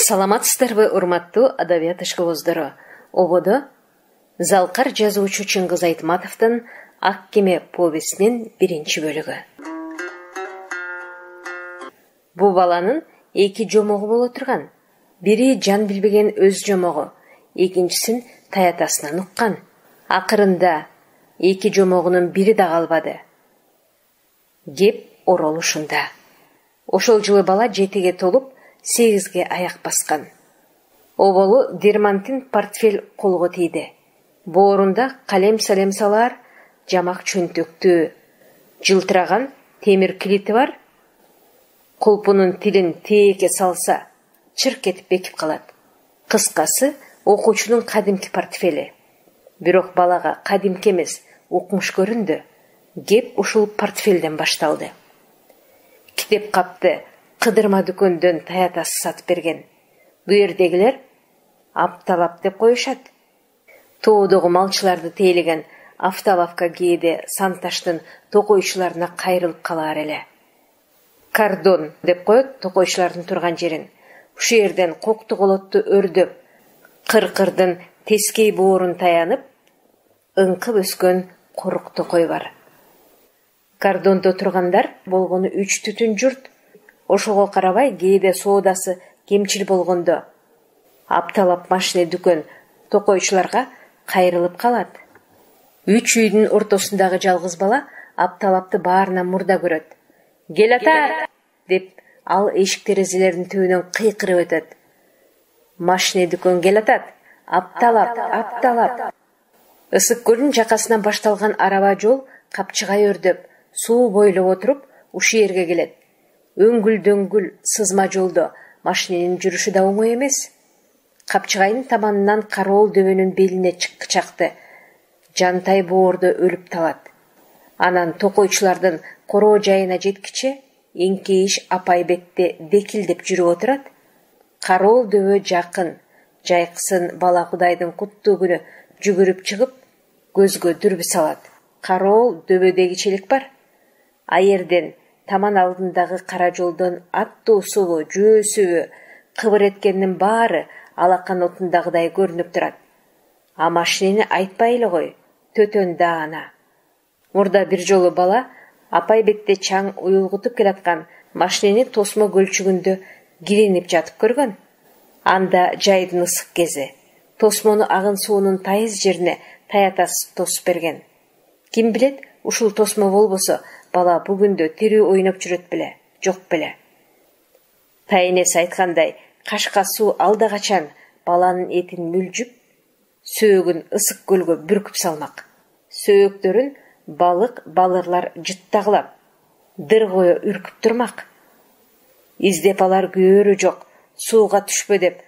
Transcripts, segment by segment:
Саламатсыздарбы, урматтуу адабият ишкибоздору. Ободо Залкар жазуучу Чыңгыз Айтматовдун Ак кеме повестинин биринчи бөлүгү. Бу баланын эки жомогу боло турган. Бири жан билбеген өз жомогу, экинчисин таятасынан уккан. Акырында эки жомогунун бири да калбады. Кеп орол ушунда. Ошол жылы бала 7-ге толуп, 8-ге аяк баскан. Оболу Дермантин портфель колго тийди. Боорунда калем-салем салар, жамак чөнтөктүү, жылтыраган темир килити бар. Колпунун тилин тээкке салса, чырк этип бекип калат. Кыскасы, окуучунун кадимки портфели. Бирок балага кадимки эмес, укмуш көрүндү. Кеп ушул портфелден башталды. Китеп капты кыдырма дүкөндөн таятас сатып берген. Бу жердегилер апталап деп коюшат. Тоодогу малчыларды тейлеген автолавка кээде Санташтын токойчуларына кайрылып калар эле. Кардон деп коет токойчулардын турган жерин. Ушул жерден кокту колотту өрдөп, кыркырдын тескей боорун таянып, ыңкып өскөн корук токой бар. Кардондо тургандар болгону 3 түтүн журт. Ошого карабай кээде соодасы кемчил болгондо апталап машина дүкөн токойчуларга кайрылып калат. 3 үйдүн ортосундагы жалгыз бала апталапты баарынан мурда көрөт. Келатат деп ал эшик терезелердин түбүнөн кыйкырып өтөт. Машина дүкөн келатат. Апталап. Ысык көлдүн жакасынан башталган араба жол капчыгай өрдөп, суу бойлоп отуруп ушул жерге келет. Өңгүл-дөңгүл сызма жолдо машиненин жүрүшү да оңой эмес. Капчыгайдын таманынан кароол дөбөнүн белине чакты. Жантай боордо өлүп талат. Анан токойчулардын короо жайына жеткиче эңкейиш апай бетте декилдеп жүрүп отурат. Кароол дөбө жакын. Жайкысын бала Кудайдын куттуу күнү жүгүрүп чыгып, көзгө дүрбү салат. Кароол дөбөдөгү челек бар. Айерден таман алдындагы кара жолдон аттуу сулуу жөөсүбү кыбыр эткенин баары алакан отундагыдай көрүнүп турат. А машинени айтпай эле кой, төтөн даана. Мурда бир жолу бала апай бетте чаң уюлгутуп келаткан машинени тосмо көлчүгүндө киринип жатып көргөн. Анда жайдын ысык кези. Тосмону агын суунун тайыз жерине таятас тосуп берген. Ким билет, ушул тосмо болбосо бала бүгүндө тирүү ойноп жүрөт беле, жок беле. Тайнеси айткандай, кашка суу алда качан баланын этин мүлжүп, сөөгүн ысык көлгө бүркүп салмак. Сөөктөрүн балык, балырлар жыттагылап, дыргое үркүп турмак. Издеп алар көөрү жок, сууга түшпө деп,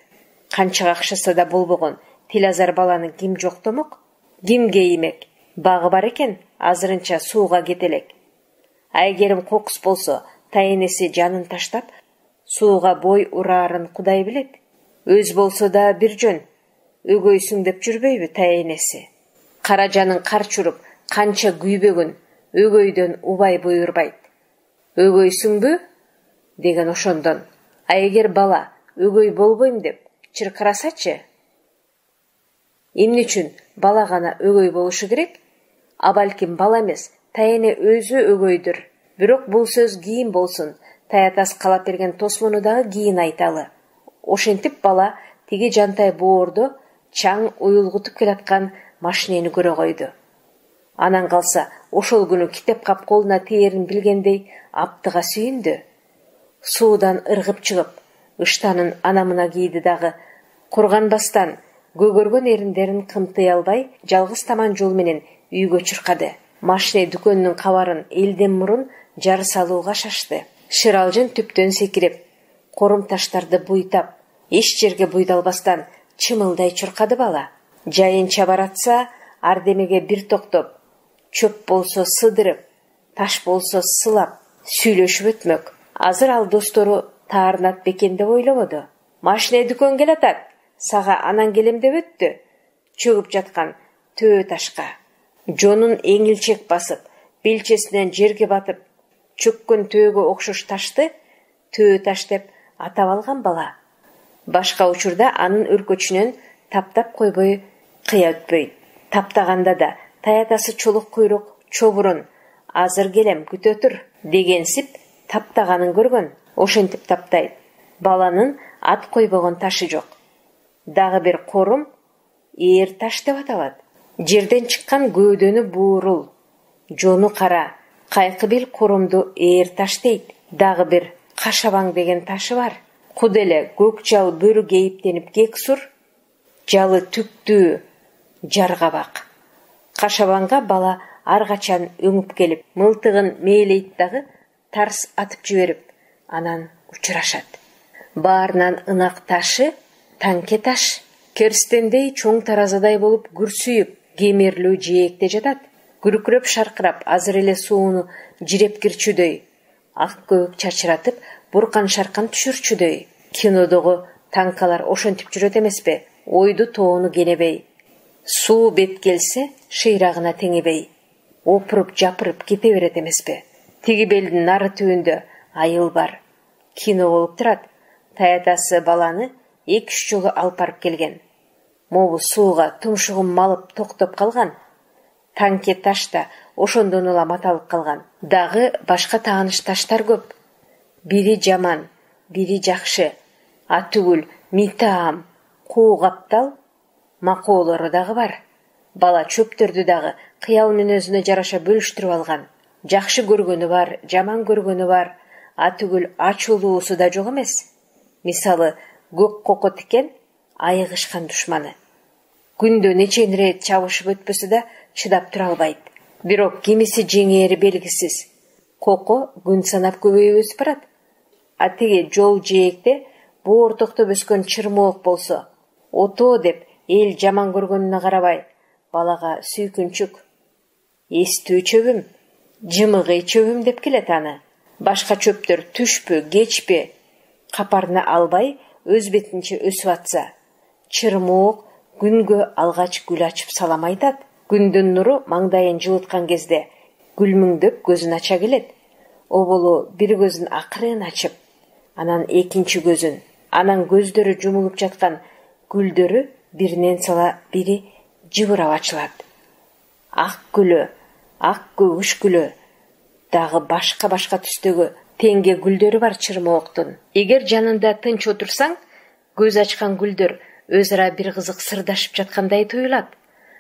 канча акчасы да болбогон Тилазар баланы ким жоктомок, ким кеймек, багы бар экен, азырынча сууга кетелек. Айгерим кокус болсо, тайнеси жанын таштап, сууга бой урарын Кудай билет. Өз болсо да бир жөн, өгөйсүң деп жүрбөйбү тайнеси. Кара жанын кар чуруп, канча күйбөгөн, өгөйдөн убай буйрбайт. Өгөйсүңбү? Деген ошондон. А эгер бала өгөй болбойм деп чыркырасачы? Эмне үчүн бала гана өгөй болушу керек? А балким бала эмес, тайне өзү өгөйдүр. Бирок бул сөз кийин болсун, таятас калап берген тосмону дагы кийин айталы. Ошентип бала тиги жантай боордо чаң уюлгутуп келаткан машинени көрө койду. Анан калса, ошол күнү китеп кап колуна тиерин билгендей аптыга сүйүндү. Суудан ыргып чыгып, ыштанын анамына кийди дагы, курганбастан көгөргөн эриндерин кымтый албай, жалгыз таман жол менен үйгө чуркады. Машина дүкөнүнүн кабарын элден мурун жар салууга шашты. Шыралжын түптөн секирип, корум таштарды буйтап, эч жерге буйдалбастан чымылдай чуркады бала. Жайынча баратса, ардемеге бир токтоп, чөп болсо сыдырып, таш болсо сылап, сүйлөшүп өтмөк. Азыр ал достору таарынат бекен деп ойлободу. Машина дүкөн келатат, сага анан келем деп өттү. Чөгүп жаткан төө ташка. Жонун эңилчек басып, белчесинен жерге батып, чөккөн төөгө окшош ташты төө таш деп атап алган бала. Башка учурда анын өркөчүнөн таптап койбой кыя өтпөйт. Таптаганда да таятасы чолук куйрук, чобурун азыр келем күтө тур дегенсип таптаганын көргөн. Ошентип таптайт. Баланын ат койбогон ташы жок. Дагы бир корум ээр таш деп аталат. Жерден чыккан көөдөнү буурул, жону кара, кайкы бил корумду ээр таш дейт. Дагы бир кашабаң деген ташы бар. Куд эле көк жал бөрү кейиптенип кек сур, жалы түктүү жаргабак. Кашабаңга бала ар качан өңүп келип, мылтыгын мээлейт дагы тарс атып жиберип, анан учурашат. Баарынан ынак ташы танке таш. Керстендей чоң таразадай болуп күрсүйүп, кемерлүү жээкте жатат. Күркүрөп шаркырап, азыр эле сууну жиреп кирчүдөй, ак көбүк чачыратып, буркан шаркан түшүрчүдөй. Кинодогу танкалар ошентип жүрөт эмеспи? Ойду тоону кенебей. Суу бет келсе, шыйрагына теңебей. Опуруп жапырып кете берет эмеспи? Тиги белдин нары түбүндө айыл бар. Кино болуп турат. Таятасы баланы 2-3 жолу алып барып келген. Могу сууга тумшугун малып токтоп калган. Танке таш да ошондон эле маталып калган. Дагы башка тааныш таштар көп. Бири жаман, бири жакшы. Атүгүл, митаам, куу каптал макоолору дагы бар. Бала чөптөрдү дагы кыял менен өзүнө жараша бөлүштүрүп алган. Жакшы көргөнү бар, жаман көргөнү бар. Атүгүл ачуулуусу да жок эмес. Мисалы, көк коко тикен айыгышкан душманы. Күндө нечен рет чабышып өтпөсө да чыдап тура албайт. Бирок кимиси жеңери белгисиз. Коко күн санап көбөйүп өсүп барат. А тиги жол жээкте боортоктоп өскөн чырмоок болсо, ото деп эл жаман көргөнүнө карабай, балага сүйкүнчүк, эстүү чөбүм, жымыгый чөбүм деп келет аны. Башка чөптөр түшпү, кечпи, капарына албай өз бетинче өсүп атса, чырмоок күнгө алгач гүл ачып салам айтат. Күндүн нуру маңдайын жылыткан кезде гүлмүңдөп көзүн ача келет. Оболу бир көзүн акырын ачып, анан экинчи көзүн, анан көздөрү жумулуп жаткан гүлдөрү биринен сала бири жыбырап ачылат. Ак гүлү, ак көгүш гүлү, дагы башка түстөгү теңге гүлдөрү бар чырмооктун. Эгер жанында тынч отурсаң, көз ачкан гүлдөр өз ара бир кызык сырдашып жаткандай туюлат.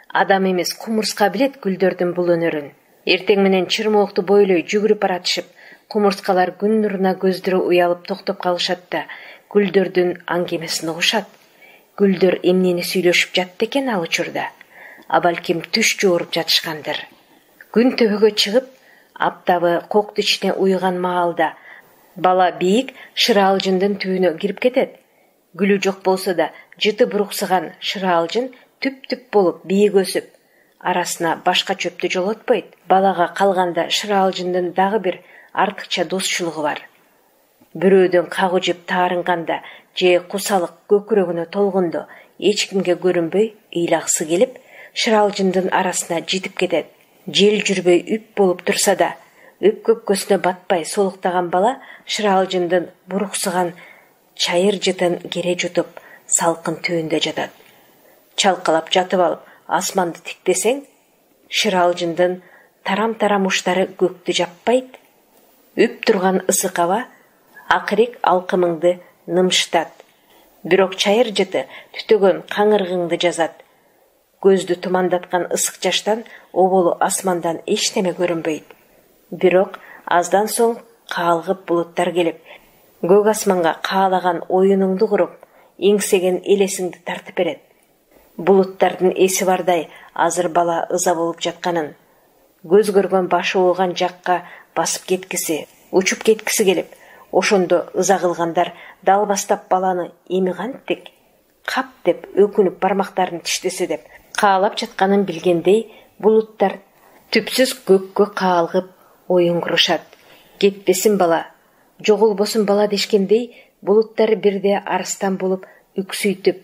Адам эмес кумурска билет гүлдөрдүн бул өнөрүн. Эртең менен чырмоокту бойлой жүгүрүп баратышып, кумурскалар күн нуруна көздөрү уялып токтоп калышат да, гүлдөрдүн аңгемесин угушат. Гүлдөр эмнени сүйлөшүп жатты экен ал учурда? А балким түш жооруп жатышкандыр. Күн төбөгө чыгып, аптабы кокту ичине уйган маалда бала бийик шыралжындын түбүнө кирип кетет. Гүлү жок болсо да жыты буруксыган шыралжын түп-түп болуп бийик өсүп, арасына башка чөптү жолотпойт. Балага калганда шыралжындын дагы бир артыкча досчулугу бар. Бирөөдөн кагуу жеп таарынганда же кусалык көкүрөгүнө толгондо эч кимге көрүнбөй ыйлагысы келип, шыралжындын арасына житип кетет. Жел жүрбөй үп болуп турса да, үп көпкөсүнө батпай солуктаган бала шыралжындын буруксыган чайыр жытын кере жутуп, салкын түбүндө жатат. Чалкалап жатып алып, асманды тиктесең, шыралжындын тарам-тарам уштары көктү жаппайт. Үп турган ысык аба акырек алкымыңды нымштат. Бирок чайыр жыты түтөгөн каңыргыңды жазат. Көздү тумандаткан ысык жаштан оболу асмандан эчтеме көрүнбөйт. Бирок аздан соң каалгып булуттар келип, көк асманга каалаган оюнуңду куруп, эңсеген элесиңди тартып берет. Булуттардын эси бардай азыр бала ыза болуп жатканын, көз көргөн башы ооган жакка басып кеткиси, учуп кеткиси келип, ошондо ыза кылгандар дал бастап баланы эми кантип, кап деп өкүнүп бармактарын тиштесе деп каалап жатканын билгендей, булуттар түпсүз көккө каалгып оюн курушат. Кетпесин бала, жоголбосун бала дешкендей, булуттар бирде арыстан болуп үксүйтүп,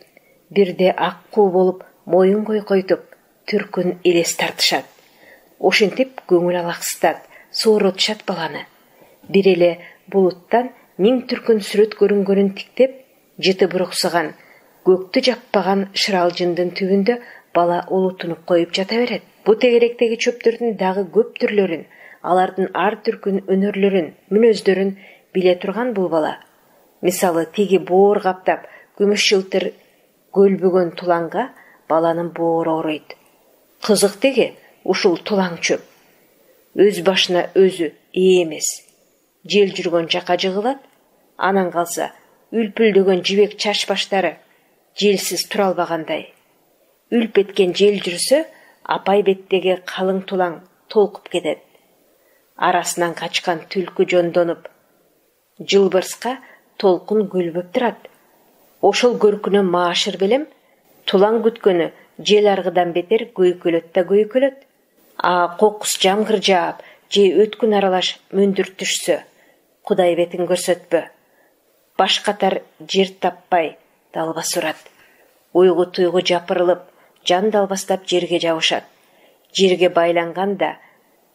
бирде аккуу болуп моюн койкойтуп, түркүн элес тартышат. Ошентип көңүл алаксытат, сооротушат баланы. Бир эле булуттан 1000 түркүн сүрөт көрүнгөнүн тиктеп, Жыты буруксуган, көктү жаппаган шыралжындын түбүндө бала улутунуп коюп жата берет. Бу тегеректеги чөптөрдүн дагы көп түрлөрүн, алардын ар түркүн өнөрлөрүн, мүнөздөрүн биле турган бул бала. Мисалы, тиги боор каптап, күмүш жылтыр көлбөгөн тулаңга баланын боору оройт. Кызык теги ушул тулаң чөп. Өз башына өзү ээ эмес. Жел жүргөн жака жыгылат, анан калса үлпүлдөгөн жибек чач баштары желсиз тура албагандай. Үлп эткен жел жүрсө, апай беттеги калың тулаң толкуп кетет. Арасынан качкан түлкү жондонуп, жылбырска толкун көлбөп турат. Ошол көркүнө маашыр белем, тулаң күткөнү жел аргыдан бетер көйкөлөт да көйкөлөт. Кокус жамгыр жаап, же өткүн аралаш мөндүр түшсө, Кудай бетин көрсөтпө. Баш катар жер таппай далбас урат. Уйгу туйгу жапырылып, жан далбастап жерге жабышат. Жерге байланганда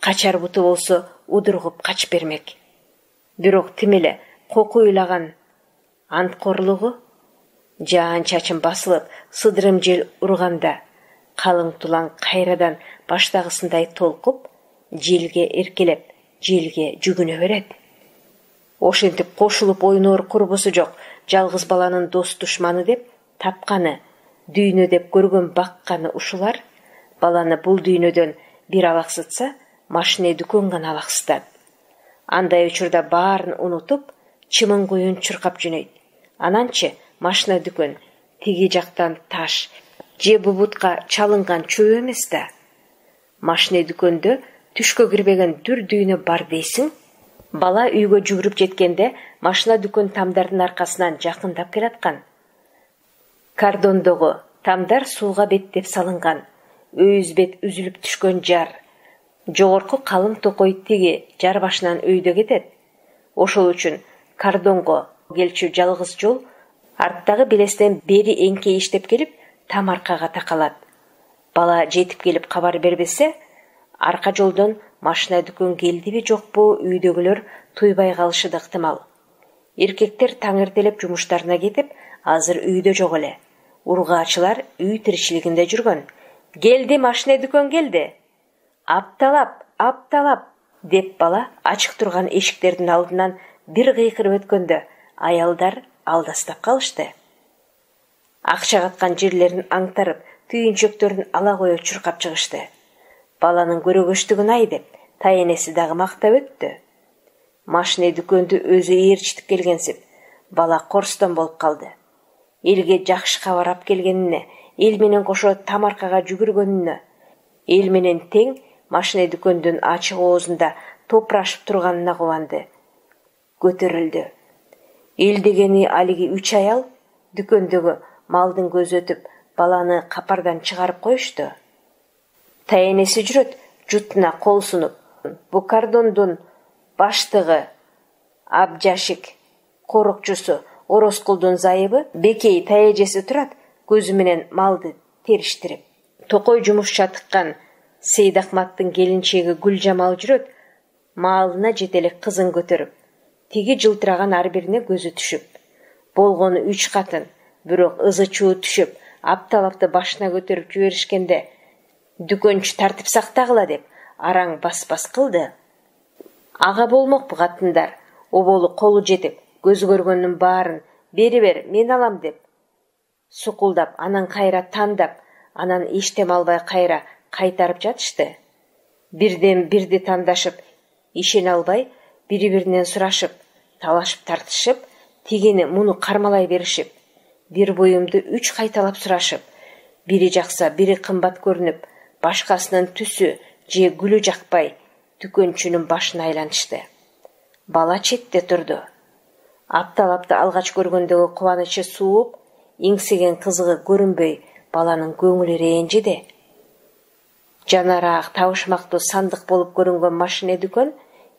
качар буту болсо удургуп кач бермек. Бирок тим эле коку уйлаган анткорлугу, жаан чачын басылып, сыдырым жел урганда, калың тулаң кайрадан баштагысындай толкуп, желге эркелеп, желге жүгүнө берет. Ошентип кошулуп ойноор курбусу жок жалгыз баланын дос душманы деп тапканы, дүйнө деп көргөн бакканы ушулар. Баланы бул дүйнөдөн бир алаксытса, машине дүкөн гана алаксытат. Андай учурда баарын унутуп, чымын куюн чуркап жөнөйт. Ананчы машина дүкөн тиги жактан таш же бубутка чалынган чөп эмес да. Машина дүкөндө түшкө кирбеген дүр дүйнө бар дейсиң. Бала үйгө жүгүрүп жеткенде машина дүкөн тамдардын аркасынан жакындап келаткан. Кардондогу тамдар сууга беттеп салынган. Өйүз бет үзүлүп түшкөн жар. Жогорку калың токой тиги жар башынан өйдө кетет. Ошол үчүн кардонго келчү жалгыз жол арттагы белестен бери эңке иштеп келип, там аркага такалат. Бала жетип келип кабар бербесе, арка жолдон машина дүкөн келдиби жокпу үйдөгүлөр туйбай калышы да ыктымал. Эркектер таң эртелеп жумуштарына кетип, азыр үйдө жок эле. Ургаачылар үй тиричилигинде жүргөн. Келди, машина дүкөн келди. Апталап деп бала ачык турган эшиктердин алдынан бир кыйкырып өткөндө, аялдар алдастап калышты. Акча каткан жерлерин аңтарып, түйүнчөктөрүн ала кое чуркап чыгышты. Баланын көрөгөчтүгүн ай деп, тайенеси дагы мактап өттү. Машина дүкөндү өзү ээрчитип келгенсип, бала корстон болуп калды. Элге жакшы кабар ап келгенине, эл менен кошо там аркага жүгүргөнүнө, эл менен тең машина дүкөндүн ачык оозунда топурашып турганына кубанды. Көтөрүлдү. Эл дегени алиги 3 аял дүкөндөгү малдын көзү өтүп, баланы капардан чыгарып коюшту. Тайенеси жүрөт, жутуна кол сунуп. Бу кардондун баштыгы, абжашик, корукчусу, Ороскулдун зайыбы Бекей таежеси турат, көзү менен малды териштирип. Токой жумушча тыккан Сейдахматтын келинчеги Гүлжамал жүрөт, маалына жетелек кызын көтөрүп. Тиги жылтыраган ар бирине көзү түшүп. Болгону 3 катын, бирок ызы чуу түшүп, апталапты башына көтөрүп жиберишкенде, дүкөнчү тартип сактагыла деп араң бас кылды. Ага болмокпу катындар, оболу колу жетип, көз көргөндүн баарын бери бер, мен алам деп сукулдап, анан кайра тандап, анан эчтем албай кайра кайтарып жатышты. Бирден бирди тандашып, ишене албай, бири-биринен сурашып, талашып тартышып, тигини муну кармалай беришип, бир буюмду 3 кайталап сурашып, бири жакса, бири кымбат көрүнүп, башкасынын түсү же гүлү жакпай, дүкөнчүнүн башына айланышты. Бала четте турду. Апталапты алгач көргөндөгү кубанычы сууп, эңсеген кызыгы көрүнбөй, баланын көңүлү ренжиди. Жанараак табышмактуу сандык болуп көрүнгөн машина дүкөн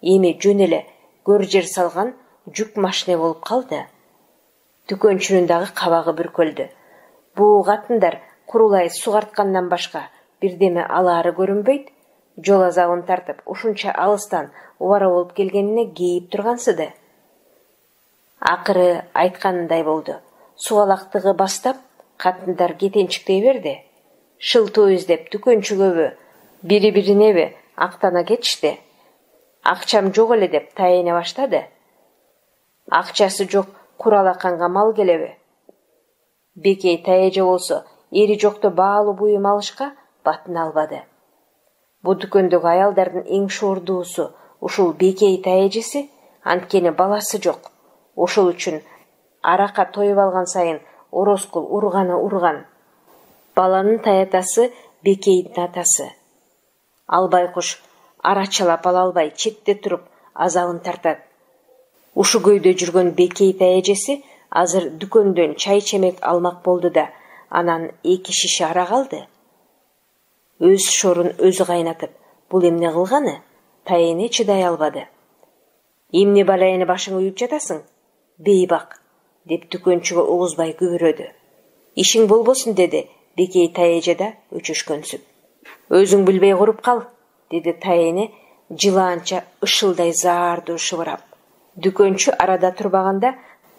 эми жөн эле көр жер салган жүк машина болуп калды. Дүкөнчүнүн дагы кабагы бүркөлдү. Бу катындар курулай сугарткандан башка бирдеме алаары көрүнбөйт. Жол азабын тартып, ушунча алыстан убара болуп келгенине кейип тургансыды. Акыры айтканындай болду. сугалактыгы бастап катындар кетенчиктей берди. Шылтоо издеп дүкөнчүгөбү, бири-биринеби актана кетишти. Акчам жок эле деп таяне баштады. Акчасы жок, куралаканга мал келеби? Бекей таяже болсо, эри жокто баалуу буюм алышка батын албады. Бу дүкөндөгү аялдардын эң шоордуусу ушул Бекей таяжеси, анткени баласы жок. Ошол үчүн арака тоюп алган сайын Ороскул урганы урган. Баланын таятасы Бекейдин атасы. Ал байкуш арачалап ала албай четте туруп азабын тартат. Ушу көйдө жүргөн Бекей таяжеси азыр дүкөндөн чай чемек алмак болду да, анан 2 шише арак алды. Өз шорун өзү кайнатып, бул эмне кылганы? Таяне чыдай албады. Эмне балайны башыңа үйүп жатасың? Бейбак, деп дүкөнчүгө угузбай күбүрөдү. Ишиң болбосун, деди Бекей таяжеда өчөшкөнсүп. Өзүң билбей куруп кал, деди таяне жылаанча ышылдай заардуу шыбырап. Дүкөнчү арада турбаганда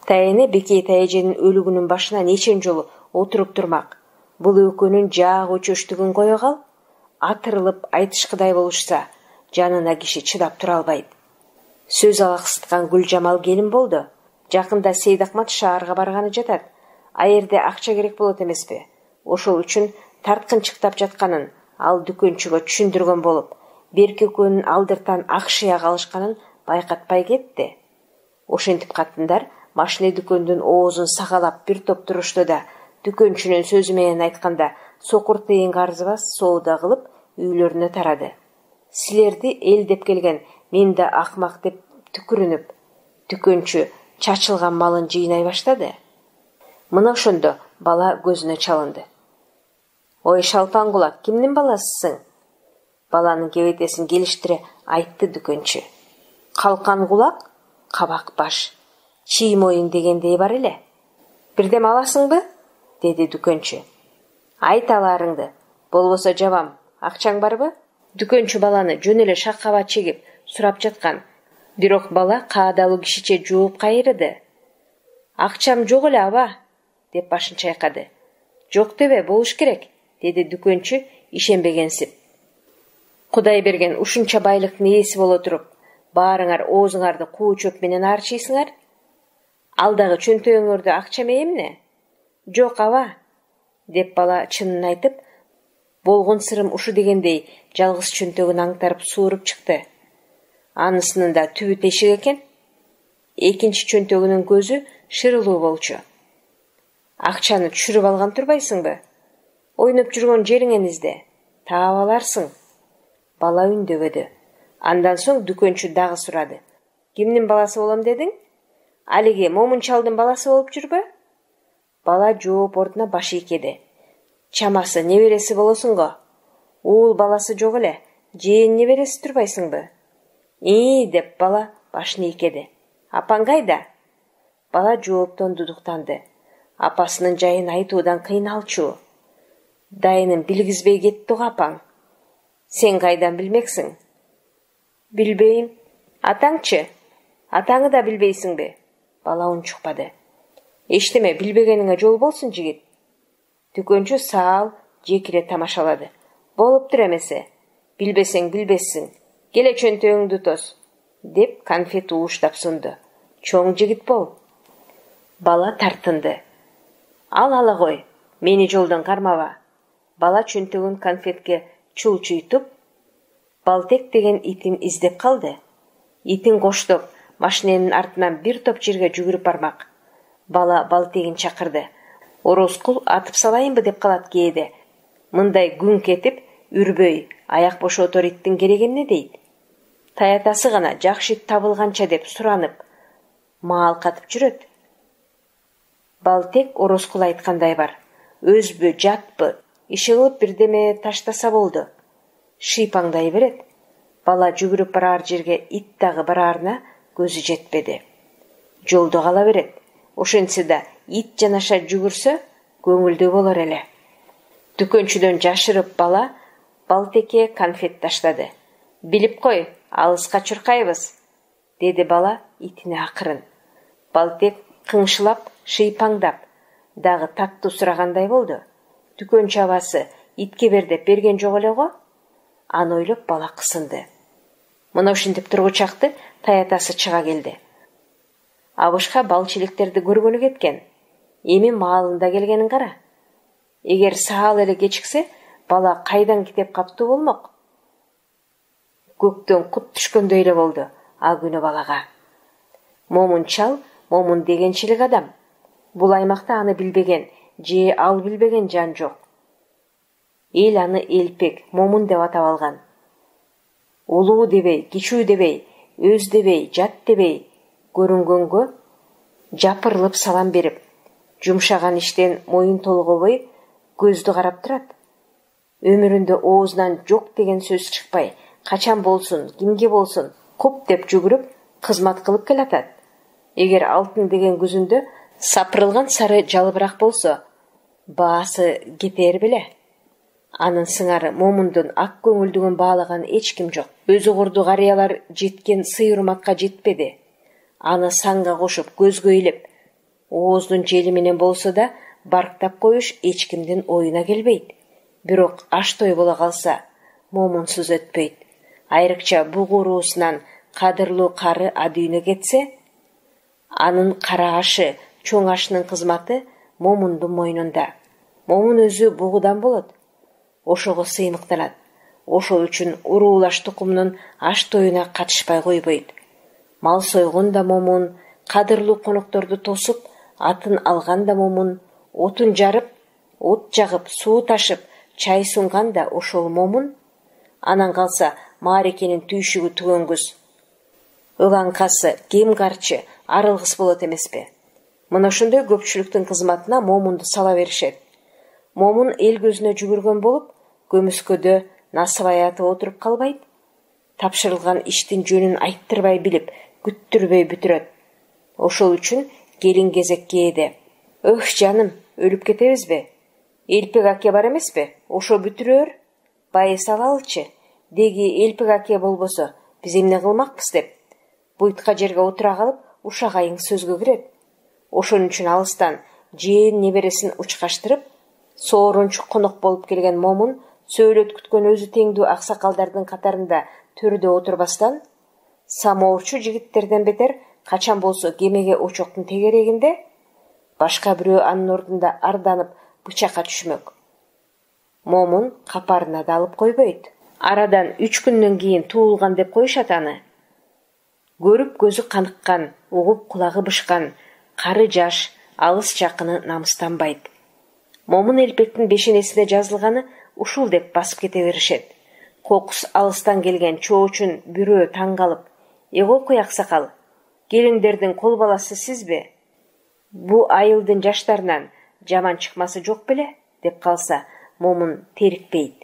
таяне Бекей таяженин өлүгүнүн башына нечен жолу отуруп турмак. Бул экөөнүн жаак өчөштүгүн кое кал, атырылып айтышкыдай болушса, жанына киши чыдап тура албайт. Сөз алаксыткан Гүлжамал келин болду. Жакында Сейдакмат шаарга барганы жатат. Аерде акча керек болот эмеспи? Ошол үчүн тарткынчыктап жатканын ал дүкөнчүгө түшүндүргөн болуп, берки экөөнүн алдыртан ак шыяк алышканын байкатпай кетти. Ошентип катындар машина дүкөндүн оозун сагалап бир топ турушту да, дүкөнчүнүн сөзү менен айтканда сокур тыйынга арзыбас соода кылып үйлөрүнө тарады. Силерди эл деп келген мен да акмак деп түкүрүнүп, дүкөнчү чачылган малын жыйнай баштады. Мына ошондо бала көзүнө чалынды. Ой шалпан кулак, кимдин баласысың? Баланын кебетесин келиштире айтты дүкөнчү. Калкан кулак, кабак баш, чий моюн дегендей бар эле. Бирдем аласыңбы? Деди дүкөнчү. Айт аларыңды, болбосо жабам, акчаң барбы? Дүкөнчү баланы жөн эле шаккаба чегип сурап жаткан. Бирок бала каадалуу кишиче жооп кайрыды. Акчам жок эле аба, деп башын чайкады. Жок дебе болуш керек, деди дүкөнчү ишенбегенсип. Кудай берген ушунча байлыктын ээси боло туруп, баарыңар оозуңарды куу чөп менен арчыйсыңар? Ал дагы чөнтөгүңөрдө акча эмне? Жок аба, деп бала чынын айтып, болгон сырым ушу дегендей жалгыз чөнтөгүн аңтарып сууруп чыкты. Анысынын да түбү тешик экен. Экинчи чөнтөгүнүн көзү шырылуу болчу. Акчаны түшүрүп алган турбайсыңбы? Ойноп жүргөн жериңен изде, таап аларсың. Бала үндөбөдү. Андан соң дүкөнчү дагы сурады. Кимдин баласы болом дедиң? Алиги момун чалдын баласы болуп жүрбү? Бала жооп ордуна баш ийкеди. Чамасы небереси болосуң го. Уул баласы жок эле, жээн небереси турбайсыңбы? Деп бала башын ийкеди. Апаң кайда? Бала жооптон дудуктанды. Апасынын жайын айтуудан кыйналчу. Дайынын билгизбей кетти го апаң. Сен кайдан билмексиң? Билбейм. Атаңчы? Атаңы да билбейсиңби? Бала унчукпады. Эчтеме билбегениңе жол болсун, жигит. Дүкөнчү саал жекире тамашалады. Болуптур эмесе. Билбесең билбессиң. Келе чөнтөгүңдү тос, деп конфет ууштап сунду. Чоң жигит бол. Бала тартынды. Ала кой, мени жолдон кармаба. Бала чөнтөгүн конфетке чулчуйтуп, Балтек деген итин издеп калды. Итин коштоп, машиненин артынан бир топ жерге жүгүрүп бармак. Бала Балтегин чакырды. Ороскул атып салайынбы деп калат кээде. Мындай күн кетип, үрбөй, аяк бошотор иттин кереги эмне дейт? Таятасы гана жакшы ит табылганча деп суранып, маал катып жүрөт. Балтек Ороскул айткандай бар. Өзбү, жатпы, иши кылып бирдеме таштаса болду. Шыйпаңдай берет. Бала жүгүрүп барар жерге ит дагы барарына көзү жетпеди. Жолдо кала берет. Ошентсе да ит жанаша жүгүрсө көңүлдүү болор эле. Дүкөнчүдөн жашырып бала Балтекке конфет таштады. Билип кой, алыска чуркайбыз, деди бала итине акырын. Балтек кыңшылап, шыйпаңдап, дагы таттуу сурагандай болду. Дүкөн чабасы итке бер деп берген жок эле го? Аны ойлоп бала кысынды. Мына ушинтип тургучакты таятасы чыга келди. Абышка бал челектерди көргөнү кеткен. Эми маалында келгенин кара. Эгер саал эле кечиксе, бала кайдан кетип каптуу болмок? Көктөн кут түшкөндөй эле болду а күнү балага. Момун чал, Момун дегенчилик адам. Бул аймакта аны билбеген же ал билбеген жан жок. Эл аны Элпек, Момун деп атап алган. Улуу дебей, кичүү дебей, өз дебей, жат дебей, көрүнгөнгө жапырылып салам берип, жумшаган иштен моюн толгобой көздү карап турат. Өмүрүндө оозунан жок деген сөз чыкпай, качан болсун, кимге болсун, коп деп жүгүрүп, кызмат кылып келатат. Эгер алтын деген күзүндө сапырылган сары жалбырак болсо, баасы кетер беле. Анын сыңары Момундун ак көңүлдүгүн баалаган эч ким жок. Өзү курду карыялар жеткен сый-урматка жетпеди. Аны санга кошуп, көзгө илип, оозунун жели менен болсо да барктап коюш эч кимдин оюна келбейт. Бирок аш той боло калса, Момунсуз өтпөйт. Айрыкча бугу уруусунан кадырлуу кары адүйнө кетсе, анын кара ашы, чоң ашынын кызматы Момундун мойнунда. Момун өзү бугудан болот. Ошого сыймыктанат. Ошол үчүн уруулаш тукумунун аш тоюна катышпай койбойт. Мал сойгон да Момун, кадырлуу конокторду тосуп, атын алган да Момун, отун жарып, от жагып, суу ташып, чай сунган да ошол Момун. Анан калса маарекенин түйшүгү түгөнгүс. Ылаңкасы, кем карчы, арылгыс болот эмеспи? Мына ошондой көпчүлүктүн кызматына Момунду сала беришет. Момун эл көзүнө жүгүргөн болуп, көмүскөдө насыбай атып отуруп калбайт. Тапшырылган иштин жөнүн айттырбай билип, күттүрбөй бүтүрөт. Ошол үчүн келин кезек кээде. Өх жаным, өлүп кетебизби? Элпек аке бар эмеспи? Ошо бүтүрөр. Бай салалчы. Деги Элпек аке болбосо, биз эмне кылмакпыз деп. Буйтка жерге отура калып, ушагайың сөзгө кирет. Ошон үчүн алыстан жээн небересин учкаштырып, соорунчу конок болуп келген Момун сөөлөт күткөн өзү теңдүү аксакалдардын катарында төрдө отурбастан, самоорчу жигиттерден бетер качан болсо кемеге очоктун тегерегинде, башка бирөө анын ордунда арданып бычакка түшмөк. Момун капарына да алып койбойт. Арадан 3 күндөн кийин туулган деп коюшат аны. Көрүп көзү каныккан, угуп кулагы бышкан, кары жаш, алыс жакыны намыстанбайт. Момун Элпектин бешенесине жазылганы ушул деп басып кете беришет. Кокус алыстан келген чоочун бирөө таң калып, "Эгой аксакал, келиңдердин кол баласы сизби? Бу айылдын жаштарынан жаман чыкмасы жок беле?" деп калса, Момун терикпейт.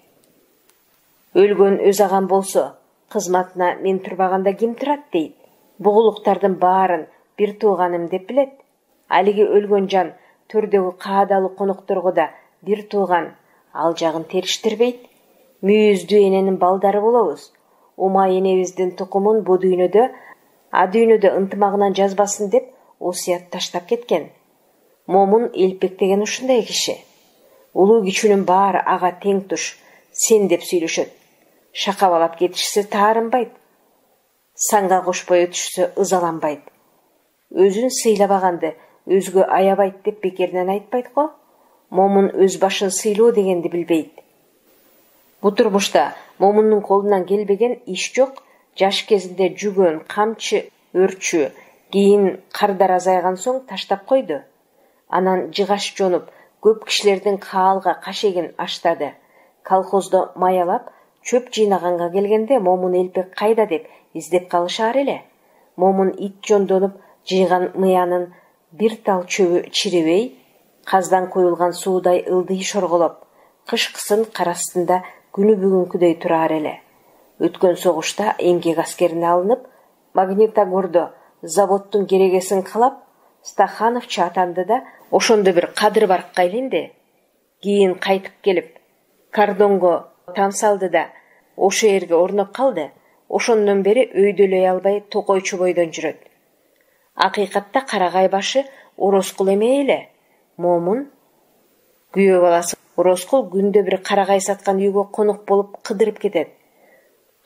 Өлгөн өз агам болсо, кызматына мен турбаганда ким турат дейт. Бугулуктардын баарын бир тууганым деп билет. Алиги өлгөн жан төрдөгү каадалуу конокторго да бир тууган, ал жагын териштирбейт. Мүйүздүү эненин балдары болобуз. Умай энебиздин тукумун бу дүйнөдө, а дүйнөдө ынтымагынан жазбасын деп осуят таштап кеткен. Момун Элпек деген ушундай киши. Улуу кичүүнүн баары ага тең туш, сен деп сүйлөшөт. Шакабалап кетишсе таарынбайт. Санга кошпой өтүшсө ызаланбайт. Өзүн сыйлабаганды өзгө аябайт деп бекеринен айтпайт го. Момун өз башын сыйлоо дегенди билбейт. Бу турмушта Момундун колунан келбеген иш жок. Жаш кезинде жүгөн, камчы, өрчү, кийин кардар азайган соң таштап койду. Анан жыгаш жонуп, көп кишилердин каалга кашегин аштады. Колхоздо маялап, чөп жыйнаганга келгенде Момун Элпек кайда деп издеп калышар эле. Момун ит жондонуп жыйган мыянын бир тал чөбү чиребей, каздан коюлган суудай ылдый шорголоп, кышкысын кар астында күнү бүгүнкүдөй турар эле. Өткөн согушта эмгек аскерине алынып, Магнитогордо заводдун керегесин калап, Стахановчу атанды да, ошондо бир кадыр баркка илинди. Кийин кайтып келип, кордонго там салды да, ошо жерге орноп калды. Ошондон бери өйдөлөй албай токойчу бойдон жүрөт. Акыйкатта Карагай башы Ороскул эме эле. Момун күйөө баласы Ороскул күндө бир карагай саткан үйгө конок болуп кыдырып кетет.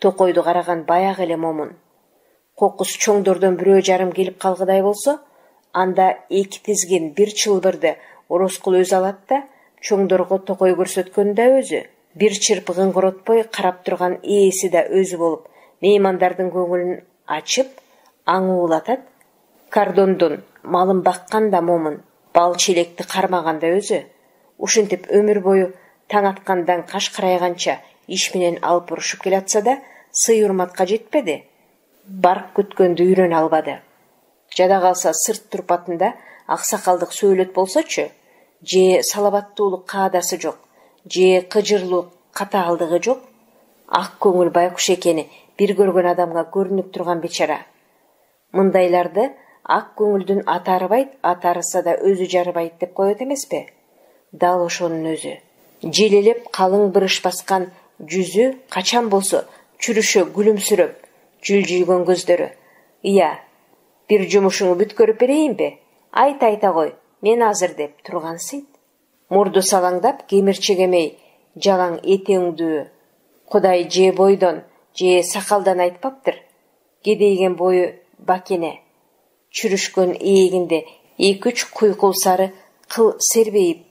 Токойду караган баягы эле Момун. Кокус чоңдордон бирөө жарым келип калгыдай болсо, анда 2 тизгин бир чылбырды Ороскул өзү алат да, чоңдорго токой көрсөткөн да өзү. Бир чырпыгын коротпой карап турган ээси да өзү болуп, меймандардын көңүлүн ачып, аңуулатат. Кардондун малын баккан да Момун, бал челекти кармаган да өзү. Ушинтип өмүр бою таң аткандан каш карайганча иш менен алып урушуп келатса да, сый урматка жетпеди. Барк күткөндү үйрөнө албады. Жада калса сырт турпатында аксакалдык сөөлөт болсочу, же салабаттуулук каадасы жок, же кыжырлуу катаалдыгы жок. Ак көңүл байкуш экени бир көргөн адамга көрүнүп турган бечара. Мындайларды ак көңүлдүн аты арыбайт, аты арыса да өзү жарыбайт деп коет эмеспи? Дал ошонун өзү. Желелеп калың бырыш баскан жүзү качан болсо чүрүшө күлүмсүрөп, жүлжүйгөн көздөрү. Ия, бир жумушуңду бүткөрүп берейинби? Айта кой, мен азыр деп турган сыйт. Мурду салаңдап, кемирчек эмей, жалаң этеңдүү Кудай же бойдон, же сакалдан айтпаптыр. Кедейген бою бакене, чүрүшкөн ээлинде 2-3 куйкул сары кыл сербейип,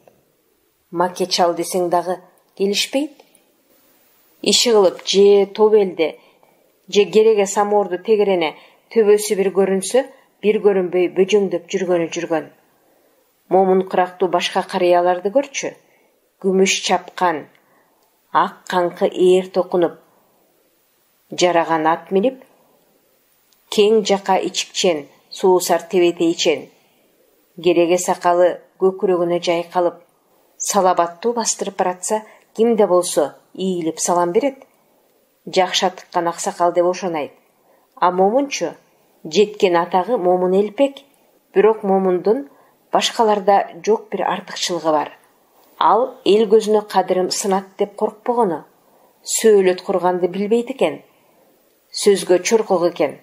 маке чал десең дагы келишпейт. Иши кылып же тобелде, же кереге самоорду тегерене төбөсү бир көрүнсө, бир көрүнбөй бөжөңдөп жүргөн. Момун кырактуу башка карыяларды көрчү. Күмүш чапкан, ак канкы ээр токунуп, жараган ат минип, кең жака ичикчен, суусар тебетейчен, кереге сакалы көкүрөгүнө жайкалып, салабаттуу бастырып баратса, кимде болсо ийилип салам берет. Жакшы атыккан аксакал деп ошонайт. А Момунчу жеткен атагы Момун элпек. Бирок Момундун башкаларда жок бир артыкчылыгы бар. Ал эл көзүнө кадырым сынат деп коркпогону. Сөөлөт курганды билбейт экен. Сөзгө чоркок экен.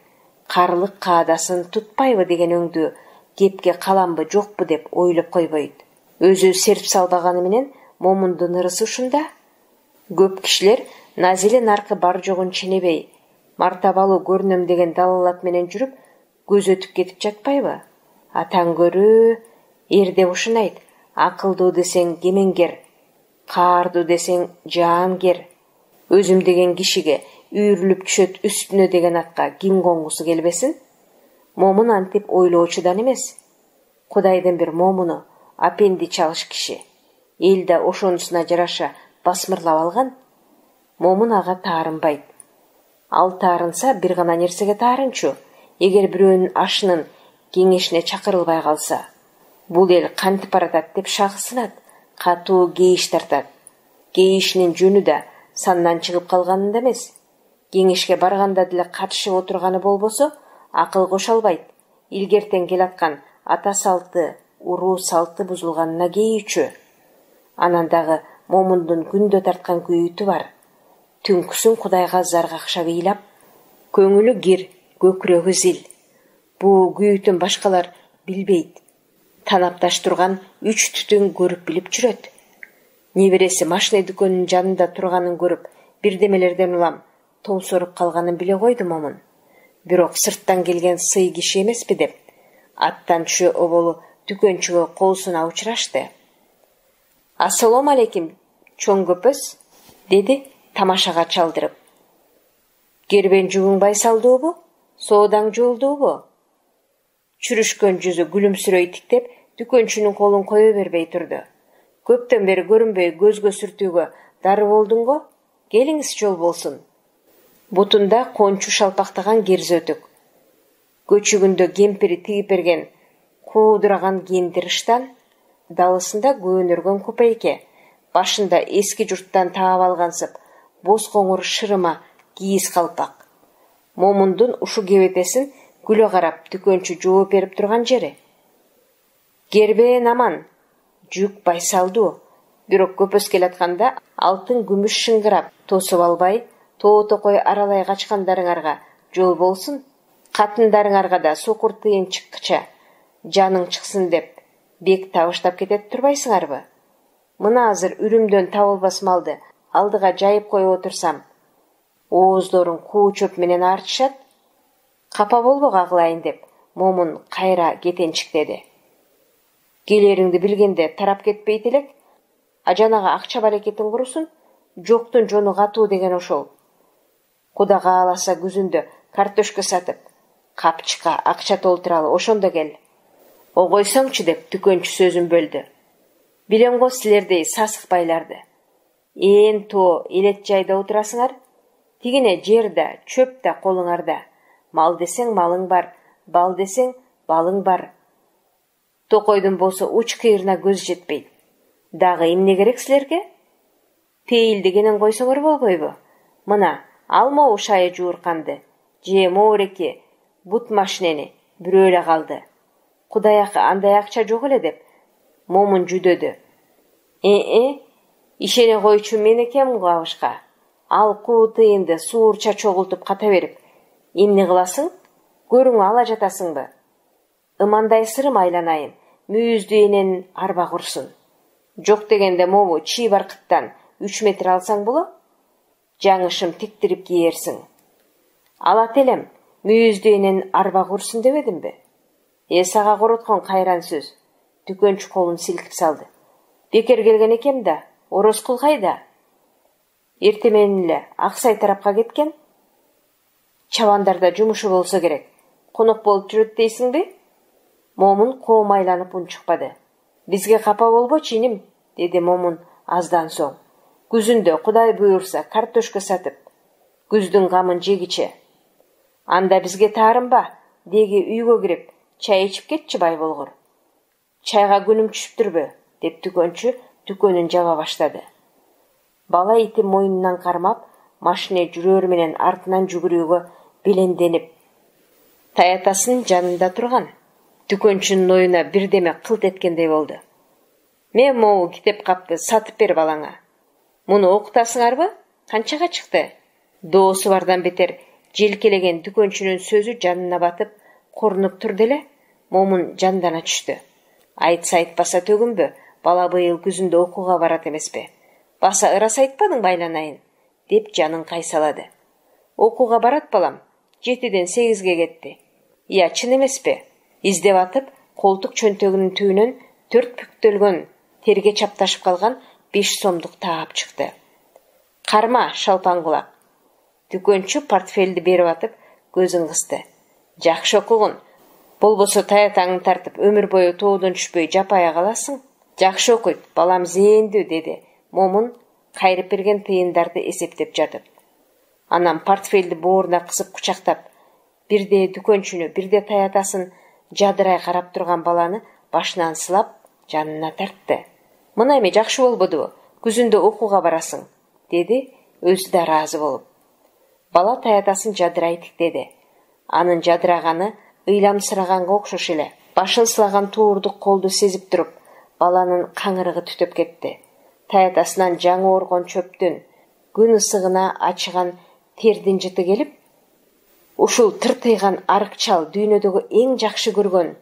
Карлык каадасын тутпайбы деген өңдүү кепке каламбы жокпу деп ойлоп койбойт. Өзү серп салбаганы менен Момундун ырысы ушунда. Көп кишилер назиле наркы бар жогун ченебей, мартабалуу көрүнөм деген далалат менен жүрүп, көз өтүп кетип жатпайбы? Атаң көрүү, эр деп ушунайт. Акылдуу десең кемеңгер, каардуу десең жаангер. Өзүм деген кишиге үйрүлүп түшөт үстүнө деген атка ким конгусу келбесин? Момун антип ойлоочудан эмес. Кудайдын бир момуну, апенди чалыш киши. Элде ошонусуна жараша басмырлап алган. Момун ага таарынбайт. Ал таарынса бир гана нерсеге таарынчу. Эгер бирөөнүн ашынын кеңешине чакырылбай калса, бул эл кантип баратат деп шагысынат, катуу кейиш тартат. Кейишинин жөнү да сандан чыгып калганында эмес. Кеңешке барганда деле катышып отурганы болбосо, акыл кошо албайт. Илгертен келаткан ата салты, уруу салты бузулганына кейүүчү. Анан дагы Момундун күндө тарткан күйүтү бар. Түнкүсүн Кудайга заргакшап ыйлап, көңүлү кир, көкүрөгү зил. Бул күйүтүн башкалар билбейт. Танапташ турган 3 түтүн көрүп билип жүрөт. Небереси машина дүкөнүнүн жанында турганын көрүп, бирдемелерден улам тоңсоруп калганын биле койду Момун. Бирок сырттан келген сый киши эмеспи деп, аттан түшө оболу дүкөнчүгө колсуна учурашты. Ассалому алейким, чоң көпөс, деди тамашага чалдырып. Кербен жүгүң байсалдуубу? Соодаң жолдуубу? Чүрүшкөн жүзү күлүмсүрөй тиктеп, дүкөнчүнүн колун кое бербей турду. Көптөн бери көрүнбөй көзгө сүртүүгө дары болдуңго? Келиңиз жол болсун. Бутунда кончу шалпактаган керзөтүк. Көчүгүндө кемпири тигип берген куудураган кендириштан, далысында көөнөргөн купейке, башында эски журттан таап алгансып, боз коңур шырыма кийиз калпак. Момундун ушу кебетесин күлө карап дүкөнчү жооп берип турган жери. Кербен аман, жүк байсалдуу. Бирок көпөс келатканда алтын күмүш шыңгырап, тосуп албай, тоо-токой аралай качкандарыңарга жол болсун. Катындарыңарга да сокур тыйын чыккыча жаның чыксын деп Бек табыштап кетет турбайсыңарбы? Мына азыр үрүмдөн табылбас малды алдыга жайып коюп отурсам, ооздорун куу чөп менен артышат. Капа болбого агылайын деп, Момун кайра кетенчиктеди. Келериңди билгенде тарап кетпейт элек. Ажанага акча барекетин курусун, жоктун жону катуу деген ошол. Куда кааласа күзүндө картошка сатып, капчыкка акча толтуралы ошондо кел. Огойсоңчу деп дүкөнчү сөзүн бөлдү. Билем го силердей сасык байларды. Ээн тоо элет жайда отурасыңар. Тигине жерде, чөптө колуңарда. Мал десең малың бар, бал десең балың бар. Токойдун болсо уч кыйырына көз жетпейт. Дагы эмне керек силерге? Пейил дегенен койсоңор болбойбу? Мына, алма ушайы жуурканды, же моореки, бут машинени бирөө эле калды. Кудайакы андай акча жок эле деп, Момун жүдөдү. Ишене койчу мен экенмин го абышка. Ал куу тыйынды суурча чогултуп ката берип, эмне кыласың? Көрүң ала жатасыңбы? Ымандай сырым айланайын, мүйүздү энен арба курсун. Жок дегенде могу чий баркыттан 3 метр алсаң боло? Жаңышым тиктирип кийерсиң. Алат элем, мүйүздү энен арба курсун дебедимби? Сага короткон кайран сөз. Дүкөнчү колун силкип салды. Бекер келген экем да, Ороскул кайда? Эрте менен эле Аксай тарапка кеткен. Чабандарда жумушу болсо керек. Конок болуп жүрөт дейсиңби? Момун коомайланып унчукпады. Бизге капа болбочу иним, деди Момун аздан соң. Күзүндө Кудай буйрса картошка сатып, күздүн камын жегиче. Анда бизге таарынба, деги үйгө кирип, чай ичип кетчи бай болгор. Чайга күнүм түшүптүрбү, деп дүкөнчү дүкөнүн жаба баштады. Бала ити мойнунан кармап, машине жүрөр менен артынан жүгүрүүгө беленденип, таятасынын жанында турган. Дүкөнчүнүн оюна бирдеме кылт эткендей болду. Мен могу китеп капты сатып бер балаңа. Муну окутасыңарбы? Канчага чыкты? Доосу бардан бетер желкелеген дүкөнчүнүн сөзү жанына батып, корунуп турду эле. Момун жандана түштү. Айтса айтпаса төгүнбө, бала быйыл күзүндө окууга барат эмеспи? Баса ырас айтпадың байланайын, деп жанын кайсалады. Окууга барат балам, 7-ден 8-ге кетти. Ия, чын эмеспи? Издеп атып, колтук чөнтөгүнүн түбүнөн 4 бүктөлгөн терге чапташып калган 5 сомдук таап чыкты. Карма, шалпан кулак. Дүкөнчү портфелди берип атып, көзүн кысты. Жакшы окугун. Болбосо таятаңды тартып, өмүр бою тоодон түшпөй жапая каласың. Жакшы окуйт, балам зээндүү, деди Момун кайрып берген тыйындарды эсептеп жатып. Анан портфелди бооруна кысып кучактап, бирде дүкөнчүнү, бирде таятасын жадырай карап турган баланы башынан сылап, жанына тартты. Мына эми жакшы болбодубу? Күзүндө окууга барасың, деди өзү да ыраазы болуп. Бала таятасын жадырай тиктеди. Анын жадыраганы ыйламсыраганга окшош эле. Башын сылаган туурдук колду сезип туруп, баланын каңырыгы түтөп кетти. Таятасынан жаңы оргон чөптүн, күн ысыгына ачыган тердин жыты келип, ушул тыртыйган арыкчал дүйнөдөгү эң жакшы көргөн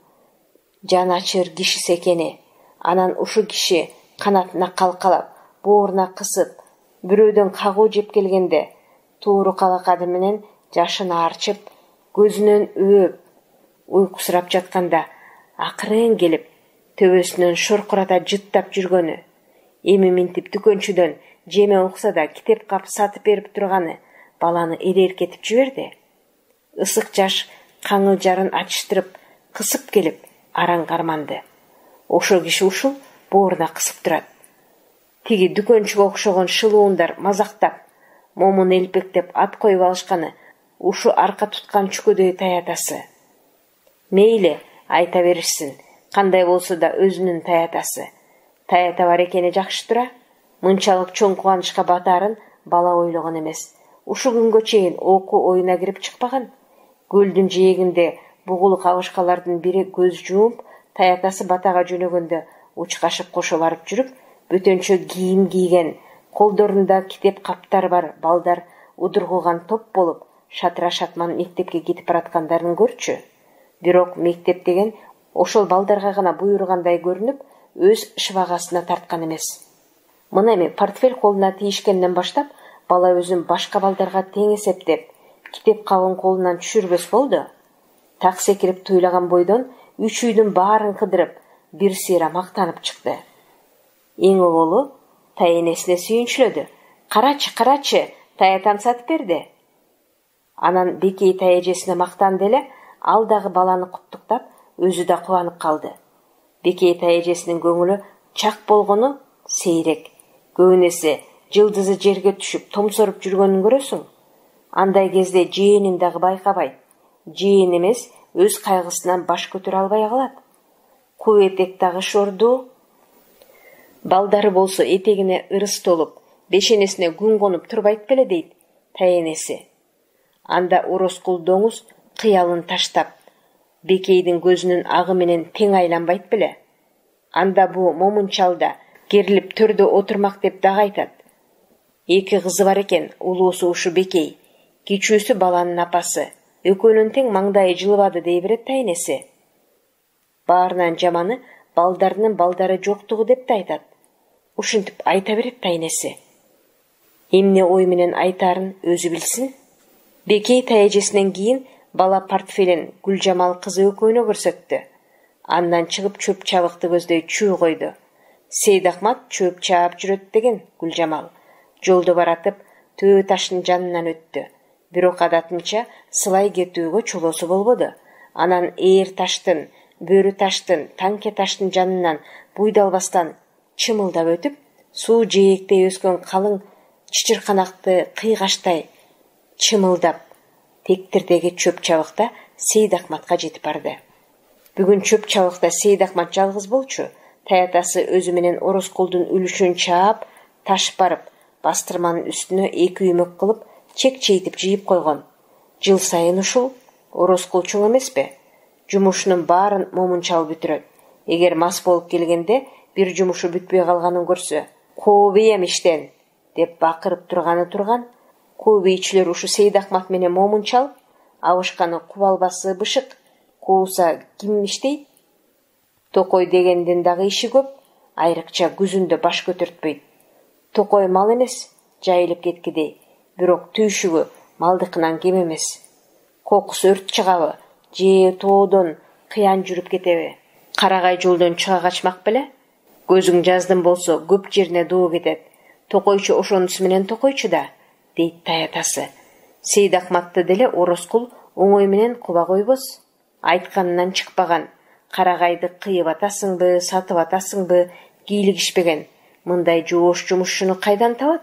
жан ачыр кишиси экени. Анан ушу киши канатына калкалап, бооруна кысып, бирөөдөн кагуу жеп келгенде, тууру калакады менен жашын арчып, көзүнөн өөп, уйкусурап жатканда, акырын келип, төбөсүнөн шоркурата жыттап жүргөнү, эми минтип дүкөнчүдөн жеме укса да китеп кап сатып берип турганы баланы эреркетип жиберди. Ысык жаш каңыл жарын ачыштырып, кысып келип, араң карманды. Ошо киши ушул бооруна кысып турат. Тиги дүкөнчүгө окшогон шылуундар мазактап, Момун элпектеп ат коюп алышканы ушу арка туткан чүкөдөй таятасы. Мейли, айта беришсин, кандай болсо да өзүнүн таятасы. Таята бар экени жакшы тура. Мынчалык чоң кубанычка батарын бала ойлогон эмес. Ушу күнгө чейин окуу оюна кирип чыкпаган. Көлдүн жээгинде бугулук абышкалардын бири көз жуумп, таятасы батага жөнөгөндө учкашып кошо барып жүрүп, бөтөнчө кийим кийген, колдорунда китеп каптар бар балдар удургуган топ болуп, шатыра шатман мектепке кетип бараткандарын көрчү. Бирок мектеп деген ошол балдарга гана буйругандай көрүнүп, өз шыбагасына тарткан эмес. Мына эми портфель колуна тийишкенден баштап, бала өзүн башка балдарга тең эсептеп, китеп кабын колунан түшүрбөс болду. Так секирип туйлаган бойдон үч үйдүн баарын кыдырып, бир сыйра мактанып чыкты. Эң оголу тайенесине сүйүнчүлөдү. Карачы, таятам сатып берди. Анан Бекей таяжесине мактанды эле, ал дагы баланы куттуктап, өзү да кубанып калды. Бекей таяжесинин көңүлү чак болгону сейрек. Көбүнесе жылдызы жерге түшүп, томсоруп жүргөнүн көрөсүң. Андай кезде жээнин дагы байкабайт. Жээн эмес, өз кайгысынан баш көтөрө албай калат. Куу этек дагы шорду. Балдары болсо этегине ырыс толуп, бешенесине күн конуп турбайт беле дейт таенеси. Анда Ороскул доңуз кыялын таштап, Бекейдин көзүнүн агы менен тең айланбайт беле. Анда бу момунчалда керилип төрдө отурмак деп дагы айтат. Эки кызы бар экен, улуусу ушу Бекей, кичүүсү баланын апасы. Экөөнүн тең маңдайы жылыбады дей берет таенеси. Баарынан жаманы балдарынын балдары жоктугу деп да айтат. Ушинтип айта берет таенеси. Эмне ой менен айтаарын өзү билсин. Бекей таяжесинен кийин бала портфелин Гүлжамал кызы экөөнө көрсөттү. Андан чыгып чөп чабыкты көздөй чүү койду. Сейдахмат чөп чаап жүрөт деген Гүлжамал. Жолдо баратып төө таштын жанынан өттү. Бирок адатынча сылай кетүүгө чолосу болбоду. Анан ээр таштын, бөрү таштын, танке таштын жанынан буйдалбастан чымылдап өтүп, суу жээктей өскөн калың чычырканакты кыйгаштай чымылдап тектирдеги чөп чабыкта Сейдахматка жетип барды. Бүгүн чөп чабыкта Сейдахмат жалгыз болчу. Таятасы өзү менен Ороскулдун үлүшүн чаап, ташып барып, бастырманын үстүнө эки үймөк кылып, чек-чейтип жыйып койгон. Жыл сайын ушул Ороскул чоң эмеспи? Жумушунун баарын момунчал бүтүрөт. Эгер мас болуп келгенде бир жумушу бүтпөй калганын көрсө, "Кобием иштен" деп бакырып турган. Кобийчилер ушу Сейдахмат менен момунчал, абышканы кубалбасы бышык, кууса ким иштейт? Токой дегендин дагы иши көп, айрыкча күзүндө баш көтөртпөйт. Токой мал эмес, жайылып кеткидей, бирок түйшүгү малдыкынан кем эмес. Кокусу өрт чыгабы, же тоодон кыян жүрүп кетеби? Карагай жолдон чыга качмак беле? Көзүң жаздын болсо көп жерине доо кетет. Токойчу ошонусу менен токойчу да, дейт таятасы. Сейдахматты деле Ороскул оңой менен куба койбос. Айтканынан чыкпаган. Карагайды кыйып атасыңбы, сатып атасыңбы, кийлигишпеген. Мындай жоош жумушчуну кайдан табат?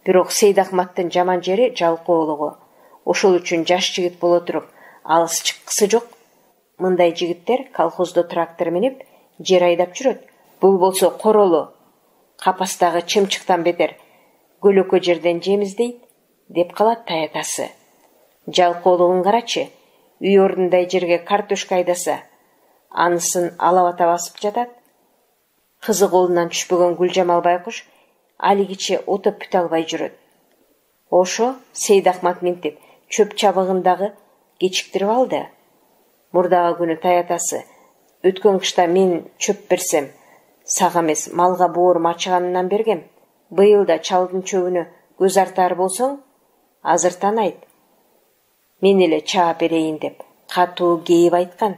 Бирок Сейдахматтын жаман жери жалкоолугу. Ошол үчүн жаш жигит боло туруп, алыс чыккысы жок. Мындай жигиттер колхоздо трактор минип, жер айдап жүрөт. Бул болсо королу, капастагы чымчыктан бетер, көлөкө жерден жем издейт, деп калат таятасы. Жалкоолугун карачы, үй ордундай жерге картошка айдаса, анысын алабата басып жатат. Кызы колунан түшпөгөн Гүлжамал байкуш алигиче отоп бүтө албай жүрөт. Ошо Сейдахмат минтип чөп чабыгындагы кечиктирип алды. Мурдагы күнү таятасы, өткөн кышта мен чөп берсем, сага эмес малга боорум ачыганынан бергем. Быйыл да чалдын чөбүнө көз артар болсоң, азыртан айт. Мен эле чаап берейин деп катуу кейип айткан.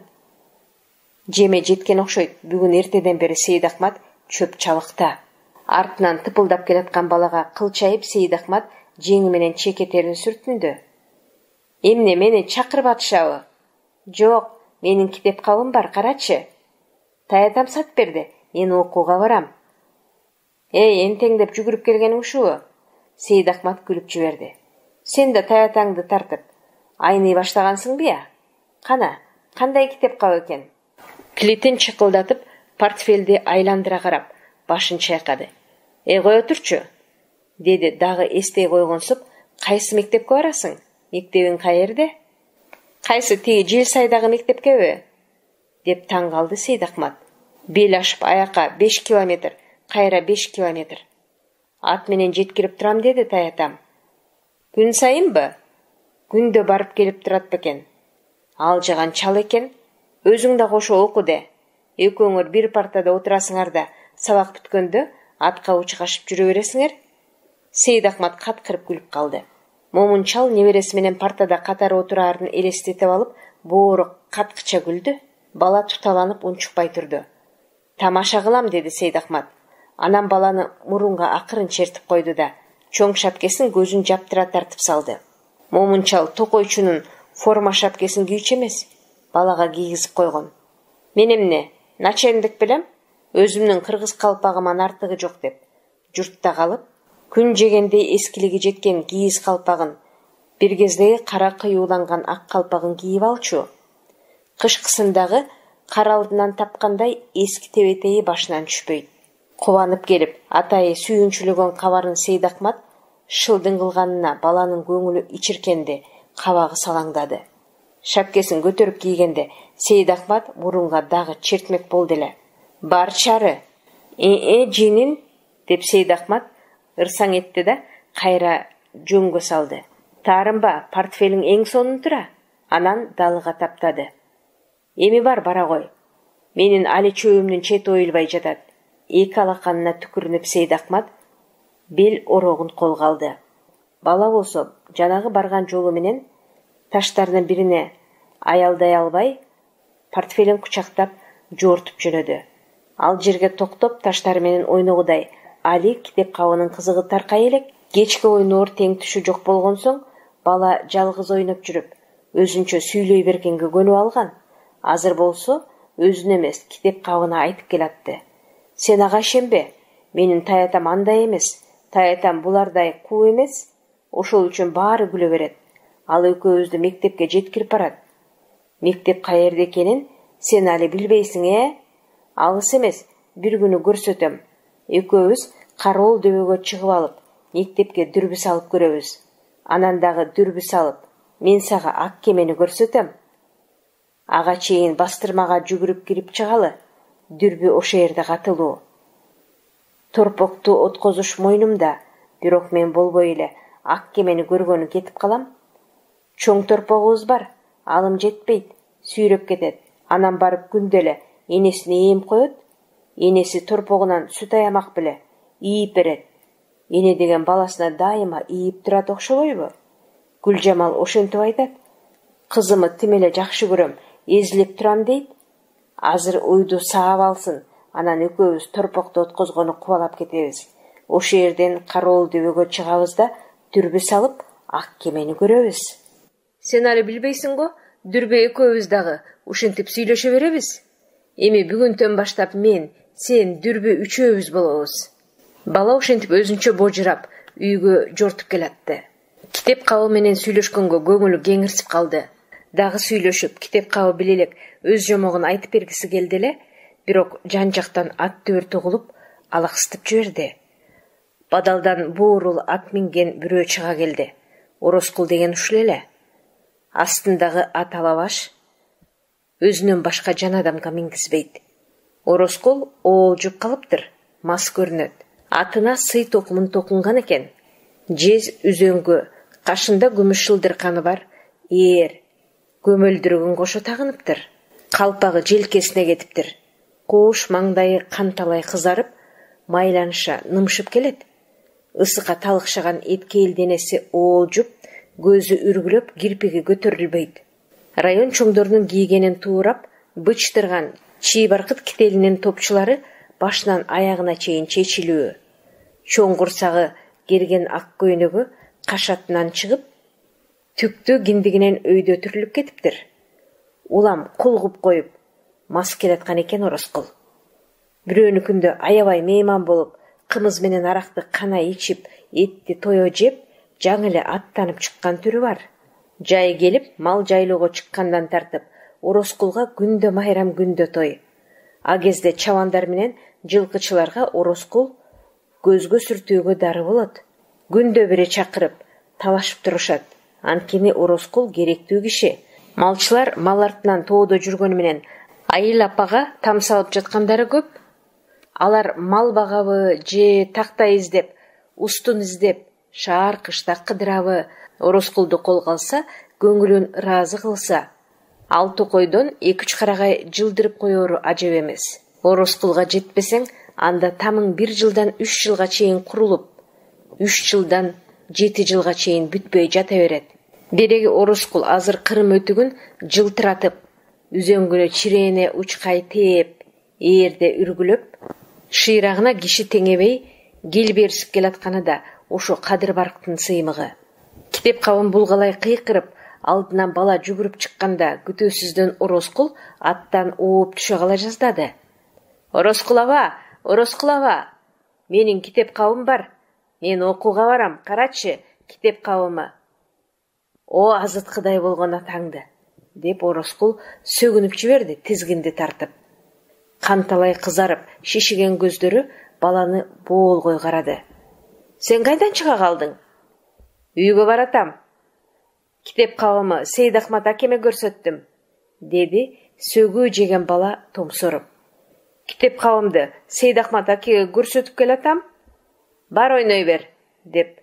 Жеме жеткен окшойт. Бүгүн эртеден бери Сейдахмат чөп чабыкта. Артынан тыпылдап келаткан балага кылчайып Сейдахмат жеңи менен чекетерин сүртүндү. Эмне мени чакырып атышабы? Жок, менин китеп кабым бар, карачы. Таятам сатып берди, мен окууга барам. Энтең деп жүгүрүп келгениң ушубу? Сейдахмат күлүп жиберди. Сен да таятаңды тартып айный баштагансыңбы я? Кана, кандай китеп кабы экен? Килитин чыкылдатып, портфелди айландыра карап, башын чайкады. Кое турчу, деди дагы эстей койгонсуп, кайсы мектепке барасың? Мектебиң каерде? Кайсы тиги Желсайдагы мектепкеби? Деп таң калды Сейдахмат. Бел ашып аяка 5 километр, кайра 5 километр. Ат менен жеткирип турам деди таятам. Күн сайынбы? Күндө барып келип турат бекен. Ал жаган чал экен. Өзүң да кошо оку де. Экөөңөр бир партада отурасыңар да сабак бүткөндө атка учкашып жүрө бересиңер. Сейдахмат каткырып күлүп калды. Момун чал небереси менен партада катары отураарын элестетип алып, боору каткыча күлдү. Бала туталанып унчукпай турду. Тамаша кылам, деди Сейдахмат. Анан баланы мурунга акырын чертип койду да, чоң шапкесин көзүн жаптыра тартып салды. Момун чал токойчунун форма шапкесин кийчү эмес, балага кийгизип койгон. Мен эмне, начальник белем, өзүмдүн кыргыз калпагыман артыгы жок деп, журтта калып, күн жегендей эскилиги жеткен кийиз калпагын, бир кездеги кара кыюуланган ак калпагын кийип алчу. Кышкысындагы кар алдынан тапкандай эски тебетеи башынан түшпөйт. Кубанып келип, атайы сүйүнчүлөгөн кабарын Сейдахмат шылдың кылганына баланын көңүлү ичиркенде кабагы салаңдады. Шапкесин көтөрүп кийгенде Сейдахмат мурунга дагы чертмек болду эле. Бар чары. Жинин, деп Сейдахмат ырсаң этти да кайра жөнгө салды. Таарынба, портфелиң эң сонун тура. Анан далыга таптады. Эми бара кой. Менин али чөбүмдүн чети оюлбай жатат. Эки алаканына түкүрүнүп Сейдахмат бел орогун колго алды. Бала болсо, жанагы барган жолу менен таштардын бирине аялдай албай, портфелин кучактап жортуп жөнөдү. Ал жерге токтоп таштар менен ойногудай али китеп кабынын кызыгы таркай элек. Кечки ойноор тең түшү жок болгон соң, бала жалгыз ойноп жүрүп, өзүнчө сүйлөй бергенге көнүп алган. Азыр болсо, өзүн эмес, китеп кабына айтып келатты. Сен ага ишенбе, менин таятам андай эмес, таятам булардай куу эмес, ошол үчүн баары күлө берет. Ал экөөбүздү мектепке жеткирип барат. Мектеп каерде экенин сен али билбейсиң, Алыс эмес, бир күнү көрсөтөм. Экөөбүз Кароол дөбөгө чыгып алып, мектепке дүрбү салып көрөбүз. Анан дагы дүрбү салып, мен сага ак кемени көрсөтөм. Ага чейин бастырмага жүгүрүп кирип чыгалы. Дүрбү ошо жерде катылуу. Торпокту откозуш мойнумда, бирок мен болбой эле ак кемени көргөнү кетип калам. Чоң торпогубуз бар, алым жетпейт, сүйрөп кетет. Анан барып күндө эле энесине эем коет. Энеси торпогунан сүт аямак беле ийип берет. Эне деген баласына дайыма ийип турат окшобойбу? Гүлжамал ошентип айтат. Кызымы тим эле жакшы көрөм, эзилип турам дейт. Азыр уйду саап алсын, анан экөөбүз торпокту откозгону кубалап кетебиз. Ошо жерден Кароол дөбөгө чыгабыз да дүрбү салып ак кемени көрөбүз. Сен али билбейсиң го, дүрбү экөөбүз дагы ушинтип сүйлөшө беребиз. Эми бүгүнтөн баштап мен, сен, дүрбү үчөөбүз болобуз. Бала ошентип өзүнчө божурап, үйгө жортуп келатты. Китеп кабы менен сүйлөшкөнгө көңүлү кеңирсип калды. Дагы сүйлөшүп, китеп кабы билелек өз жомогун айтып бергиси келди эле, бирок жан жактан ат дүбүр угулуп, алаксытып жиберди. Бадалдан боорул ат минген бирөө чыга келди. Ороскул деген ушул эле. Астындагы ат алабаш, өзүнөн башка жан адамга мингизбейт. Ороскул оолжуп калыптыр, мас көрүнөт. Атына сый токумун токунган экен. Жез үзөңгө, кашында күмүш шылдырканы бар, көмөлдүрөгүн кошо тагыныптыр. Калпагы желкесине кетиптир. Коош маңдайы канталай кызарып, майланыша нымшып келет. Ысыкка талыкшаган эткейил денеси оолжуп, көзү үргүлөп, кирпиги көтөрүлбөйт. Район чоңдорунун кийгенин туурап, бычтырган чий баркыт кителинин топчулары башынан аягына чейин чечилүү. Чоң курсагы керген ак көйнөгү кашатынан чыгып, түктү киндигинен өйдөтүрүлүп кетиптир. Улам кулгуп коюп, мас келаткан экен Ороскул. Бирөөнүкүндө аябай мейман болуп, кымыз менен аракты кана ичип, этти тое жеп, жаңы эле аттанып чыккан түрү бар. Жай келип, мал жайлоого чыккандан тартып, Ороскулга күндө майрам, күндө той. А кезде чабандар менен жылкычыларга Ороскул көзгө сүртүүгө дары болот. Күндө бири чакырып, талашып турушат. Анткени Ороскул керектүү киши. Малчылар мал артынан тоодо жүргөнү менен айыл апага там салып жаткандары көп. Алар мал багабы же такта издеп, устун издеп, шаар кышта кыдырабы, Ороскулду колго алса, көңүлүн ыраазы кылса, Ал токойдон 2-3 карагай жылдырып коеру ажеп эмес. Ороскулга жетпесең, анда тамың 1 жылдан 3 жылга чейин курулуп, 3 жылдан 7 жылга чейин бүтпөй жата берет. Береги Ороскул азыр кырым өтүгүн жылтыратып, үзөңгүнө чирене учкай тээп, ээрде үргүлөп, шыйрагына киши теңебей кел берсип келатканы да ошо Кадыр Барктын сыймыгы. Китеп кабын булгалай кыйкырып, алдынан бала жүгүрүп чыкканда күтүүсүздөн Ороскул аттан ооп түшө кала жаздады. Ороскул аба, менин китеп кабым бар. Мен окууга барам, карачы, китеп кабымы. О азыткыдай болгон атаңды, деп Ороскул сөгүнүп жиберди, тизгинди тартып. Канталай кызарып, шишиген көздөрү баланы боолгой карады. Сен кайдан чыга калдың? Үйгө баратам. Китеп кабымы Сейдахмат акеме көрсөттүм, деди сөгүү жеген бала томсоруп. Китеп кабымды Сейдахмат акеге көрсөтүп келатам. Бар ойной бер, деп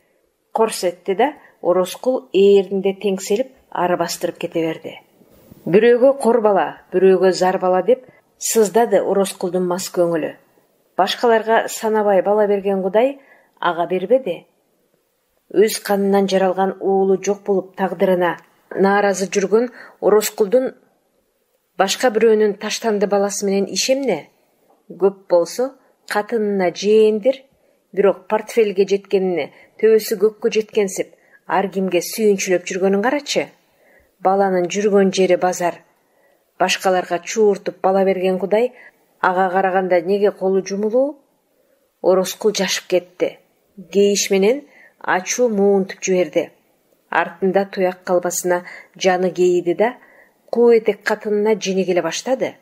корсетти да Ороскул ээринде теңселип ары бастырып кете берди. Бирөөгө кор бала, бирөөгө зар бала деп сыздады Ороскулдун мас көңүлү. Башкаларга санабай бала берген Кудай ага бербеди. Өз канынан жаралган уулу жок болуп тагдырына нааразы жүргөн Ороскулдун башка бирөөнүн таштанды баласы менен иши эмне? Көп болсо катынына жээндир, бирок портфелге жеткенине төбөсү көккө жеткенсип, ар кимге сүйүнчүлөп жүргөнүн карачы. Баланын жүргөн жери базар. Башкаларга чууртуп бала берген Кудай ага караганда неге колу жумулуу? Ороскул жашып кетти. Кейиш менен ачуу муунтуп жиберди. Артында туяк калбасына жаны кейиди да, куу этек катынына жини келе баштады.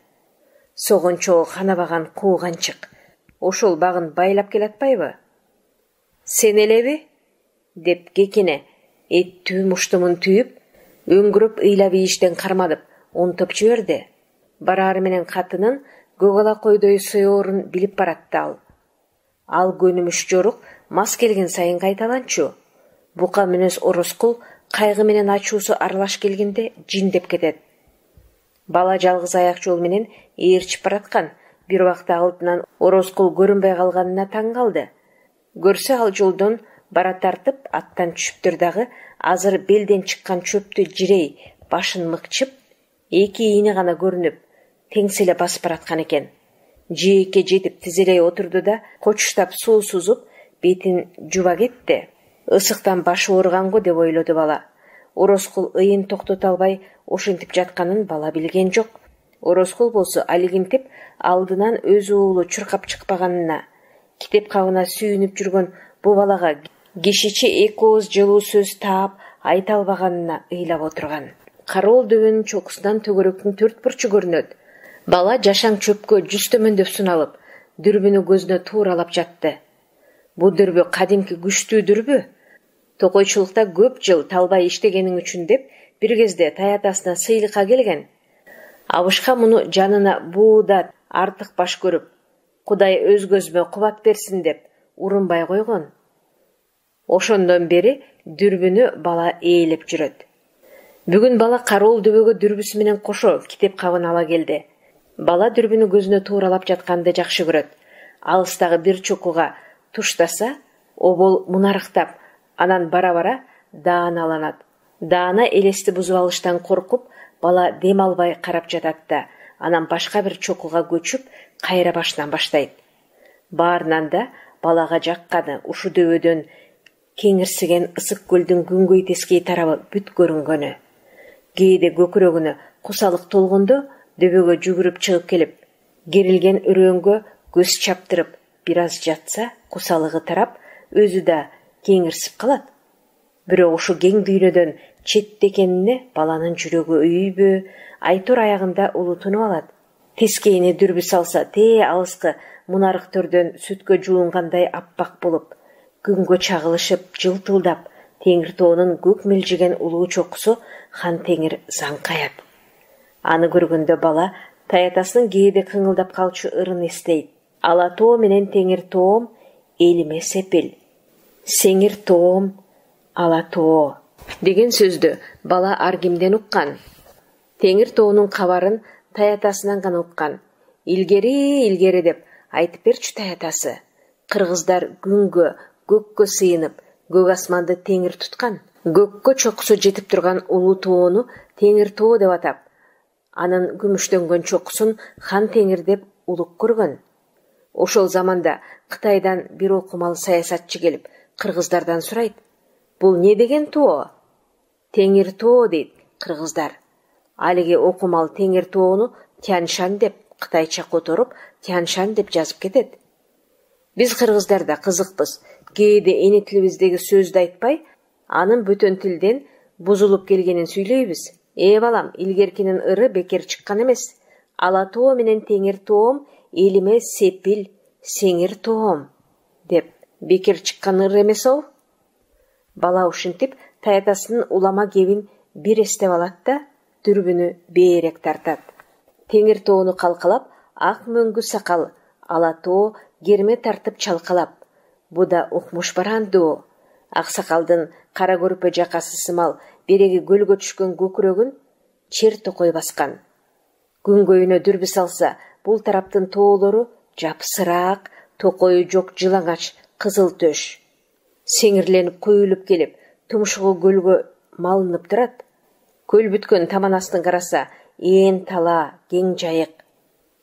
Согончогу ханабаган кууганчык. Ошол багын байлап келатпайбы? Сен элеби? Деп кекине эттүү муштумун түйүп, өңгүрөп ыйлап ийиштен кармадып, онтоп жиберди. Барары менен катынын көк ала койдой соёорун билип баратты ал. Ал көнүмүш жорук мас келген сайын кайталанчу. Бука мүнөз Ороскул кайгы менен ачуусу аралаш келгенде жиндеп кетет. Бала жалгыз аяк жол менен ээрчип бараткан. Бир убакта алдынан Ороскул көрүнбөй калганына таң калды. Көрсө ал жолдон бара тартып аттан түшүптүр дагы азыр белден чыккан чөптү жирей башын мыкчып, эки ийини гана көрүнүп, теңселе басып бараткан экен. Жээкке жетип тизелей отурду да кочуштап суу сузуп, бетин жуба кетти. Ысыктан башы ооруганго деп ойлоду бала. Ороскул ыйын токтото албай ошентип жатканын бала билген жок. Ороскул болсо алигинтип алдынан өз уулу чуркап чыкпаганына, китеп кабына сүйүнүп жүргөн бу балага кишиче эки ооз жылуу сөз таап айта албаганына ыйлап отурган. Кароол дөбөнүн чокусунан төгөрөктүн төрт бурчу көрүнөт. Бала жашаң чөпкө жүз төмөндөп суналып, дүрбүнү көзүнө тууралап жатты. Бу дүрбү кадимки күчтүү дүрбү. Токойчулукта көп жыл талбай иштегениң үчүн деп бир кезде таятасына сыйлыкка келген. Абышка муну жанына бууда артык баш көрүп, Кудай өз көзүмө кубат берсин деп урунбай койгон. Ошондон бери дүрбүнү бала ээлеп жүрөт. Бүгүн бала кароол дөбөгө дүрбүсү менен кошо китеп кабын ала келди. Бала дүрбүнү көзүнө тууралап жатканды жакшы көрөт. Алыстагы бир чокуга туштаса, обол мунарыктап, анан бара-бара дааналанат. Даана элести бузуп алыштан коркуп, бала дем албай карап жатат да, анан башка бир чокуга көчүп, кайра башынан баштайт. Баарынан да балага жакканы ушу дөбөдөн кеңирсиген ысык көлдүн күнгөй тескей тарабы бүт көрүнгөнү. Кээде көкүрөгүнө кусалык толгондо дөбөгө жүгүрүп чыгып келип, керилген өрөөнгө көз чаптырып, бир аз жатса, кусалыгы тарап, өзү да кеңирсип калат. Бирок ушу кең дүйнөдөн четте экенине баланын жүрөгү үйбү, айтор аягында улутунуп алат. Тескейине дүрбү салса, алыскы мунарык төрдөн сүткө жуунгандай аппак болуп, күнгө чагылышып, жылтылдап, теңир тоонун көк милжиген улуу чокусу хан теңир заңкаят. Аны көргөндө бала таятасынын кээде кыңылдап калчу ырын эстейт. Ала тоо менен теңир тоом элиме сепил. Сеңир тоом, ала тоо деген сөздү бала ар кимден уккан. Теңир тоонун кабарын таятасынан гана уккан. Илгери деп айтып берчү таятасы. Кыргыздар күнгө, көккө сыйынып, көк асманды теңир туткан. Көккө чокусу жетип турган улуу тоону Теңир тоо деп атап, анын күмүштөнгөн чокусун Хан Теңир деп улук көргөн. Ошол заманда Кытайдан бир окумал саясатчы келип, кыргыздардан сурайт: "Бул не деген тоо?" "Теңир тоо" дейт кыргыздар. Алиги окумал Теңир тоону Тяньшань деп кытайча которуп, Тяньшань деп жазып кетет. Биз кыргыздар да кызыкпыз. Кээде эне тилибиздеги сөздү айтпай, анын бөтөн тилден бузулуп келгенин сүйлөйбүз. Балам, илгеркинин ыры бекер чыккан эмес. Ала тоо менен Теңир тоом, элиме сепил, сеңир тоом деп бекер чыккан ыр эмес ол. Бала ушинтип таятасынын улама кебин бир эстеп алат да дүрбүнү бээрек тартат. Теңир тоону калкалап, ак мөңгү сакал, ала тоо керме тартып чалкалап. Бу да укмуш барандуу. Ак сакалдын кара көрпө жакасы сымал береги көлгө түшкөн көкүрөгүн чер токой баскан. Күн көйүнө дүрбү салса, бул тараптын тоолору жапсыраак, токою жок жылаңач, кызыл төш. Сеңирленип көйүлүп келип, тумшугу көлгө малынып турат. Көл бүткөн таман астын караса, ээн тала, кең жайык.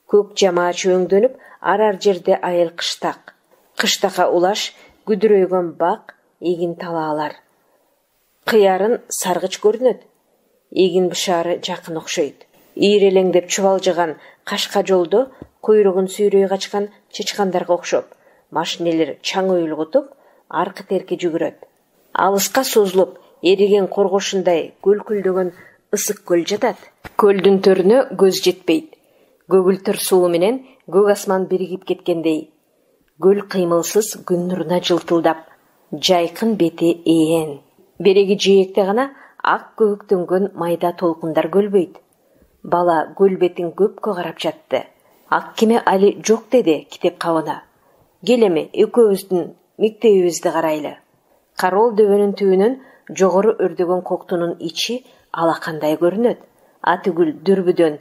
Көк жамаач өңдөнүп, ар жерде айыл кыштак. Кыштакка улаш күдүрөйгөн бак, эгин талаалар. Кыярын саргыч көрүнөт. Эгин бышаары жакын окшойт. Ийрелеңдеп чубалжыган кашка жолдо куйругун сүйрөй качкан чычкандарга окшоп, машинелер чаң уйлгутуп, аркы-терки жүгүрөт. Алыска созулуп, эриген коргошундай көлкүлдөгөн ысык көл жатат. Көлдүн төрүнө көз жетпейт. Көгүлтүр суу менен көк асман биригип кеткендей. Көл кыймылсыз күн нуруна жылтылдап, жайкын бети ээн. Береги жээкте гана ак көбүктөнгөн майда толкундар көлбөйт. Бала көл бетин көпкө карап жатты. Ак кеме али жок деди китеп кабына. Келеме экөөбүздүн мектебибизди карайлы. Карол дөбөнүн түбүнөн жогору өрдөгөн коктунун ичи алакандай көрүнөт. Атүгүл дүрбүдөн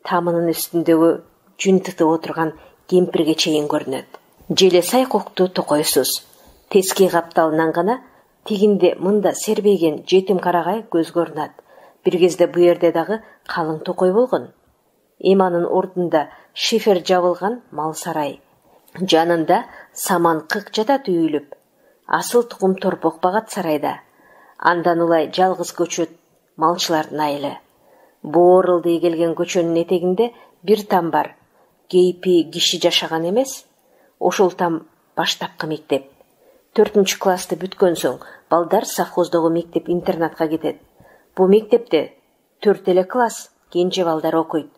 тамынын үстүндөгү жүн тытып отурган кемпирге чейин көрүнөт. Желе сай кокту токойсуз. Тески капталынан гана тигинде мында сербейген жетим карагай көз көрүнөт. Бир кезде бу жерде дагы калың токой болгон. Эманын ордунда шифер жабылган мал сарай. Жанында саман кык жатат үйүлүп. Асыл тукум торпок багат сарайда. Андан улай жалгыз көчөт малчылардын айылы. Боорулдый келген көчөнүн этегинде бир там бар. Кейпи киши жашаган эмес. Ошол там баштапкы мектеп. 4-классты бүткөн соң балдар совхоздогу мектеп-интернатка кетет. Бу мектепте 4 класс кенже балдар окуйт.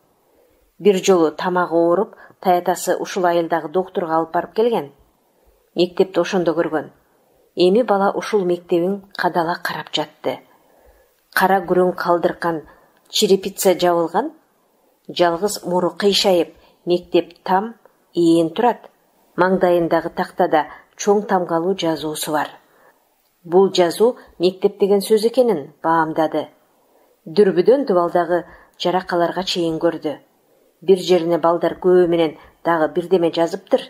Бир жолу тамагы ооруп, таятасы ушул айылдагы доктурга алып барып келген. Мектепти ошондо көргөн. Эми бала ушул мектебин кадала карап жатты. Кара күрөң калдыркан черепица жабылган, жалгыз муру кыйшайып, мектеп там ээн турат. Маңдайындагы тактада чоң тамгалуу жазуусу бар. Бул жазуу мектеп деген сөз экенин баамдады. Дүрбүдөн дубалдагы жаракаларга чейин көрдү. Бир жерине балдар көбү менен дагы бирдеме жазыптыр.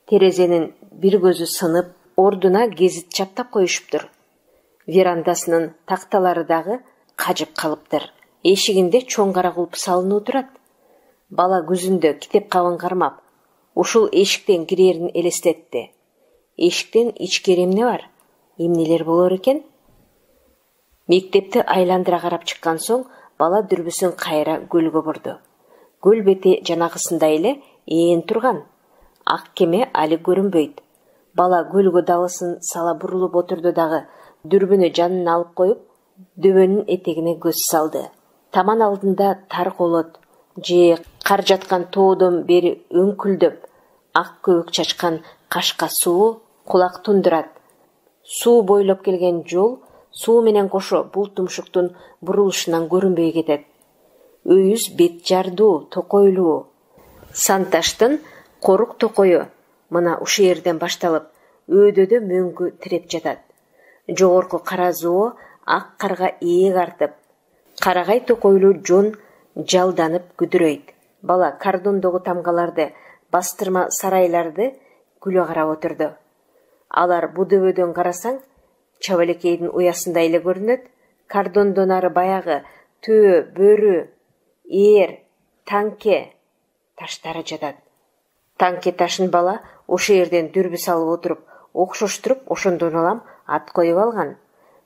Терезенин бир көзү сынып, ордуна гезит чаптап коюшуптур. Верандасынын такталары дагы кажып калыптыр. Эшигинде чоң кара кулп салынуу турат. Бала көзүндө китеп кабын кармап, ушул эшиктен кирерин элестетти. Эшиктен ичкери эмне бар? Эмнелер болор экен? Мектепти айландыра карап чыккан соң, бала дүрбүсүн кайра көлгө бурду. Көл бети жанагысындай эле ээн турган. Ак кеме али көрүнбөйт. Бала көлгө далысын сала бурулуп отурду дагы, дүрбүнү жанына алып коюп, дөбөнүн этегине көз салды. Таман алдында тар колот, же кар жаткан тоодон бери өңкүлдөп, ак көбүк чачкан кашка суу кулак тундурат. Суу бойлоп келген жол суу менен кошо бул тумшуктун бурулушунан көрүнбөй кетет. Өйүз бет жардуу, токойлуу. Санташтын корук токою мына ушул жерден башталып, өөдөдө мөңгү тиреп жатат. Жогорку кара зоо ак карга ээк артып, карагай токойлуу жон жалданып күдүрөйт. Бала кордондогу тамгаларды, бастырма сарайларды күлө карап отурду. Алар бу дөбөдөн карасаң, чабалекейдин уясындай эле көрүнөт. Кордондон ары баягы төө, бөрү, ээр, танке таштары жатат. Танке ташын бала ошо жерден дүрбү салып отуруп, окшоштуруп, ошондон улам ат коюп алган.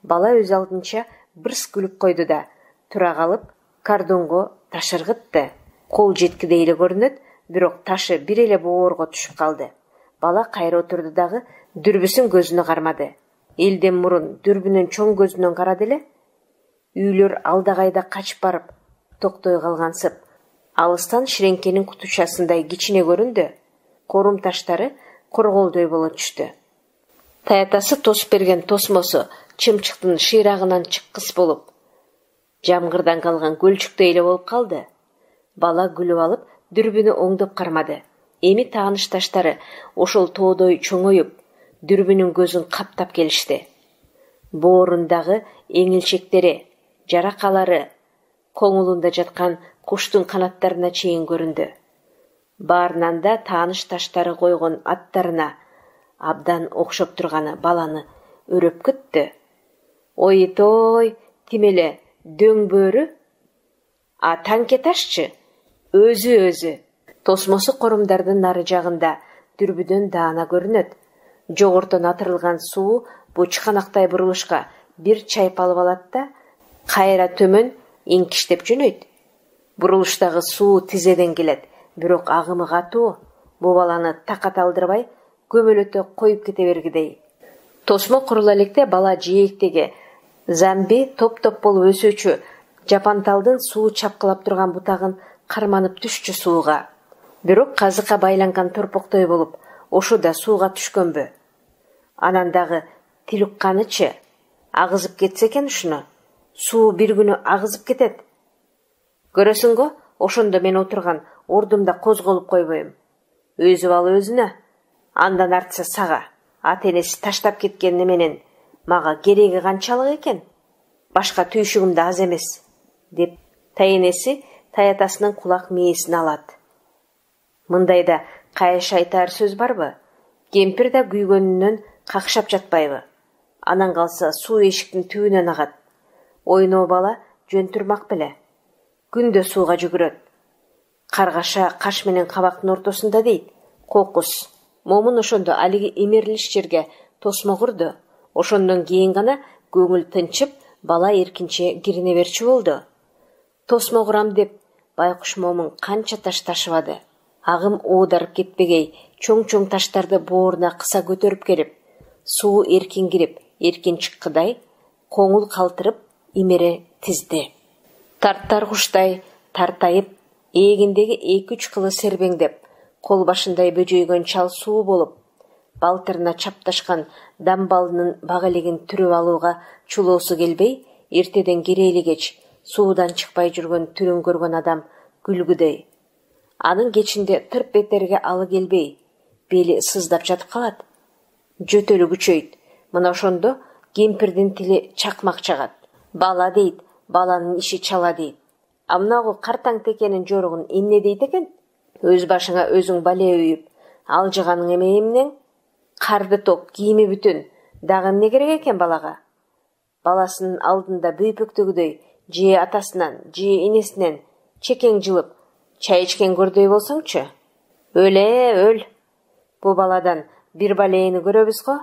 Бала өз алдынча бирс күлүп койду да, тура калып, кордонго таш ыргытты. Кол жеткидей эле көрүнөт, бирок ташы бир эле боорго түшүп калды. Бала кайра отурду дагы дүрбүсүн көзүнө кармады. Элден мурун дүрбүнүн чоң көзүнөн карады эле. Үйлөр алда кайда качып барып, токтой калгансып, алыстан ширеңкенин кутучасындай кичине көрүндү. Корум таштары корголдой боло түштү. Таятасы тосуп берген тосмосу чымчыктын шыйрагынан чыккыс болуп, жамгырдан калган көлчүктөй эле болуп калды. Бала күлүп алып, дүрбүнү оңдоп кармады. Эми тааныш таштары ошол тоодой чоңоюп, дүрбүнүн көзүн каптап келишти. Боорундагы эңилчектери, жаракалары, коңулунда жаткан куштун канаттарына чейин көрүндү. Баарынан да тааныш таштары койгон аттарына абдан окшоп турганы баланы өрөп кетти. Ой-той, тимеле дөң бөрү? А танке ташчы? Өзү. Тосмосу корумдардын нары жагында дүрбүдөн даана көрүнөт. Жогортон атырылган суу бочканактай бурулушка бир чайпалып алат да, кайра төмөн эңкиштеп жөнөйт. Бурулуштагы суу тизеден келет, бирок агымы катуу. Бу баланы такат алдырбай, көмөлөтө коюп кете бергидей. Тосмо курула электе бала жээктеги замби топ-топ болуп өсүүчү жапанталдын суу чапкылап турган бутагын карманып түшчү сууга. Бирок казыкка байланган торпоктой болуп, ошо да сууга түшкөнбү? Анан дагы тил укканычы, агызып кетсе экен ушуну. Суу бир күнү агызып кетет. Көрөсүңго, ошондо мен отурган ордумда козголуп койбойм. Өзү бала өзүнө, андан артса сага, ата-энеси таштап кеткен неменен мага кереги канчалык экен? Башка түйшүгүм да аз эмес, деп таенеси таятасынын кулак мээсин алат. Мындайда кайыш айтар сөз барбы? Кемпир да күйгөнүнөн какшап жатпайбы? Анан калса суу эшиктин түбүнөн агат. Ойноо бала жөн турмак беле. Күндө сууга жүгүрөт. Каргаша каш менен кабактын ортосунда дейт. Кокус. Момун ошондо алиги эмерилиш жерге тосмо курду. Ошондон кийин гана көңүл тынчып, бала эркинче кирине берчү болду. Тосмо курам деп байкуш момун канча таш ташыбады. Агым оодарып кетпегей, чоң-чоң таштарды бооруна кыса көтөрүп келип, суу эркин кирип, эркин чыккыдай, коңул калтырып, имере тизди. Тарттар куштай тартайып, эгиндеги 2-3 кылы сербеңдеп, кол башындай бөжөйгөн чал суу болуп, балтырына чапташкан дамбалынын бак элегин түрүп алууга чулоосу келбей, эртеден керейли кеч суудан чыкпай жүргөн түрүн көргөн адам күлгүдөй. Анын кечинде тырп этерге алы келбей, бели сыздап жатып калат. Жөтөлү күчөйт. Мына ошондо кемпирдин тили чакмак чагат. Бала дейт, баланын иши чала дейт. А мынагу картаң текенин жоругун эмне дейт экен? Өз башыңа өзүң бале үйүп, алжыганың эмнең? Карды ток, кийими бүтүн. Дагы эмне керек экен балага? Баласынын алдында бүйпөктөгүдөй, же атасынан, же энесинен чекең жылып, чай ичкен көрдөй болсоңчу. Өл. Бу баладан бир балени көрөбүз го.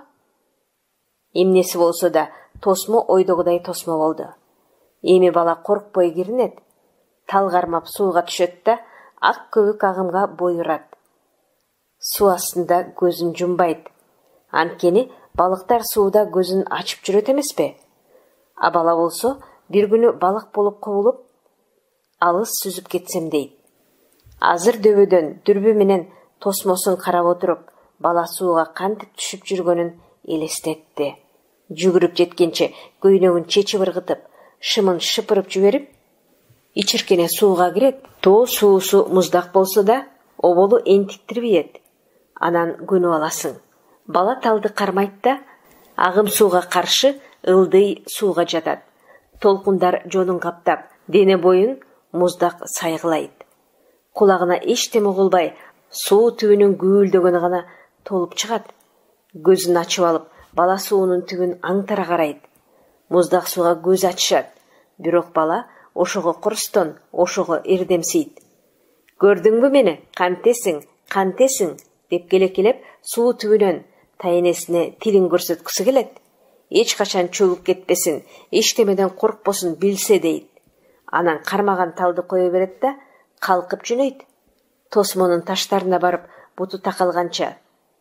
Эмнеси болсо да тосмо ойдогудай тосмо болду. Эми бала коркпой киринет. Тал кармап сууга түшөт да, ак көбүк агымга бой урат. Суу астында көзүн жумбайт. Анткени балыктар сууда көзүн ачып жүрөт эмеспи? А бала болсо бир күнү балык болуп кобулуп, алыс сүзүп кетсем дейт. Азыр дөбөдөн дүрбү менен тосмосун карап отуруп, бала сууга кантип түшүп жүргөнүн элестетти. Жүгүрүп жеткенче көйнөгүн чечип ыргытып, шымын шыпырып жиберип, ичиркене сууга кирет. Тоо суусу муздак болсо да, оболу энтиктирбейт. Анан көнүп аласың. Бала талды кармайт да, агым сууга каршы ылдый сууга жатат. Толкундар жонун каптап, дене боюн муздак сайгылайт. Кулагына эчтеме угулбай, суу түбүнүн гүөлдөгөнү гана толуп чыгат. Көзүн ачып алып, бала суунун түбүн аңтара карайт. Муздак сууга көз ачышат. Бирок бала ошого курстон, ошого эрдемсейт. Көрдүңбү мени? Кантесиң? Деп келекелеп суу түбүнөн тайнесине тилин көрсөткүсү келет. Эч качан чөгүп кетпесин, эчтемеден коркпосун билсе дейт. Анан кармаган талды кое берет да калкып жөнөйт. Тосмонун таштарына барып, буту такалганча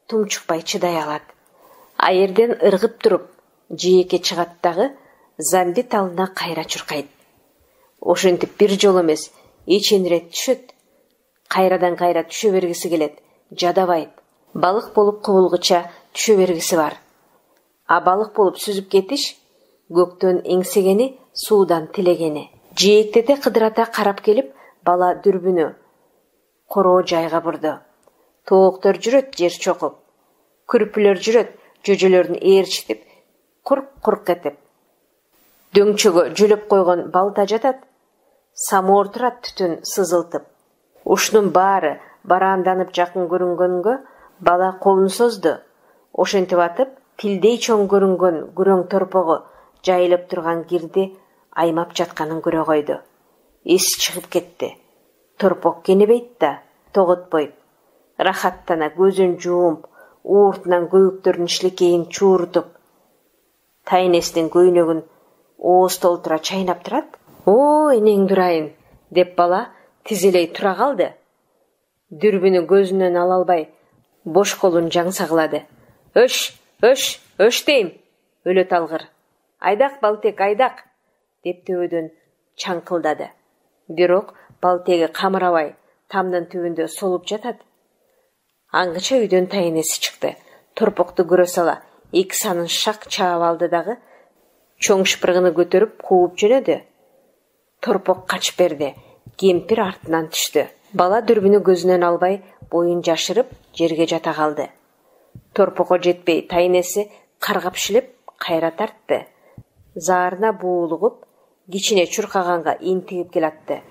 тумчукпай чыдай алат. Айерден ыргып туруп, жээкке чыгат дагы замби талына кайра чуркайт. Ошентип бир жол эмес, эчен ирет түшөт. Кайрадан кайра түшө бергиси келет, жадабайт. Балык болуп кубулгуча түшө бергиси бар. А балык болуп сүзүп кетиш, көктөн эңсегени, суудан тилегени. Жээктете кыдырата карап келип, бала дүрбүнү короо жайга бурду. Тооктор жүрөт жер чокуп. Күрпүлөр жүрөт, жөжөлөрүн ээрчитип, курк этип. Дөңчөгө жүлөп койгон балта жатат. Самоор турат түтүн сызылтып. Ушунун баары бараанданып жакын көрүнгөнгө бала колун созду. Ошентип атып, пилдей чоң көрүнгөн күрөң торпогу жайылып турган кирди аймап жатканын көрө койду. Эси чыгып кетти. Торпок кенебейт да, тоготпойт. Рахаттана көзүн жуумп, ууртунан көбүктөрдүн шилекейин чуурутуп, тайнесинин көйнөгүн ооз толтура чайнап турат. «О, энең дурайын!» деп бала тизелей тура калды. Дүрбүнү көзүнөн ала албай, бош колун жаңсагылады. Өш дейм, өлөт алгыр. Айдак, Балтек, айдак!» деп төбөдөн чаңкылдады. Бирок Балтеги камырабай, тамдын түбүндө солуп жатат. Аңгыча үйдөн тайнеси чыкты. Торпокту көрө сала, эки санын шак чаап алды дагы, чоң шпыргыны көтөрүп кууп жөнөдү. Торпок качып берди. Кемпир артынан түштү. Бала дүрбүнү көзүнөн албай, боюн жашырып, жерге жата калды. Торпокко жетпей, тайнеси каргап шилеп, кайра тартты. Заарына буулугуп, кичине чуркаганга интигип келатты.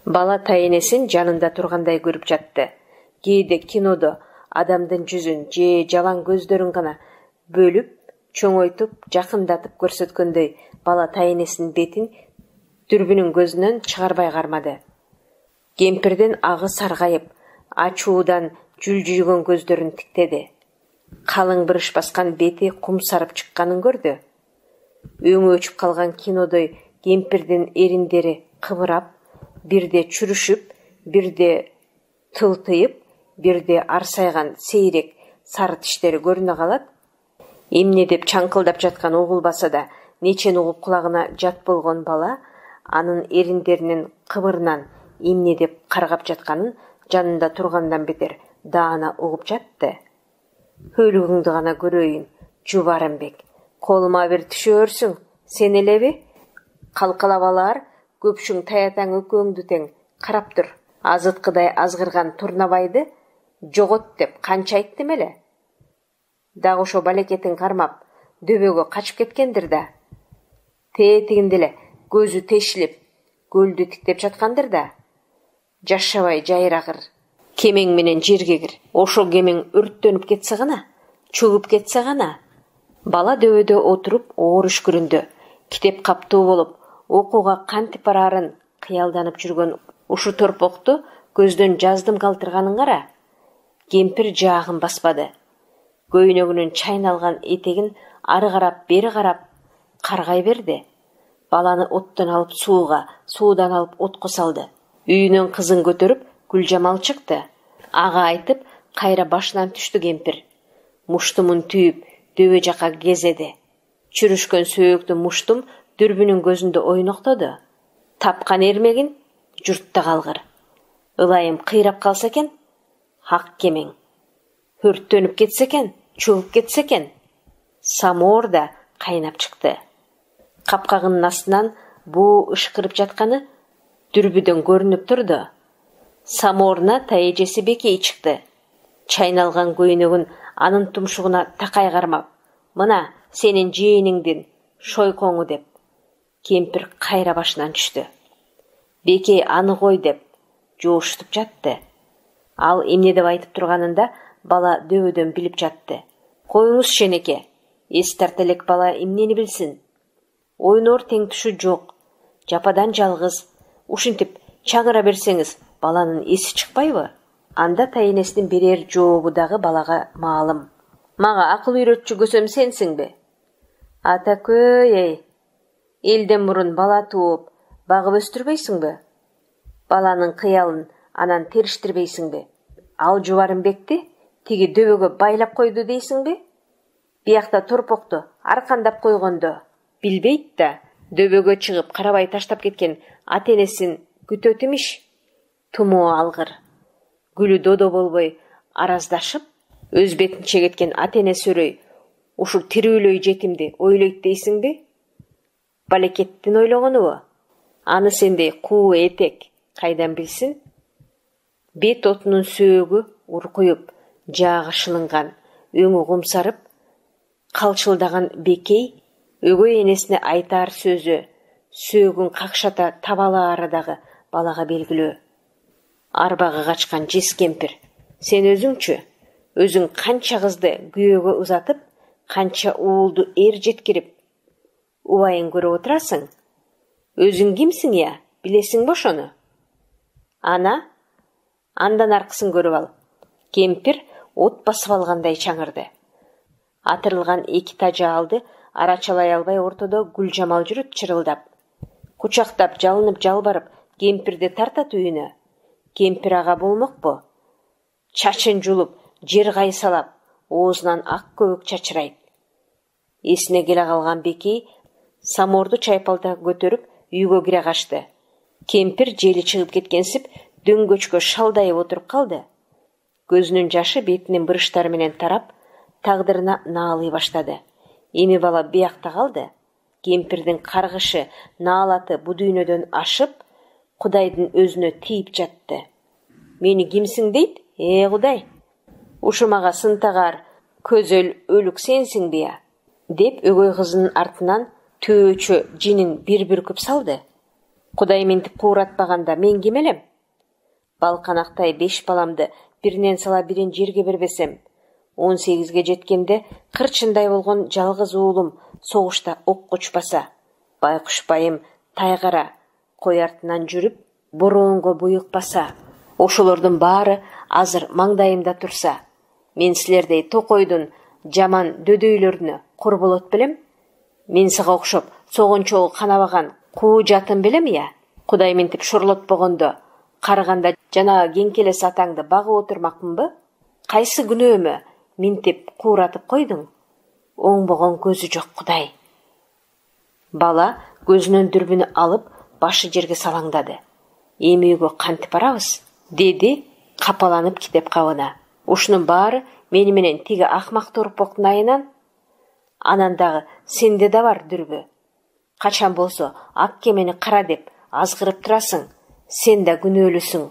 Бала тайнесин жанында тургандай көрүп жатты. Кээде кинодо адамдын жүзүн же жалаң көздөрүн гана бөлүп, чоңойтуп, жакындатып көрсөткөндөй бала тайнесинин бетин дүрбүнүн көзүнөн чыгарбай кармады. Кемпирдин агы саргайып, ачуудан жүлжүйгөн көздөрүн тиктеди. Калың бырыш баскан бети кум сарып чыкканын көрдү. Өңү өчүп калган кинодой кемпирдин эриндери кыбырап, бирде чүрүшүп, бирде тылтыйып, бирде арсайган сейрек сары тиштери көрүнө калат. Эмне деп чаңкылдап жаткан угулбаса да, нечен угуп кулагына жат болгон бала анын эриндеринин кыбырынан эмне деп каргап жатканын жанында тургандан бетер даана угуп жатты. Өлүгүңдү гана көрөйүн, Жубарымбек. Колума бир түшөрсүң, сен элеби? Калкалап алар, көпшүң таятаң өкөөңдү тең карап тур. Азыткыдай азгырган Турнабайды жогот деп канча айттым эле. Дагы ошо балекетин кармап, дөбөгө качып кеткендир да. Тетигинде эле көзү тешилип, көлдү тиктеп жаткандыр да. Жашабай жайрагыр. Кемең менен жерге кир. Ошол кемең өрттөнүп кетсе гана, чөгүп кетсе гана. Бала дөбөдө отуруп оор үшкүрүндө, китеп каптуу болуп, окууга кантип бараарын кыялданып жүргөн ушу торпокту көздөн жаздым калтырганын кара. Кемпир жаагын баспады. Көйнөгүнүн чайналган этегин ары карап, бери карап, каргай берди. Баланы оттон алып сууга, суудан алып отко салды. Үйүнөн кызын көтөрүп, Гүлжамал чыкты. Ага айтып, кайра башынан түштү кемпир. Муштумун түйүп, дөбө жака кезеди. Чүрүшкөн сөөктү муштум дүрбүнүн көзүндө ойноктоду. Тапкан эрмегин журтта калгыр. Ылайым кыйрап калса экен, ак кемең. Өрттөнүп кетсе экен, чөгүп кетсе экен. Самоор да кайнап чыкты. Капкагынын астынан буу ышкырып жатканы дүрбүдөн көрүнүп турду. Самооруна таежеси Бекей чыкты. Чайналган көйнөгүн анын тумшугуна такай кармап, «Мына сенин жээниңдин шойкоңу» деп. Кемпир кайра башынан түштү. Бекей аны қой деп жоошутуп жатты. Ал эмне деп айтып турганында бала дөбөдөн билип жатты. Коюңуз Шенеке, эс тарта элек бала эмнени билсин? Ойноор тең-тушу жок, жападан жалгыз. Ушинтип чаңыра берсеңиз, баланын эси чыкпайбы? Анда тайенесинин берер жообу дагы балага маалым. Мага акыл үйрөтчү көсөм сенсиңби? Ата көй, элден мурун бала тууп, багып өстүрбөйсүңбү? Баланын кыялын анан териштирбейсиңби? Ал Жубарымбекти тиги дөбөгө байлап койду дейсиңби? Биякта торпокту аркандап койгондо билбейт да, дөбөгө чыгып карабай таштап кеткен ата-энесин күтөт имиш. Тумоо алгыр. Гүлү додо болбой араздашып, өз бетинче кеткен ата-эне сөрөй ушул тирүүлөй жетимди ойлойт дейсиңби? Балекеттин ойлогонубу? Аны сендей куу этек кайдан билсин? Бет отунун сөөгү уркуюп, жаагы шылынган, өңү кумсарып, калчылдаган Бекей өгөй энесине айтар сөзү, сөөгүн какшата табалаары дагы балага белгилүү. Арбага качкан жес кемпир, сен өзүңчү, өзүң канча кызды күйөөгө узатып, канча уулду эр жеткирип, убайын көрүп отурасың? Өзүң кимсиң я, билесиңби ошону? Андан аркысын көрүп ал. Кемпир от басып алгандай чаңырды. Атырылган эки тажа алды арачалай албай ортодо Гүлжамал жүрүп чырылдап. Кучактап, жалынып жалбарып, кемпирди тартат үйүнө. Кемпир ага болмокпу? Чачын жулуп, жер кайсалап, оозунан ак көбүк чачырайт. Эсине келе калган Бекей саморду чайпалта көтөрүп үйгө кире качты. Кемпир жели чыгып кеткенсип дөңгөчкө шалдайып отуруп калды. Көзүнүн жашы бетинин бырыштары менен тарап, тагдырына наалый баштады. Эми бала биякта калды. Кемпирдин каргышы, наалаты бу дүйнөдөн ашып, Кудайдын өзүнө тийип жатты. Мени кимсиң дейт? Кудай. Ушу мага сынтагар, көзөл өлүк сенсиңби я? Деп өгөй кызынын артынан төөчө жинин бир бүркүп салды. Кудай ментип кууратпаганда мен ким элем? Балканактай 5 баламды биринен сала бирин жерге бербесем, 18ге жеткенде кырчындай болгон жалгыз уулум согушта окко учпаса, байкуш байым тайгара кой артынан жүрүп, бороонго буйукпаса, ошолордун баары азыр маңдайымда турса, мен силердей токойдун жаман дөдөйлөрүнө кур болот белем? Мен сага окшоп согончогу канабаган куу жатын белем я? Кудай ментип шорлотпогондо, карыганда жанагы кеңкелес атаңды багып отурмакмынбы? Кайсы күнөөмө ментип кууратып койдуң? Оңбогон көзү жок Кудай. Бала көзүнөн дүрбүнү алып, башы жерге салаңдады. Эми үйгө кантип барабыз? Деди, капаланып китеп кабына. Ушунун баары мени менен тиги акмак торпоктун айынан. Анан дагы сенде да бар дүрбү. Качан болсо ак кемени кара деп азгырып турасың. Сен да күнөөлүсүң.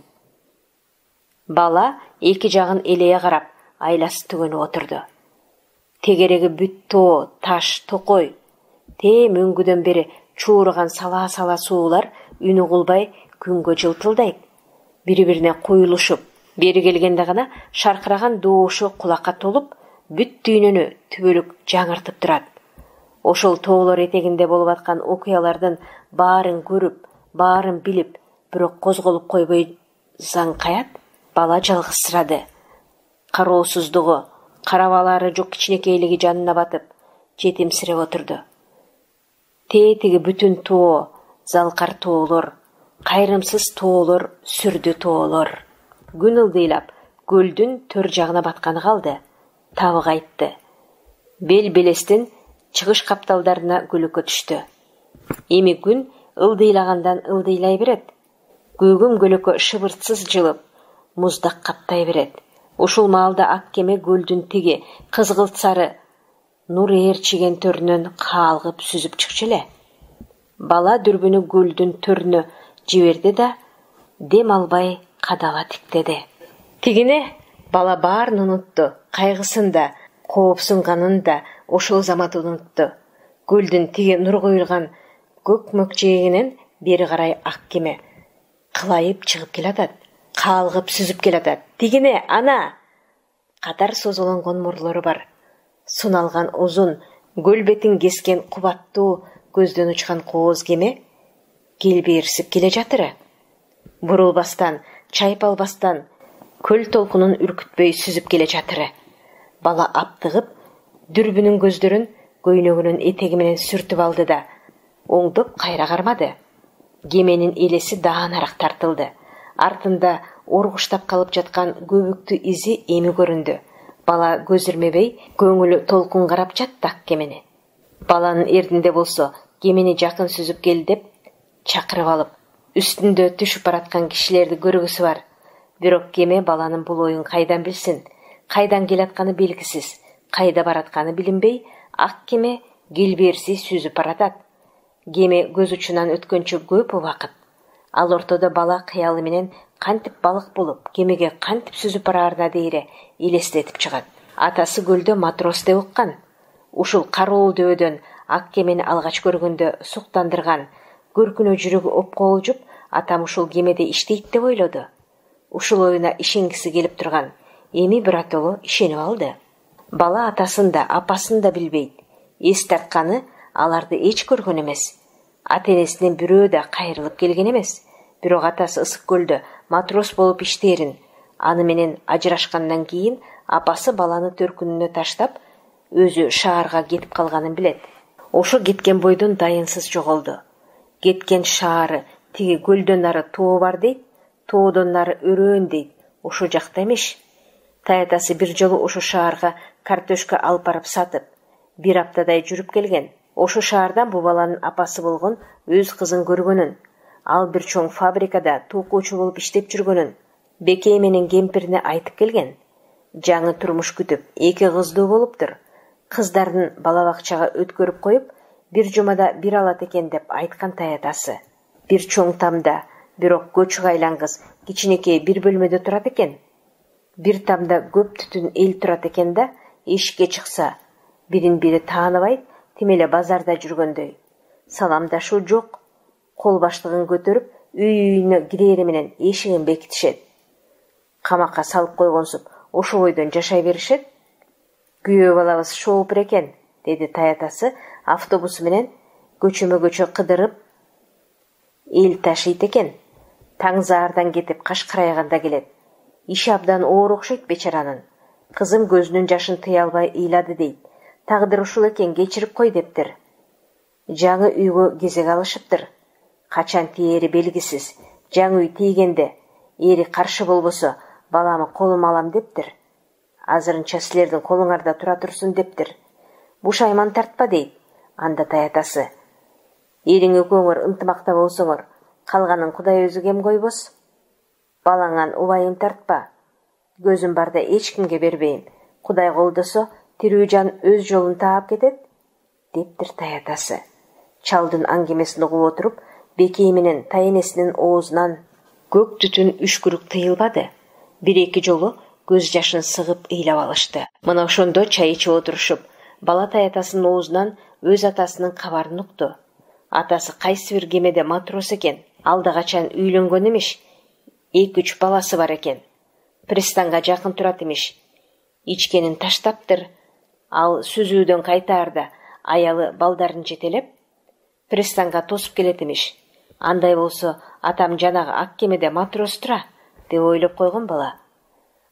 Бала эки жагын элее карап, айласы түгөнүп отурду. Тегереги бүт тоо, таш, токой. Тем өңгүдөн бери чуурган сала-сала суулар үнү кулбай күнгө жылтылдайт. Бири-бирине куюлушуп, бери келгенде гана шаркыраган доошу кулакка толуп, бүт дүйнөнү түбөлүк жаңыртып турат. Ошол тоолор этегинде болуп аткан окуялардын баарын көрүп, баарын билип, бирок козголуп койбой заңкаят, бала жалгызсырады. Кароосуздугу, карабалары жок кичинекейлиги жанына батып, жетимсирип отурду. Тетиги бүтүн тоо, залкар тоолор, кайрымсыз тоолор, сүрдү тоолор. Күн ылдыйлап, көлдүн төр жагына батканы калды. Табык айтты. Бел-белестин чыгыш капталдарына көлөкө түштү. Эми күн ылдыйлагандан ылдыйлай берет. Көгүм көлөкө шыбыртсыз жылып, муздак каптай берет. Ушул маалда ак кеме көлдүн тиги кызгылт сары нур ээрчиген төрүнөн каалгып сүзүп чыкчу эле. Бала дүрбүнү көлдүн төрүнө жиберди да дем албай кадала тиктеди. Тигине бала баарын унутту, кайгысын да, коопсунганын да ошол замат унутту. Көлдүн тиги нур куюлган көк мөкчегинен бери карай ак кеме кылайып чыгып келатат, калгып сүзүп келатат. Тигине ана катар созуланган мурлары бар. Суналган узун, көл бетин кескен кубаттуу көздөн учкан кооз кеме келбээрсип келе жатыры. Бурулбастан, чайпалбастан, көл толкунун үркүтпөй сүзүп келе жатыры. Бала аптыгып, дүрбүнүн көздөрүн көйнөгүнүн этеги менен сүртүп алды да, оңдоп кайра кармады. Кеменин элеси даанараак тартылды. Артында оргуштап калып жаткан көбүктү изи эми көрүндү. Бала көз ирмебей, көңүлү толкун карап жатты ак кемени. Баланын эрдинде болсо, кемени жакын сүзүп кел деп чакырып алып, үстүндө түшүп бараткан кишилерди көргүсү бар. Бирок кеме баланын бул оюн кайдан билсин? Кайдан келатканы белгисиз, кайда баратканы билинбей, ак кеме келбээрси сүзүп баратат. Кеме көз учунан өткөнчө көп убакыт. Ал ортодо бала кыялы менен кантип балык болуп, кемеге кантип сүзүп бараарына дейре элестетип чыгат. Атасы көлдө матрос деп уккан. Ушул кароо дөбөдөн ак кемени алгач көргөндө суктандырган, көркүнө жүрөгү опколжуп, атам ушул кемеде иштейт деп ойлоду. Ушул оюна ишенгиси келип турган. Эми биротоло ишенип алды. Бала атасын да, апасын да билбейт. Эс тартканы аларды эч көргөн эмес. Ата-энесинен бирөө да кайрылып келген эмес. Бирок атасы ысык көлдө матрос болуп иштээрин, аны менен ажырашкандан кийин апасы баланы төркүнүнө таштап, өзү шаарга кетип калганын билет. Ошо кеткен бойдон дайынсыз жоголду. Кеткен шаары тиги көлдөн нары тоо бар дейт, тоодон нары өрөөн дейт. Ошо жакта эмеш. Таятасы бир жолу ошо шаарга картошка алып барып сатып, бир аптадай жүрүп келген. Ошо шаардан бу баланын апасы болгон өз кызын көргөнүн, ал бир чоң фабрикада токуучу болуп иштеп жүргөнүн бекей менен кемпирине айтып келген. Жаңы турмуш күтүп, 2 кыздуу болуптур. Кыздарын бала бакчага өткөрүп коюп, бир жумада бир алат экен деп айткан таятасы. Бир чоң тамда, бирок көчүк айлан кыз кичинекей бир бөлмөдө турат экен. Бир тамда көп түтүн эл турат экен да, эшикке чыкса, бирин бири тааныбайт, тим эле базарда жүргөндөй. Саламдашуу жок, кол баштыгын көтөрүп, үйүнө кирери менен эшигин бекитишет. Камакка салып койгонсуп, ошо бойдон жашай беришет. Күйөө балабыз шоопур экен, деди таятасы автобусу менен көчөмө-көчө кыдырып эл ташыйт экен. Таңзаардан кетип Кашкарайганда келет. Иши абдан оор окшойт бечаранын. Кызым көзүнүн жашын тыя албай ыйлады дейт. Тагдыр ушул экен, кечирип кой дептир. Жаңы үйгө кезек алышыптыр. Качан тиери белгисиз. Жаңы үй тийгенде эри каршы болбосо баламы колума алам дептир. Азырынча силердин колуңарда тура турсун дептир. Бушайман тартпа дейт. Анда таятасы: эриң экөөңөр ынтымакта болсоңор, калганын Кудай өзү кем койбос. Балаңан убайын тартпа. Көзүм барда эч кимге бербейм. Кудай колдосо, тирүү жан өз жолун таап кетет, дептир таятасы. Чалдын аңгемесин угуп отуруп, бекей менен тайенесинин оозунан көк түтүн үшкүрүк тыйылбады. 1-2 жолу көз жашын сыгып ыйлап алышты. Мына ошондо чай ичип отурушуп, бала таятасынын оозунан өз атасынын кабарын укту. Атасы кайсы бир кемеде матрос экен, алда качан үйлөнгөн эмеш, 2-3 баласы бар экен. Пристанга жакын турат эмеш. Ичкенин таштаптыр. Ал сүзүүдөн кайтаарда аялы балдарын жетелеп, пристанга тосуп келет эмеш. Андай болсо, атам жанагы ак кемеде матрос тура, деп ойлоп койгон бала.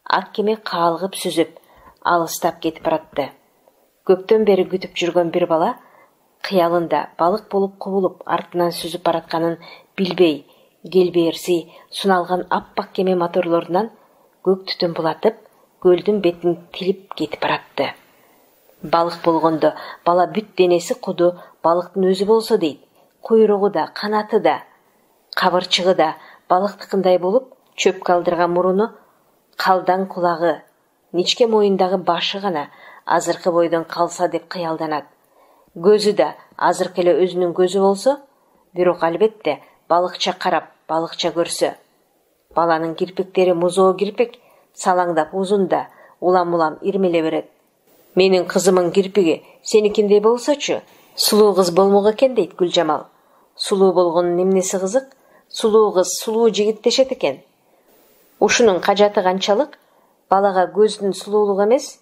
Ак кеме каалгып сүзүп, алыстап кетип баратты. Көптөн бери күтүп жүргөн бир бала кыялында балык болуп кубулуп артынан сүзүп баратканын билбей, келбээрси суналган аппак кеме моторлорунан көк түтүн булатып, көлдүн бетин тилип кетип баратты. Балык болгондо бала бүт денеси куду балыктын өзү болсо дейт. Куйругу да, канаты да, кабырчыгы да балыктыкындай болуп, чөп калдырган муруну, калдан кулагы, ничке моюндагы башы гана азыркы бойдон калса деп кыялданат. Көзү да азыркы эле өзүнүн көзү болсо, бирок албетте балыкча карап, балыкча көрсө. Баланын кирпиктери музоо кирпик, салаңдап узун да, улам-улам ирмеле берет. Менин кызымын кирпиги сеникиндей болсочу, сулуу кыз болмок экен дейт Гүлжамал. Сулуу болгонун эмнеси кызык? сулуу кыз сулуу жигит дешет экен. Ушунун кажаты канчалык? Балага көздүн сулуулугу эмес,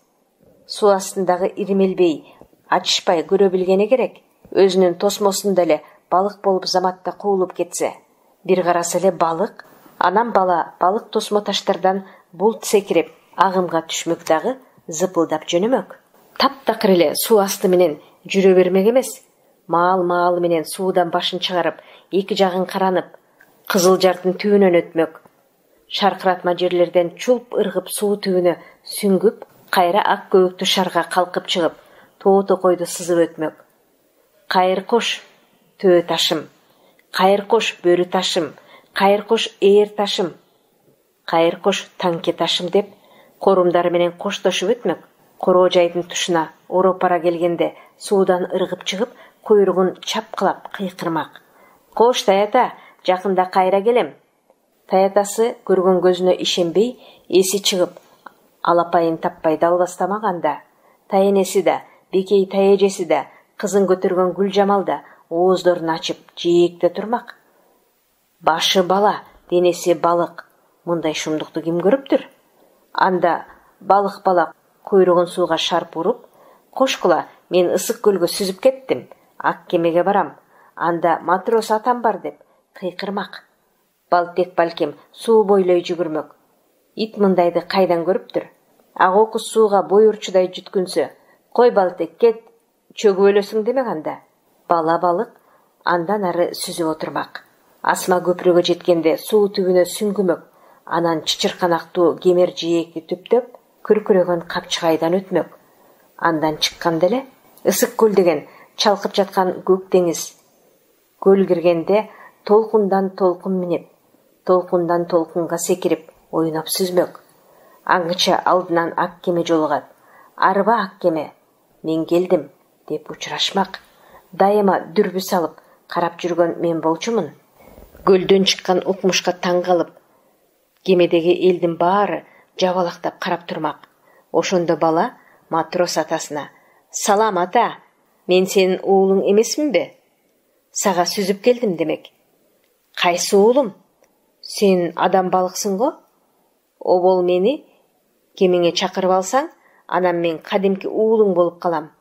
суу астындагы иримелбей, ачышпай көрө билгени керек. Өзүнүн тосмосунда эле балык болуп заматта куулуп кетсе, бир караса эле балык. Анан бала балык тосмо таштардан булт секирип, агымга түшмөк дагы зыпылдап жөнөмөк. Таптакыр эле суу асты менен жүрө бермек эмес. Маал менен суудан башын чыгарып, эки жагын каранып, кызыл жартын түбүнөн өтмөк. Шаркыратма жерлерден чулп ыргып суу түбүнө сүңгүп, кайра ак көбүктүү шарга калкып чыгып, тоото койду сызып өтмөк. Кайыр кош төө ташым, кайыр кош бөрү ташым, кайыр кош ээр ташым, кайыр кош танке ташым деп корумдары менен коштошуп өтмөк. Короо жайдын тушуна ороп бара келгенде суудан ыргып чыгып, куйругун чапкылап кыйкырмак. Кош таята, жакында кайра келем. Таятасы көргөн көзүнө ишенбей, эси чыгып, алапайын таппай далбастамаганда, тайенеси да, бекей таежеси да, кызын көтөргөн Гүлжамал да ооздорун ачып, жээкте турмак. Башы бала, денеси балык. Мындай шумдукту ким көрүптүр? Анда балык бала куйругун сууга шарп уруп, кошкула, мен ысык көлгө сүзүп кеттим, ак кемеге барам, анда матрос атам бар деп кыйкырмак. Балтек балким суу бойлой жүгүрмөк. Ит мындайды кайдан көрүптүр? Ак окуз сууга бой урчудай жүткүнсө, кой Балтек кет, чөгүп өлөсүң демек анда. Бала балык андан ары сүзүп отурмак. Асма көпүрөгө жеткенде суу түбүнө сүңгүмөк. Анан чычырканактуу кемер жээкти түптөп, күркүрөгөн капчыгайдан өтмөк. Андан чыкканда эле ысык көл деген чалкып жаткан көк деңиз. Көл киргенде толкундан толкун минип, толкундан толкунга секирип, ойноп сүзмөк. Аңгыча алдынан ак кеме жолугат. Арба ак кеме, мен келдим деп учурашмак. Дайыма дүрбү салып, карап жүргөн мен болчумун. Көлдөн чыккан укмушка таң калып, кемедеги элдин баары жабалактап карап турмак. Ошондо бала матрос атасына: "Салам ата, мен сенин уулуң эмесминби? Сага сүзүп келдим" демек. "Кайсы уулум? Сен адам балыксың го? Обол мени кемеңе чакырып алсаң, анан мен кадимки уулуң болуп калам.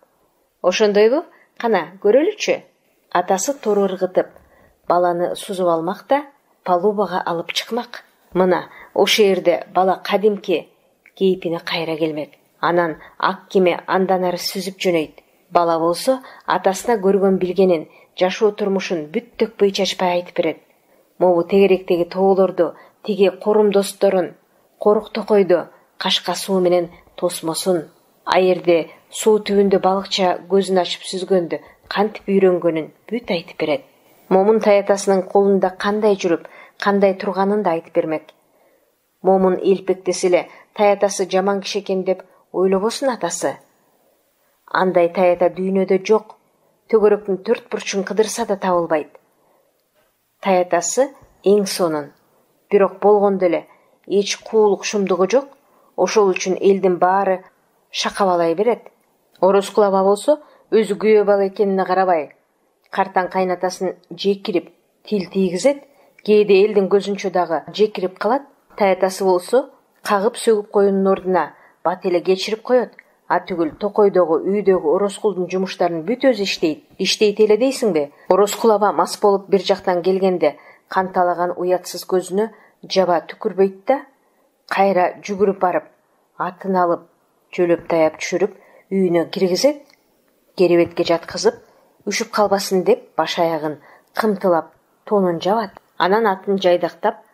Ошондойбу? Кана, көрөлүчү." Атасы тору ыргытып, баланы сузуп алмак да палубага алып чыкмак. Мына ошол жерде бала кадимки кейпине кайра келмек. Анан ак кеме андан ары сүзүп жөнөйт. Бала болсо атасына көргөн билгенин, жашоо турмушун бүт төкпөй чачпай айтып берет. Могу тегеректеги тоолорду, тиги корум досторун, корук токойду, кашка суу менен тосмосун, айырде суу түбүндө балыкча көзүн ачып сүзгөндү кантип үйрөнгөнүн бүт айтып берет. Момун таятасынын колунда кандай жүрүп, кандай турганын да айтып бермек. Момун элпектесе эле таятасы жаман киши экен деп ойлобосун атасы. Андай таята дүйнөдө жок. Төгөрөктүн төрт бурчун кыдырса да табылбайт. Таятасы эң сонун. Бирок болгондо эле эч куулук шумдугу жок. Ошол үчүн элдин баары шакабалай берет. Орозкул аба болсо өзү күйөө бала экенине карабай, картаң кайнатасын жекирип тил тийгизет, кээде элдин көзүнчө дагы жекирип калат. Таятасы болсо кагып сөгүп коюунун ордуна бат эле кечирип коет. А түгүл токойдогу үйдөгү Орозкулдун жумуштарын бүт өзү иштейт. Иштейт эле дейсиңби? Орозкул аба мас болуп бир жактан келгенде канталаган уятсыз көзүнө жаба түкүрбөйт да, кайра жүгүрүп барып, атын алып, жөлөп таяп түшүрүп, үйүнө киргизет, керебетке жаткызып, үшүп калбасын деп баш аягын кымтылап, тонун жабат. Анан атын жайдактап,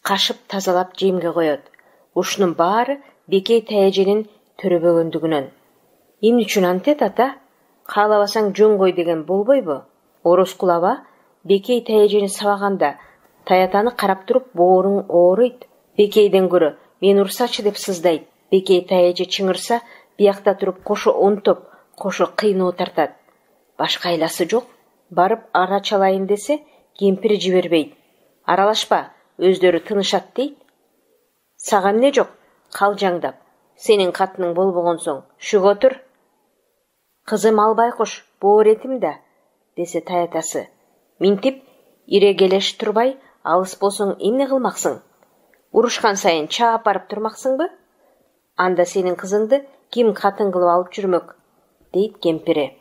кашып тазалап жемге коет. Ушунун баары бекей таеженин төрөбөгөндүгүнөн. Эмне үчүн антет ата? Каалабасаң жөн кой деген болбойбу? Орозкул аба бекей таежени сабаганда таятаны карап туруп бооруң ооруйт. Бекейден көрө мен урсачы деп сыздайт. Бекей таеже чыңырса, биякта туруп кошо онтоп, кошо кыйноо тартат. Башка айласы жок. Барып ара чалайын десе, кемпири жибербейт. Аралашпа, өздөрү тынышат дейт. Сага эмне жок? Калжаңдап, сенин катының болбогон соң, шүгө отур. Кызым албай кош, боор этим да, десе таятасы. Минтип, ирегелеш турбай, алыс болсоң эмне кылмаксың? Урушкан сайын чаап барып турмаксыңбы? Анда сенин кызыңды ким катын кылып алып жүрмөк? Дейт кемпири.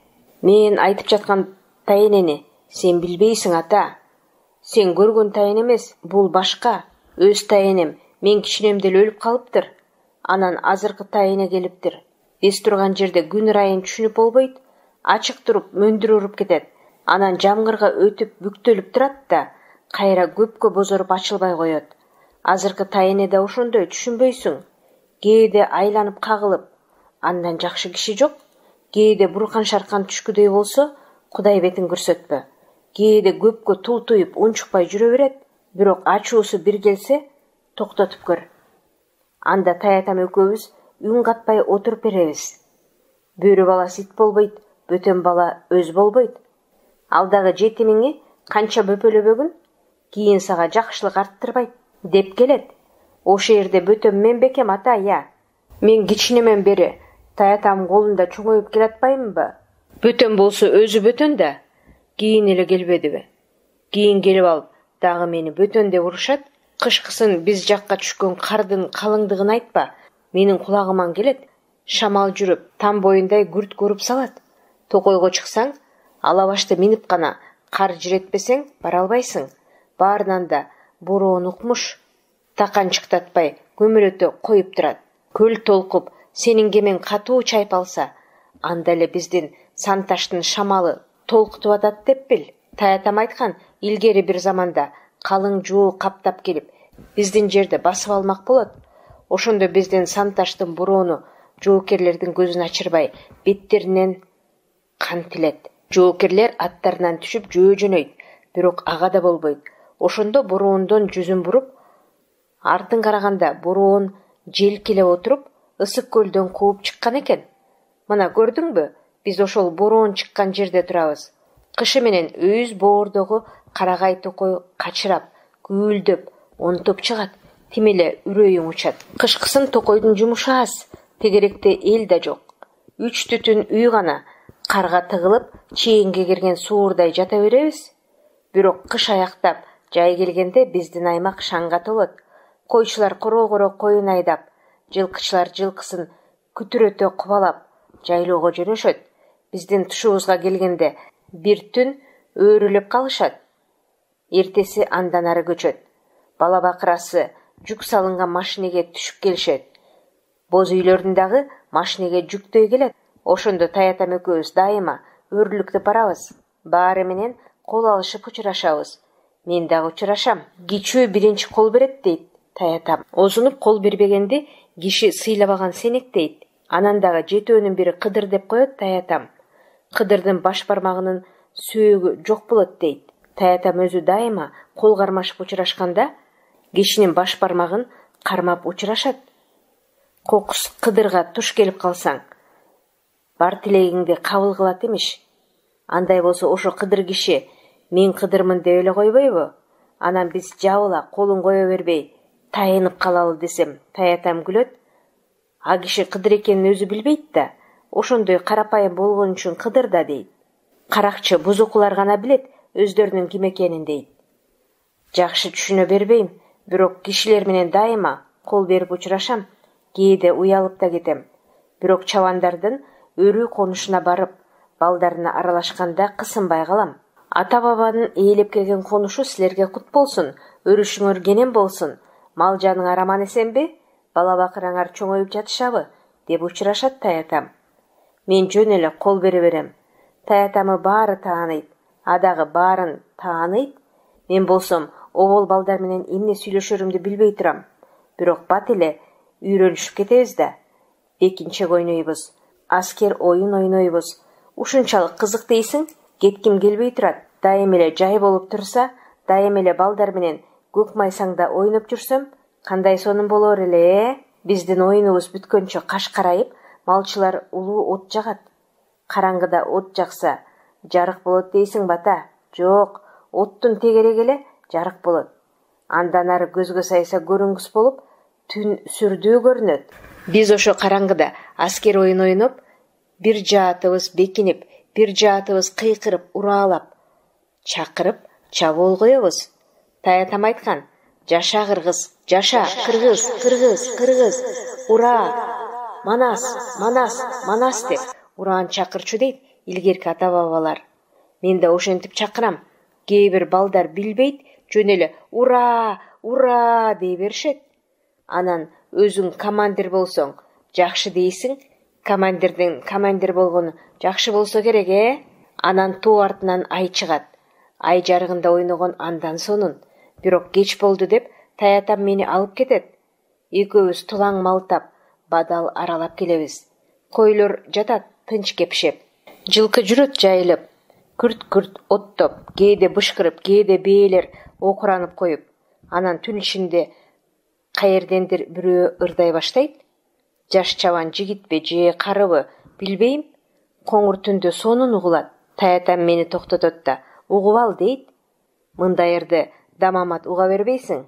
Мен айтып жаткан тайенени сен билбейсиң, ата. Сен көргөн тайын эмес, бул башка. Өз тайенем, мен кичинемде эле өлүп калыптыр. Анан азыркы тайыны келиптир. Эс турган жерде күн ырайын түшүнүп болбойт. Ачык туруп мөндүр уруп кетет. Анан жамгырга өтүп бүктөлүп турат да, кайра көпкө бозоруп ачылбай коет. Азыркы тайыны да ошондой, түшүнбөйсүң. Кээде айланып кагылып, андан жакшы киши жок. Кээде буркан шаркан түшкүдөй болсо, Кудай бетин көрсөтпө. Кээде көпкө тул туюп унчукпай жүрө берет, бирок ачуусу бир келсе, токтотуп көр. Анда таятам экөөбүз үн катпай отуруп беребиз. Бөрү баласы ит болбойт, бөтөн бала өз болбойт. Алдагы жетимиңи канча бөпөлөбөгүн, кийин сага жакшылык арттырбайт, деп келет. Ошо жерде бөтөн мен бекем, ата, я. Мен кичинемен бери таятам колунда чоңоюп келатпаймынбы? Бөтөн болсо өзү бөтөн да, кийин эле келбедиби? Кийин келип алып, дагы мени бөтөн деп урушат. Кышкысын биз жакка түшкөн кардын калыңдыгын айтпа. Менин кулагыман келет. Шамал жүрүп, там боюндай күрт көрүп салат. Токойго чыксаң, ала башты минип гана кар жиретпесең бара албайсың. Баарынан да бороон укмуш, таканчыктатпай көмөлөтө коюп турат. Көл толкуп, сенин кемең катуу чайпалса, анда эле биздин Санташтын шамалы толкутуп атат деп бил. Таятам айткан, илгери бир заманда калың жоо каптап келип, биздин жерди басып алмак болот. Ошондо биздин Санташтын бороону жоокерлердин көзүн ачырбай, беттеринен кан тилет. Жоокерлер аттарынан түшүп жөө жөнөйт, бирок ага да болбойт. Ошондо бороондон жүзүн буруп, артын караганда бороон желкелеп отуруп, ысык көлдөн кууп чыккан экен. Мына көрдүңбү? Биз ошол бороон чыккан жерде турабыз. Кышы менен өз боордогу карагай токой качырап, күүлдөп, онтоп чыгат. Тим эле үрөйүң учат. Кышкысын токойдун жумушу аз, тегеректе эл да жок. 3 түтүн үй гана. Карга тыгылып, чейинге кирген суурдай жата беребиз. Бирок кыш аяктап, жай келгенде биздин аймак шаңга толот. Койчулар коро-коро коюн айдап, жылкычылар жылкысын күтүрөтө кубалап, жайлоого жөнөшөт. Биздин тушубузга келгенде бир түн өөрүлөп калышат. Эртеси андан ары көчөт. Бала бакырасы жүк салынган машинеге түшүп келишет. Боз үйлөрдүн дагы машинеге жүктөй келет. Ошондо таятам экөөбүз дайыма өөрлүктүп барабыз. Баары менен кол алышып учурашабыз. Мен дагы учурашам. Кичүү биринчи кол берет дейт таятам. Озунуп кол бербегенди киши сыйлабаган сенек дейт. Анан дагы жетөөнүн бири Кыдыр деп коет таятам. Кыдырдын баш бармагынын сөөгү жок болот дейт. Таятам өзү дайыма кол кармашып учурашканда кишинин баш бармагын кармап учурашат. Кокус Кыдырга туш келип калсаң, бар тилегиңди кабыл кылат эмиш. Андай болсо ошо Кыдыр киши мен Кыдырмын деп эле койбойбу? Анан биз жабыла колун кое бербей таянып калалы десем, таятам күлөт. А киши Кыдыр экенин өзү билбейт да, ошондой карапайым болгон үчүн Кыдыр да дейт. Каракчы бузукулар гана билет өздөрүнүн ким экенин дейт. Жакшы түшүнө бербейм, бирок кишилер менен дайыма кол берип учурашам. Кээде уялып да кетем. Бирок чабандардын өрүү конушуна барып, балдарына аралашканда кысынбай калам. Ата бабанын ээлеп келген конушу силерге кут болсун, өрүшүңөр кенен болсун. Мал жаның араман эсенби? Бала бакыраңар чоңоюп жатышабы? Деп учурашат таятам. Мен жөн эле кол бере берем. Таятамы баары тааныйт, адагы баарын тааныйт. Мен болсом обол балдар менен эмне сүйлөшөрүмдү билбей турам. Бирок бат эле үйрөнүшүп кетебиз да. Бекинчек ойнойбуз, аскер оюн ойнойбуз. Ушунчалык кызык дейсиң, кетким келбей турат. Дайым эле жай болуп турса, дайым эле балдар менен көк майсаңда ойноп жүрсөм, кандай сонун болор эле? Биздин оюнубуз бүткөнчө каш карайып, малчылар улуу от жагат. Караңгыда от жакса, жарык болот дейсиң бата? Жок, оттун тегереги эле жарык болот. Андан ары көзгө сайса көрүнгүс болуп, түн сүрдүү көрүнөт. Биз ошо караңгыда аскер оюн ойноп, бир жаатыбыз бекинип, бир жаатыбыз кыйкырып, ураалап, чакырып, чабуул коебуз. Таятам айткан: жаша кыргыз, жаша кыргыз, кыргыз, кыргыз, ура, манас, манас, манас деп ураан чакырчу дейт илгерки ата бабалар. Мен да ошентип чакырам. Кээ бир балдар билбейт, жөн эле ура, ура дей беришет. Анан өзүң командир болсоң жакшы дейсиң, командирдин командир болгону жакшы болсо керек, Анан тоо артынан ай чыгат. Ай жарыгында ойногон андан сонун. Бирок кеч болду деп таятам мени алып кетет. Экөөбүз тулаң малтап, бадал аралап келебиз. Койлор жатат тынч кепшеп. Жылкы жүрөт жайылып, күрт-күрт оттоп, кээде бышкырып, кээде бээлер окуранып коюп. Анан түн ичинде каердендир бирөө ырдай баштайт. Жаш чабан жигитпи же карыбы билбейм, коңур түндө сонун угулат. Таятам мени токтотот да, угуп ал дейт. Мындайырды дамамат уга бербейсиң.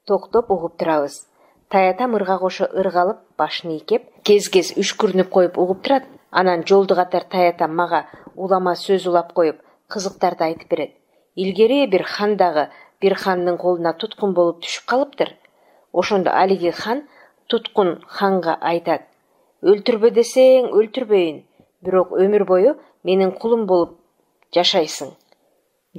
Токтоп угуп турабыз. Таятам ырга кошо ыргалып, башын ийкеп, кез-кез үшкүрүнүп коюп угуп турат. Анан жолду катар таятам мага улама сөз улап коюп, кызыктарды айтып берет. Илгери бир хан дагы бир хандын колуна туткун болуп түшүп калыптыр. Ошондо алиги хан туткун ханга айтат: өлтүрбө десең өлтүрбөйүн, бирок өмүр бою менин кулум болуп жашайсың.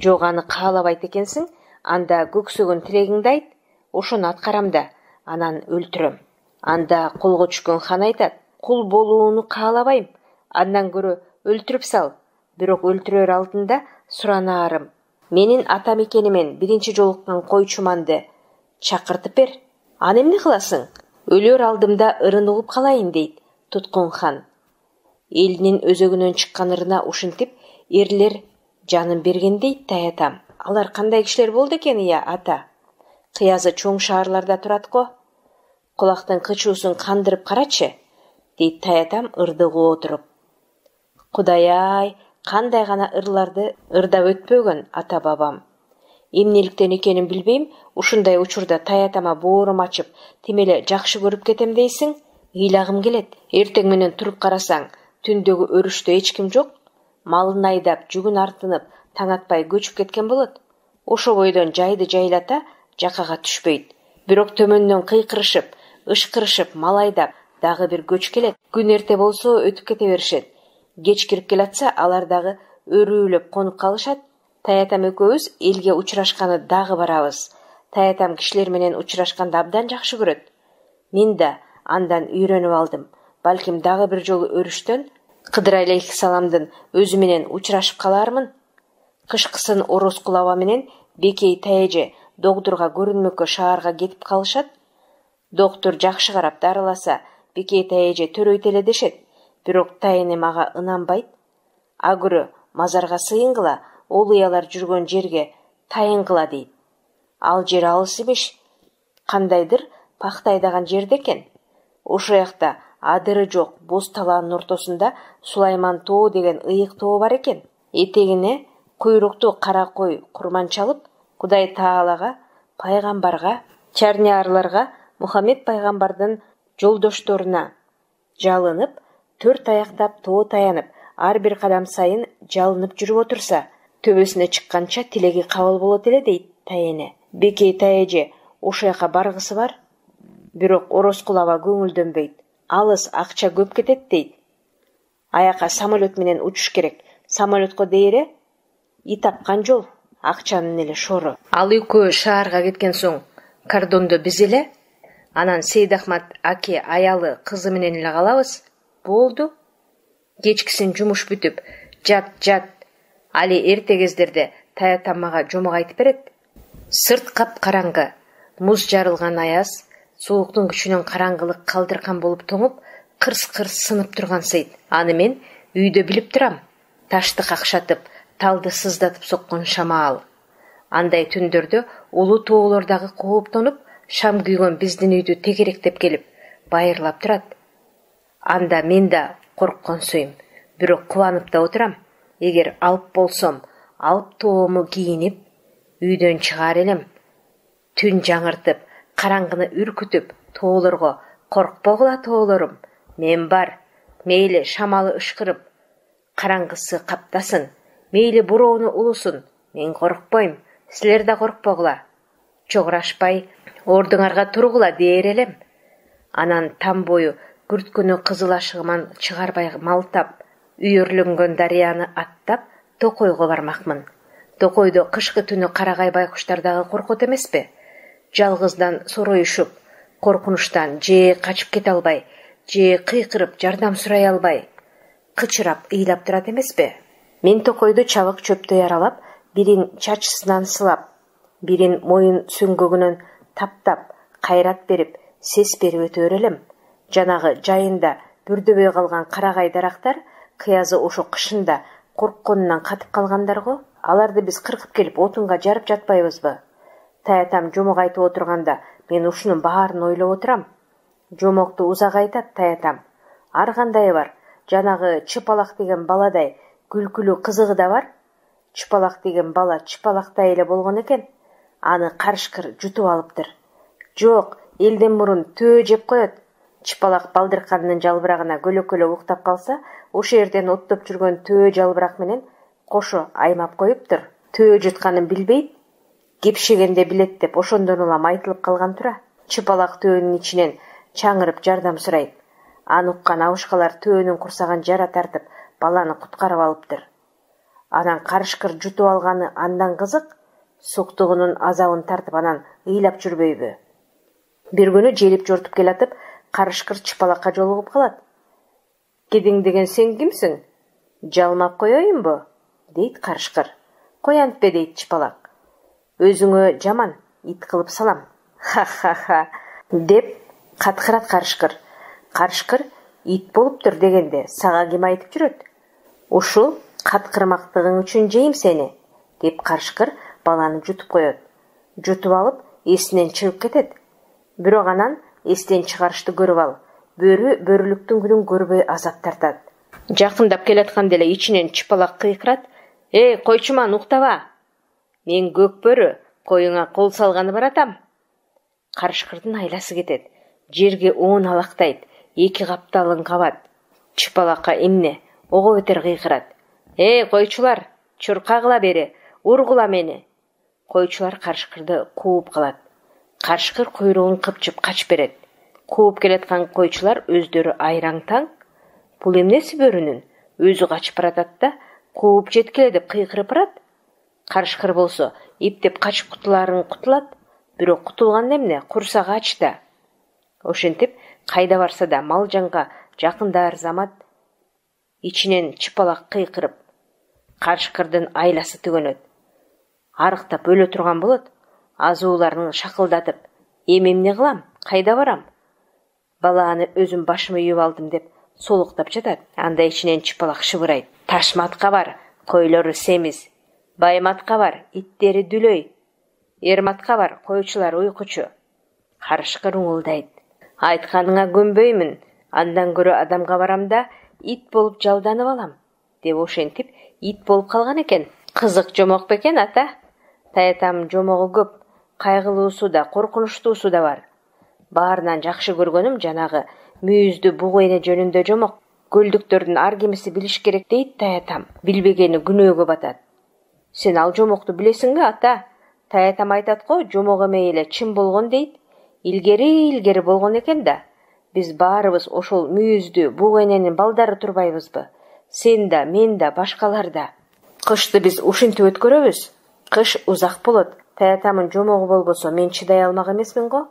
Жок, аны каалабайт экенсиң, анда көксөгөн тилегиңди айт, ошону аткарам да, анан өлтүрөм. Анда колго түшкөн хан айтат: кул болууну каалабайм, андан көрө өлтүрүп сал, бирок өлтүрөр алдында суранаарым, менин атам экенимен биринчи жолуккан койчуманды чакыртып бер. Аны эмне кыласың? Өлөр алдымда ырын угуп калайын дейт туткун хан. Элинин өзөгүнөн чыккан ырына ушинтип эрлер жанын берген дейт таятам. Алар кандай кишилер болду экен, ата? Кыязы чоң шаарларда турат го. Кулактын кычуусун кандырып карачы, дейт таятам ырдыгып отуруп. Кудай-ай, кандай гана ырларды ырдап өтпөгөн ата бабам. Эмнеликтен экенин билбейм, ушундай учурда таятама боорум ачып, тимеле жакшы көрүп кетем дейсиң? Ыйлагым келет. Эртең менен туруп карасаң, түндөгү өрүштө эч ким жок. Малын айдап, жүгүн артынып, таң атпай көчүп кеткен болот. Ошо бойдон жайды жайлата жакага түшпөйт. Бирок төмөндөн кыйкырышып, ышкырышып, мал айдап, дагы бир көч келет. Күн эрте болсо өтүп кете беришет. Кеч кирип келатса, алар дагы өрүүлөп конуп калышат. Таятам экөөбүз элге учурашканы дагы барабыз. Таятам кишилер менен учурашканды абдан жакшы көрөт. Мен да андан үйрөнүп алдым. Балким дагы бир жолу өрүштөн Кыдыр алейхисаламдын өзү менен учурашып калармын. Кышкысын Орозкул аба менен Бекей Таэже доктурга көрүнмөккө шаарга кетип калышат. Доктур жакшы карап дарыласа, Бекей Таэже төрөйт эле дешет. Бирок Тайыны мага ынанбайт. Агыры мазарга сыйынгыла, ол уялар жүргөн жерге тайынгыла дейт. Ал жер алыс эмеш, кандайдыр пактайдаган жерде экен. Ошо жакта адыры жок боз талаанын ортосунда Сулайман тоо деген ыйык тоо бар экен. Этегине куйруктуу кара кой курман чалып, Кудай Таалага, пайгамбарга, чарниярларга, Мухаммед пайгамбардын жолдошторуна жалынып, 4 аяктап тоо таянып, ар бир кадам сайын жалынып жүрүп отурса, төбөсүнө чыкканча тилеги кабыл болот эле дейт Тайене. Бекей Таэже ошо жака баргысы бар, бирок Орозкул аба көңүлдөнбөйт. Алыс, акча көп кетет дейт. Аяка самолет менен учуш керек. Самолетко дейре и тапкан жол, акчанын эле шору. Ал экөө шаарга кеткен соң кордондо биз эле, анан Сейдахмат аке аялы кызы менен эле калабыз. Болду. Кечкисин жумуш бүтүп, жат. Али эрте кездерде таятам мага жомок айтып берет. Сырт кап караңгы, муз жарылган аяз, сууктун күчүнөн караңгылык калдыркан болуп тоңуп, кырс-кырс сынып турган сейт. Аны мен үйдө билип турам. Ташты какшатып, талды сыздатып соккон шамаал. Андай түндөрдө улуу тоолор дагы кооптонуп, шам күйгөн биздин үйдү тегеректеп келип, байырлап турат. Анда мен да коркконсуйм, бирок кубанып да отурам. Эгер алып болсом, алып тоому кийинип, үйдөн чыгаар элем. Түн жаңыртып, караңгыны үркүтүп, тоолорго коркпогула тоолорум, мен бар. Мейли шамалы ышкырып, караңгысы каптасын, мейли буроону улусын, мен коркпойм, силер да коркпогула. чогурашпай ордуңарга тургула дээр элем. Анан там бою күрткөнү кызыл ашыгыман чыгарбай малтап, үйөрлөнгөн дарыяны аттап Токойго бармакмын. Токойдо кышкы түнү карагай байкуштар дагы коркот эмеспи? Жалгыздан сороюшуп, коркунучтан же качып кете албай, же кыйкырып жардам сурай албай, кычырап ыйлап турат эмеспи? Мен Токойду чабык чөптөй аралап, бирин чачысынан сылап, бирин моюн сөңгөгүнөн таптап, кайрат берип, сес берип өтөр элем. Жанагы жайында бүрдөбөй калган карагай дарактар кыязы ошо кышында коркконунан катып калгандарго, аларды биз кыркып келип отунга жарып жатпайбызбы? Таятам жомок айтып отурганда мен ушунун баарын ойлоп отурам. Жомокту узак айтат таятам. Ар кандай бар, жанагы Чыпалак деген баладай күлкүлүү кызыгы да бар. Чыпалак деген бала чыпалактай эле болгон экен. Аны карышкыр жутуп алыптыр. Жок, элден мурун төө жеп коет. Чыпалак балдырканынын жалбырагына көлөкөлө уктап калса, ошо жерден оттоп жүргөн төө жалбырак менен кошо аймап коюптур. Төө жутканын билбейт, кепшегенде билет деп ошондон улам айтылып калган тура. Чыпалак төөнүн ичинен чаңырып жардам сурайт. Аны уккан абышкалар төөнүн курсаган жара тартып, баланы куткарып алыптыр. Анан карышкыр жутуп алганы андан кызык, суктугунун азабын тартып анан ыйлап жүрбөйбү? Бир күнү желип жортуп келатып, карышкыр Чыпалакка жолугуп калат. Кедиң деген сен кимсиң? Жалмап коеюнбу? Дейт карышкыр. Коянтпе дейт Чыпалак. Өзүңө жаман, ит кылып салам. Ха-ха-ха деп каткырат карышкыр. Карышкыр ит болуптур дегенде сага ким айтып жүрөт? Ушул каткырмактыгың үчүн жейм сени, деп карышкыр баланы жутуп коет. Жутуп алып, эсинен чыгып кетет. Бирок анан эстен чыгарышты көрүп ал. Бөрү бөрүлүктүн күнүн көрбөй азап тартат. Жакындап келатканда эле ичинен Чыпалак кыйкырат. Койчуман, уктаба. Мен көк бөрү, коюңа кол салганы баратам. Карышкырдын айласы кетет. Жерге оон алактайт, эки капталын кабат. Чыпалакка эмне? Ого бетер кыйкырат. Койчулар, чуркагыла бери, ургула мени. Койчулар карышкырды кууп калат. Карышкыр куйругун кыпчып качып берет. Кууп келаткан койчулар өздөрү айраң таң. Бул эмнеси бөрүнүн? Өзү качып баратат да, кууп жеткиле деп кыйкырып барат. Карышкыр болсо, эптеп качып кутуларын кутулат. Бирок кутулган эмне? Курсагы ачта. Ошентип, кайда барса да мал жанга жакындар замат. Ичинен Чыпалак кыйкырып, карышкырдын айласы төгөнөт. Арыктап өлө турган болот. Азууларын шакылдатып, эмне кылам? Кайда барам? Баланы өзүм башыма үйүп алдым деп солуктап жатат. Анда ичинен Чыпалак шыбырайт. Ташматка бар, койлору семиз. Байматка бар, иттери дүлөй. Эрматка бар, койчулар уйкучу. Карышкыр уңулдайт. Айтканыңа көнбөймүн. Андан көрө адамга барам да ит болуп жалданып алам, деп ошентип ит болуп калган экен. Кызык жомок бекен ата. Таятам жомогу көп, кайгылуусу да, коркунучтуусу да бар. Баарынан жакшы көргөнүм жанагы мүйүздү бугу эне жөнүндө жомок. Көлдүктөрдүн ар кимиси билиш керек дейт таятам. Билбегени күнөөгө батат. Сен ал жомокту билесиңби ата? Таятам айтат го, жомок эмей эле чын болгон дейт. Илгери болгон экен да. Биз баарыбыз ошол мүйүздү бугу эненин балдары турбайбызбы? Сен да, мен да, башкалар да. Кышты биз ушинтип өткөрөбүз. Кыш узак болот. Таятамын жомогу болбосо мен чыдай алмак эмесмин го.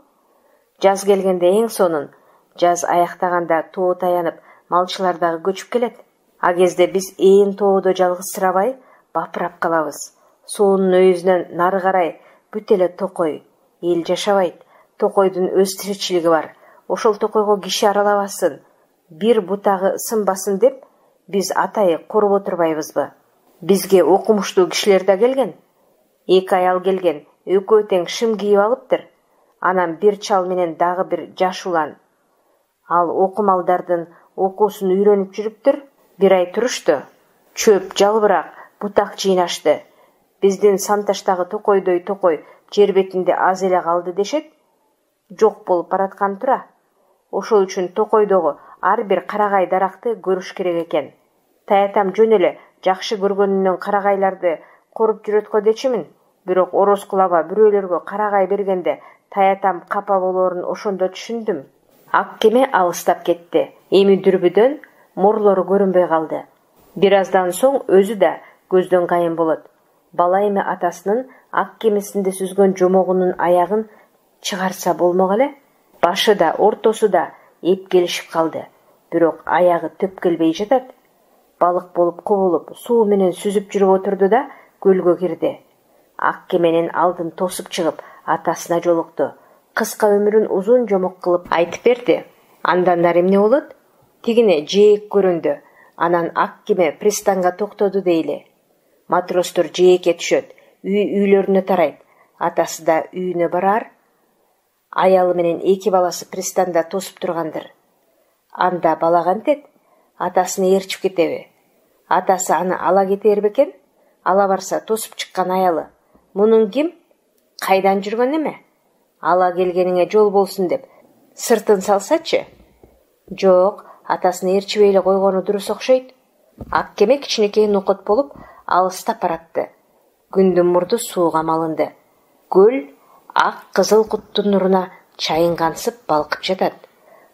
Жаз келгенде эң сонун. Жаз аяктаганда тоо таянып, малчылар дагы көчүп келет. А кезде биз тоодо жалгызсырабай бапырап калабыз. Суунун өйүзүнөн нары карай бүт эле токой. Эл жашабайт. Токойдун өз тиричилиги бар. Ошол токойго киши аралабасын, бир бутагы сынбасын деп биз атайы коруп отурбайбызбы? Бизге окумуштуу кишилер да келген. 2 аял келген, экөө тең шым кийип алыптыр. Анан бир чал менен дагы бир жаш улан. Ал окумалдардын окуусун үйрөнүп жүрүптүр. 1 ай турушту. Чөп, жалбырак, бутак жыйнашты. Биздин Санташтагы токойдой токой жер бетинде аз эле калды дешет. Жок болуп бараткан тура. Ошол үчүн токойдогу ар бир карагай даракты көрүш керек экен. Таятам жөн эле жакшы көргөнүнөн карагайларды коруп жүрөт го дечимин. Бирок Ороскул аба бирөөлөргө карагай бергенде таятам капа болоорун ошондо түшүндүм. Ак кеме алыстап кетти. Эми дүрбүдөн морлору көрүнбөй калды. Бир аздан соң өзү да көздөн кайын болот. Бала эми атасынын ак кемесинде сүзгөн жомогунун аягын чыгарса болмок эле. Башы да, ортосу да эпкелишип калды. Бирок аягы төпкелбей жатат. Балык болуп кубулуп, суу менен сүзүп жүрүп отурду да көлгө кирди. Ак кеменин алдын тосуп чыгып, атасына жолукту. Кыска өмүрүн узун жомок кылып айтып берди. Андан ары эмне болот? Тигине жээк көрүндү. Анан ак кеме пристанга токтоду дейли. Матростор жээкке түшөт, үйлөрүнө тарайт. Атасы да үйүнө барар. Аялы менен эки баласы пристанда тосуп тургандыр. Анда бала кантет? Атасыны ээрчип кетеби? Атасы аны ала кетер бекен? Ала барса тосуп чыккан аялы. Мунун ким? Кайдан жүргөн эме? Ала келгениңе жол болсун деп сыртын салсачы? Жок, атасын ээрчибей эле койгону дурус окшойт. Ак кеме кичинекей нокот болуп алыстап баратты. Күндүн мурду сууга малынды. Көл ак кызыл куттун нуруна чайынгансып балкып жатат.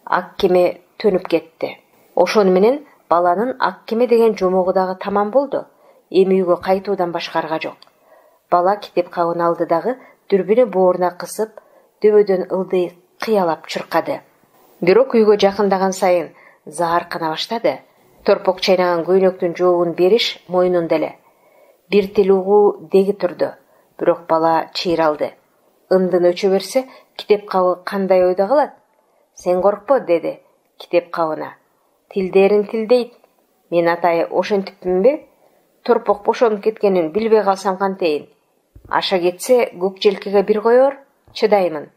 Ак кеме төнүп кетти. Ошону менен баланын ак кеме деген жомогу дагы тамам болду. Эми үйгө кайтуудан башка арга жок. Бала китеп кабын алды дагы дүрбүнү бооруна кысып, дөбөдөн ылдый кыялап чуркады. Бирок үйгө жакындаган сайын зааркана баштады. Торпок чайнаган көйнөктүн жообун бериш мойнунда эле. Бир тил угуу деги турду. Бирок бала чыйралды. Ындын өчө берсе, китеп кабы кандай ойдо калат? Сен коркпо, деди китеп кабына. Тилдерин тилдейт. Мен атайы ошентиппинби? Торпок бошонуп кеткенин билбей калсам кантейин? Аша кетсе, көк желкеге бир коёр, чыдаймын.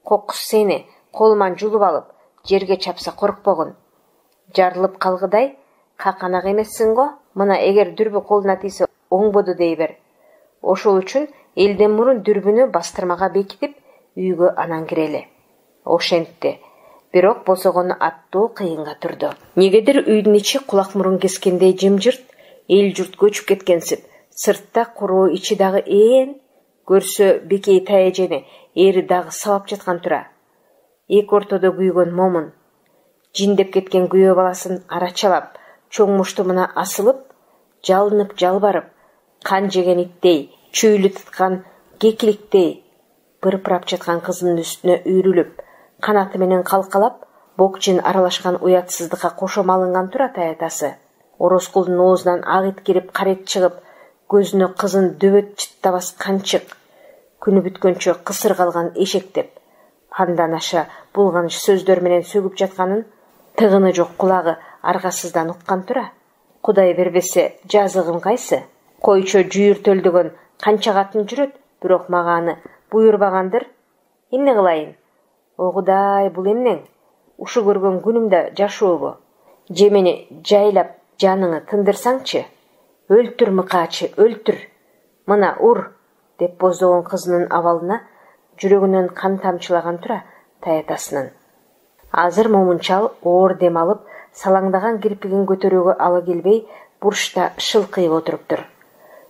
Кокус сени колуман жулуп алып, жерге чапса коркпогун. Жарылып калгыдай, каканак эмессиң го? Мына эгер дүрбү колуна тийсе оңбоду дей бер. Ошол үчүн элден мурун дүрбүнү бастырмага бекитип, үйгө анан кирели. Ошентти. Бирок босогону аттуу кыйынга турду. Негедир үйдүн ичи кулак мурун кескендей жымжырт, эл журт көчүп кеткенсип, сыртта куроо, ичи дагы ээн. Көрсө бекей таяжени эри дагы сабап жаткан тура. Эки ортодо күйгөн момун. Жиндеп кеткен күйөө баласын арачалап, чоң муштумуна асылып, жалынып жалбарып, кан жеген иттей, чөйлү туткан кекиликтей бырпырап жаткан кызынын үстүнө үйрүлүп, канаты менен калкалап, бокжин аралашкан уятсыздыкка кошо малынган тура таятасы. Ороскулдун оозунан ак ит кирип, карет чыгып, көзүнө кызын дөбөт чыттабас канчык, күнү бүткөнчө кысыр калган эшектеп, андан аша булганыч сөздөр менен сөгүп жатканын тыгыны жок кулагы аргасыздан уккан тура. Кудай бербесе, жазыгым кайсы? Койчо жүйүртөлдөгөн канча катын жүрөт, бирок мага аны буйрбагандыр. Эмне кылайын? О Кудай, бул эмнең? Ушу көргөн күнүмдө жашообу? Же мени жайлап жаныңы тындырсаңчы? Өлтүр мыкаачы, өлтүр. Мына ур, деп боздогон кызынын абалына жүрөгүнөн кан тамчылаган тура таятасынын. Азыр момунчал оор дем алып, салаңдаган кирпигин көтөрүүгө ала келбей, бурчта шылкыйып отуруптур.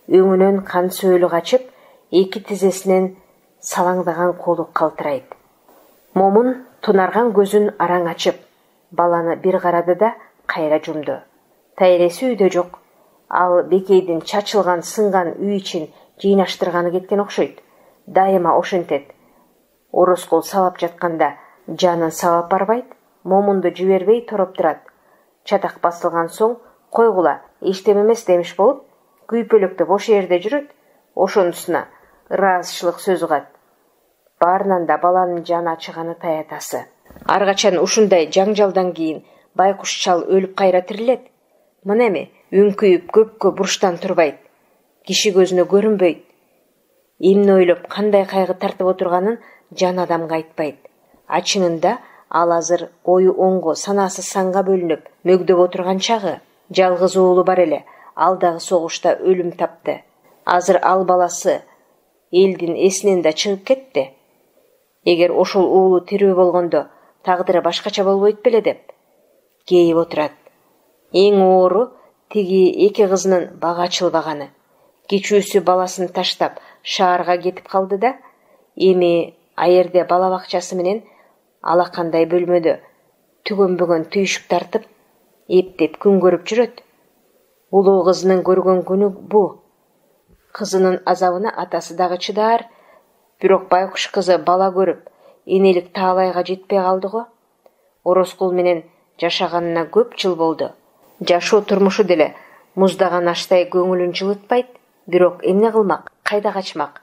Өңүнөн кан сөөлү качып, эки тизесинен салаңдаган колу калтырайт. Момун тунарган көзүн араң ачып, баланы бир карады да кайра жумду. Тайреси үйдө жок. Ал бекейдин чачылган, сынган үй ичин жыйнаштырганы кеткен окшойт. Дайыма ошентет. Ороскул сабап жатканда жанын сабап барбайт, момунду жибербей тороп турат. Чатак басылган соң, койгула, эчтеме эмес демиш болуп, күйпөлөктө бош жерде жүрөт, ошонусуна ыраазычылык сөз угат. Баарынан да баланын жаны ачыганы таятасы. Ар качан ушундай жаңжалдан кийин байкуш чал өлүп кайра тирилет. Мына эми үңкүйүп көпкө бурчтан турбайт. Киши көзүнө көрүнбөйт. Эмне ойлоп, кандай кайгы тартып отурганын жан адамга айтпайт. Ачынында ал азыр ою оңго, санасы санга бөлүнүп, мөгдөп отурган чагы. Жалгыз уулу бар эле, ал дагы согушта өлүм тапты. Азыр ал баласы элдин эсинен да чыгып кетти. Эгер ошол уулу тирүү болгондо тагдыры башкача болбойт беле деп кейип отурат. Эң оору тиги эки кызынын бага ачылбаганы. Кичүүсү баласын таштап шаарга кетип калды да, эми аерде бала бакчасы менен алакандай бөлмөдө түгөнбөгөн түйшүк тартып, эптеп күн көрүп жүрөт. Улуу кызынын көргөн күнү бу. Кызынын азабына атасы дагы чыдаар, бирок байкуш кызы бала көрүп, энелик таалайга жетпей калды го. Ороскул менен жашаганына көп жыл болду. Жашоо турмушу деле муздаган аштай көңүлүн жылытпайт, бирок эмне кылмак, кайда качмак?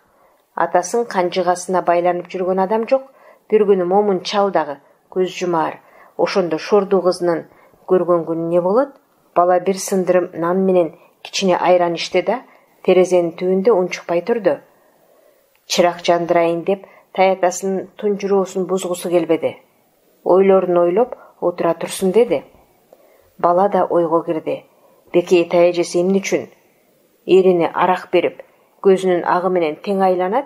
Атасын канжыгасына байланып жүргөн адам жок. Бир күнү момун чал дагы көз жумаар. Ошондо шордуу кызынын көргөн күнү не болот? Бала бир сындырым нан менен кичине айран ичти да, терезенин түбүндө унчукпай турду. Чырак жандырайын деп таятасынын тунжуроосун бузгусу келбеди. Ойлорун ойлоп отура турсун деди. Бала да ойго кирди. Бекей таяжеси эмне үчүн эрини арак берип, көзүнүн агы менен тең айланат?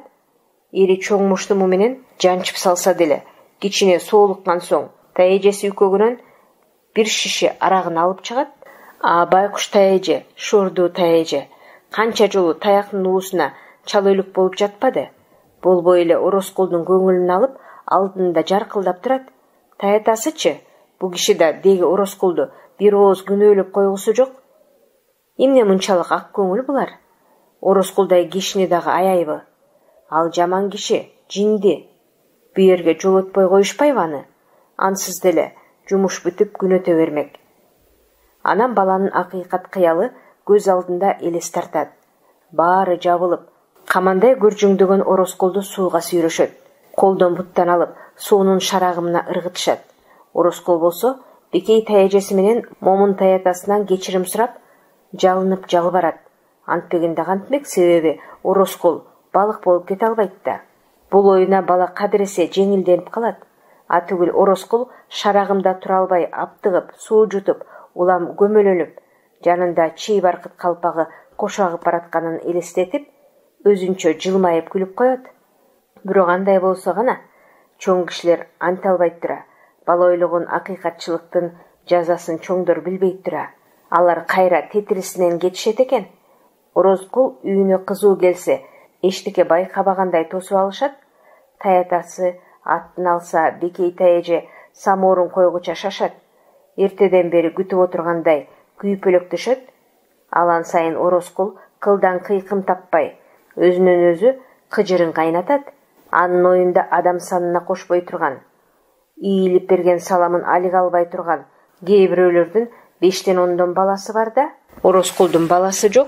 Эри чоң муштуму менен жанчып салса деле, кичине соолуккан соң таяжеси үкөгүнөн бир шише арагын алып чыгат. Байкуш таяже, шордуу таяже, канча жолу таяктын уусуна чалыйлык болуп жатпады. Болбой эле Ороскулдун көңүлүн алып, алдында жаркылдап турат. Таятасычы, бу киши да деги Ороскулду бир ооз күнөөлөп койгусу жок. Эмне мынчалык ак көңүл булар? Ороскулдай кишини дагы аяйбы? Ал жаман киши, жинди. Бу жерге жолотпой коюшпайбы аны? Ансыз деле жумуш бүтүп күн өтө бермек. Анан баланын акыйкат кыялы көз алдында элес тартат. Баары жабылып, камандай көржүңдөгөн Ороскулду сууга сүйрөшөт. Колдон буттан алып, суунун шарагымына ыргытышат. Ороскул болсо, Бекей таяжеси менен момун таятасынан кечирим сурап, жалынып жалбарат. Антпегенде кантмек, себеби Ороскул балык болуп кете албайт да. Бул оюна бала кадыресе жеңилденип калат. Атүгүл Ороскул шарагымда тура албай аптыгып, суу жутуп, улам көмөлөнүп, жанында чий баркыт калпагы кошагып баратканын элестетип, өзүнчө жылмайып күлүп коет. Бирок андай болсо гана чоң кишилер анте албайт тура. Бала ойлогон акыйкатчылыктын жазасын чоңдор билбейт тура. Алар кайра тетирисинен кетишет экен. Ороскул үйүнө кызуу келсе, эчтеке байкабагандай тосуп алышат. Таятасы аттын алса, Бекей таяже самоорун койгуча шашат. Эртеден бери күтүп отургандай күйпөлөктөшөт. Алан сайын Ороскул кылдан кыйкым таппай, өзүнөн өзү кыжырын кайнатат. Анын оюнда адам санына кошпой турган, ийилип берген саламын алига албай турган кээ бирөөлөрдүн 5-10 баласы бар да, Ороскулдун баласы жок.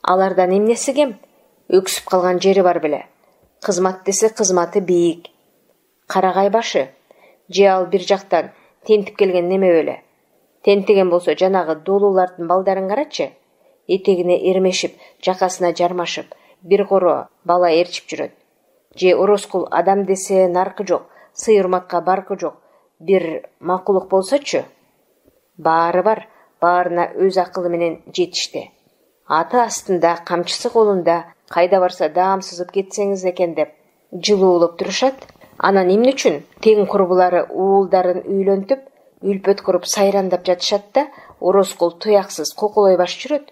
Алардан эмнеси кем? Өксүп калган жери бар беле. Кызмат десе кызматы бийик. Карагай башы. Же ал бир жактан тентип келген неме беле. Тентиген болсо жанагы долуулардын балдарын карачы. Этегине эрмешип, жакасына жармашып, бир коро бала ээрчип жүрөт. Же Ороскул адам десе наркы жок, сыйырмакка баркы жок, бир макулук болсочу. Баары бар, баарына өз акылы менен жетишти. Аты астында, камчысы колунда, кайда барса даам сызып кетсеңиз экен деп жылуулуп турушат. Анан эмне үчүн тең курбулары уулдарын үйлөнтүп, үлпөт куруп сайрандап жатышат да, Ороскул туяксыз коколой баш жүрөт.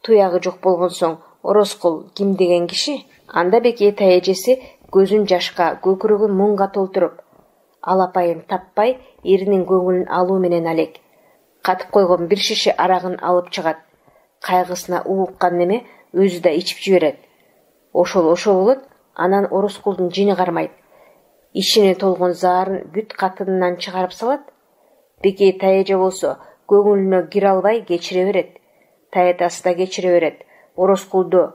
Туягы жок болгон соң Ороскул ким деген киши? Анда Бекей таяжеси көзүн жашка, көкүрөгүн муңга толтуруп, алапайын таппай, эринин көңүлүн алуу менен алек. Катып койгон бир шише арагын алып чыгат. Кайгысына ууккан неме өзү да ичип жиберет. Ошол болот, анан Ороскулдун жини кармайт. Ичине толгон заарын бүт катынынан чыгарып салат. Бекей таяже болсо көңүлүнө кире албай кечире берет. Таятасы да кечире берет. Ороскулду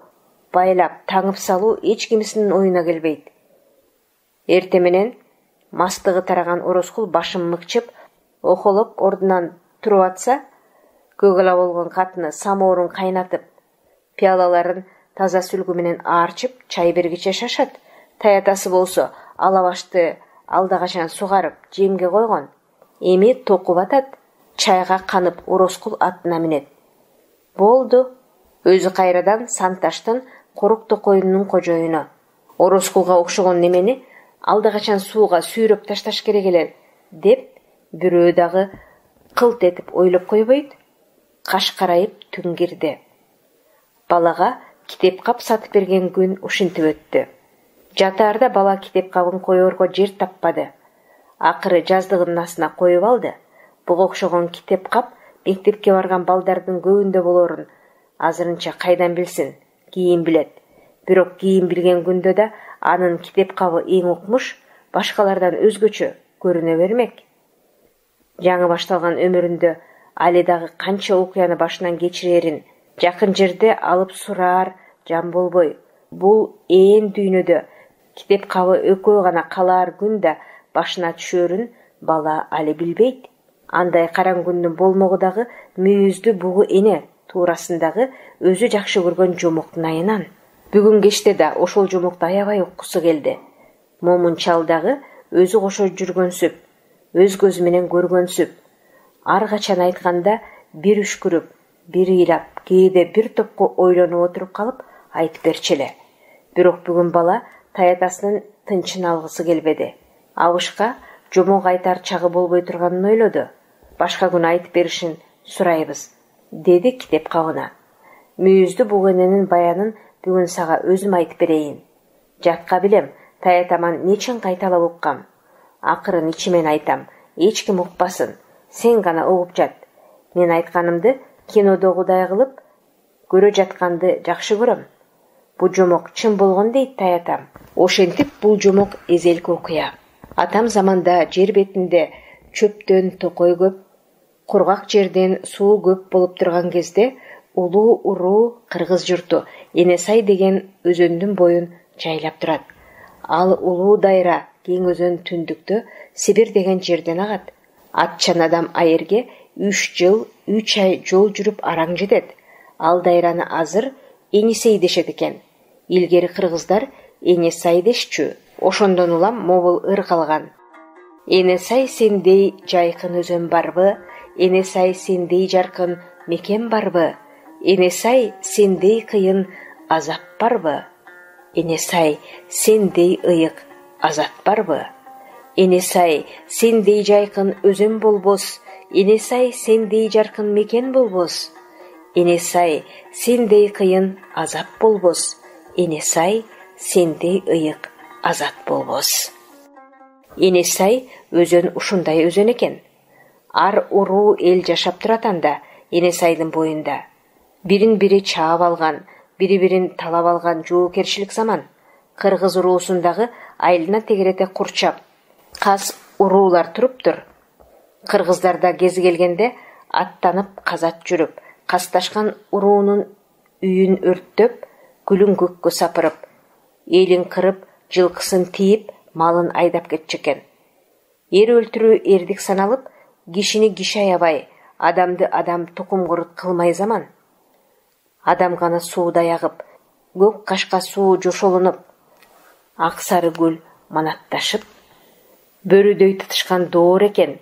байлап таңып салуу эч кимисинин оюна келбейт. Эрте менен мастыгы тараган Ороскул башын мыкчып, охолоп ордунан туруп атса, көгала болгон катыны самоорун кайнатып, пиалаларын таза сүлгү менен аарчып, чай бергиче шашат. Таятасы болсо алабашты алда качан сугарып, жемге койгон. Эми токуп атат. Чайга канып Ороскул атына минет. Болду. Өзү кайрадан Санташтын корук токоюнунун кожоюну. Ороскулга окшогон немени алда качан сууга сүйрөп ташташ керек эле деп бирөө дагы кылт этип ойлоп койбойт. Каш карайып түн кирди. Балага китеп кап сатып берген күн ушинтип өттү. Жатаарда бала китеп кабын коерго жер таппады. Акыры жаздыгынын астына коюп алды. Буга окшогон китеп кап мектепке барган балдардын көбүндө болорун азырынча кайдан билсин, кийин билет. Бирок кийин билген күндө да анын китеп кабы эң укмуш, башкалардан өзгөчө көрүнө бермек. Жаңы башталган өмүрүндө али дагы канча окуяны башынан кечирерин жакын жерде алып сураар жан болбой, бул ээн дүйнөдө китеп кабы экөө гана калаар күн да башына түшөрүн бала али билбейт. Андай караң күндүн болмогу дагы мүйүздү бугу эне туурасындагы өзү жакшы көргөн жомоктун айынан. Бүгүн кечте да ошол жомокту аябай уккусу келди. Момун чал дагы өзү кошо жүргөнсүп, өз көзү менен көргөнсүп, ар качан айтканда бир үшкүрүп, бир ыйлап, кээде бир топко ойлонуп отуруп калып айтып берчү эле. Бирок бүгүн бала таятасынын тынчын алгысы келбеди. Абышка жомок айтар чагы болбой турганын ойлоду. Башка күн айтып беришин сурайбыз, деди китеп кабына. Мүйүздү бугу эненин баянын бүгүн сага өзүм айтып берейин. Жатка билем, таятаман нечен кайталап уккам. Акырын ичимен айтам, эч ким укпасын, сен гана угуп жат. Мен айтканымды кинодогудай кылып көрө жатканды жакшы көрөм. Бу жомок чын болгон дейт таятам. Ошентип бул жомок эзелки окуя. Атам заманда жер бетинде чөптөн токой көп, кургак жерден суу көп болуп турган кезде улуу уруу кыргыз журту Энесай деген өзөндүн боюн жайлап турат. Ал улуу дайра кең өзөн түндүктө Сибир деген жерден агат. Атчан адам айырге 3 жыл 3 ай жол жүрүп араң жетет. Ал дайраны азыр Энесей дешет экен. Илгери кыргыздар Энесай дешчү. Ошондон улам мобул ыр калган. Энесай сендей жайкын өзөн барбы? Энесай сендей жаркын мекен барбы? Энесай сендей кыйын азап барбы? Энесай сендей ыйык азат барбы? Энесай сендей жайкын өзөн болбос, Энесай сендей жаркын мекен болбос. Энесай сендей кыйын азап болбос, Энесай сендей ыйык азат болбос. Энесай өзөн ушундай өзөн экен. Ар уруу эл жашап турат анда Энесайдын боюнда. Бирин бири чаап алган, бири-бирин талап алган жоокерчилик заман. Кыргыз уруусундагы айлына тегерете курчап, каз уруулар туруптур. Кыргыздарда кези келгенде аттанып казат жүрүп, касташкан уруунун үйүн өрттөп, күлүн көккө сапырып, элин кырып, жылкысын тийип, малын айдап кетчекен. Эр өлтүрүү эрдик саналып, кишини киши аябай, адамды адам тукум курут кылмай заман. Адам гана суудай агып, көк кашка суу жошолонуп, ак сары көл манатташып, бөрүдөй тытышкан доор экен.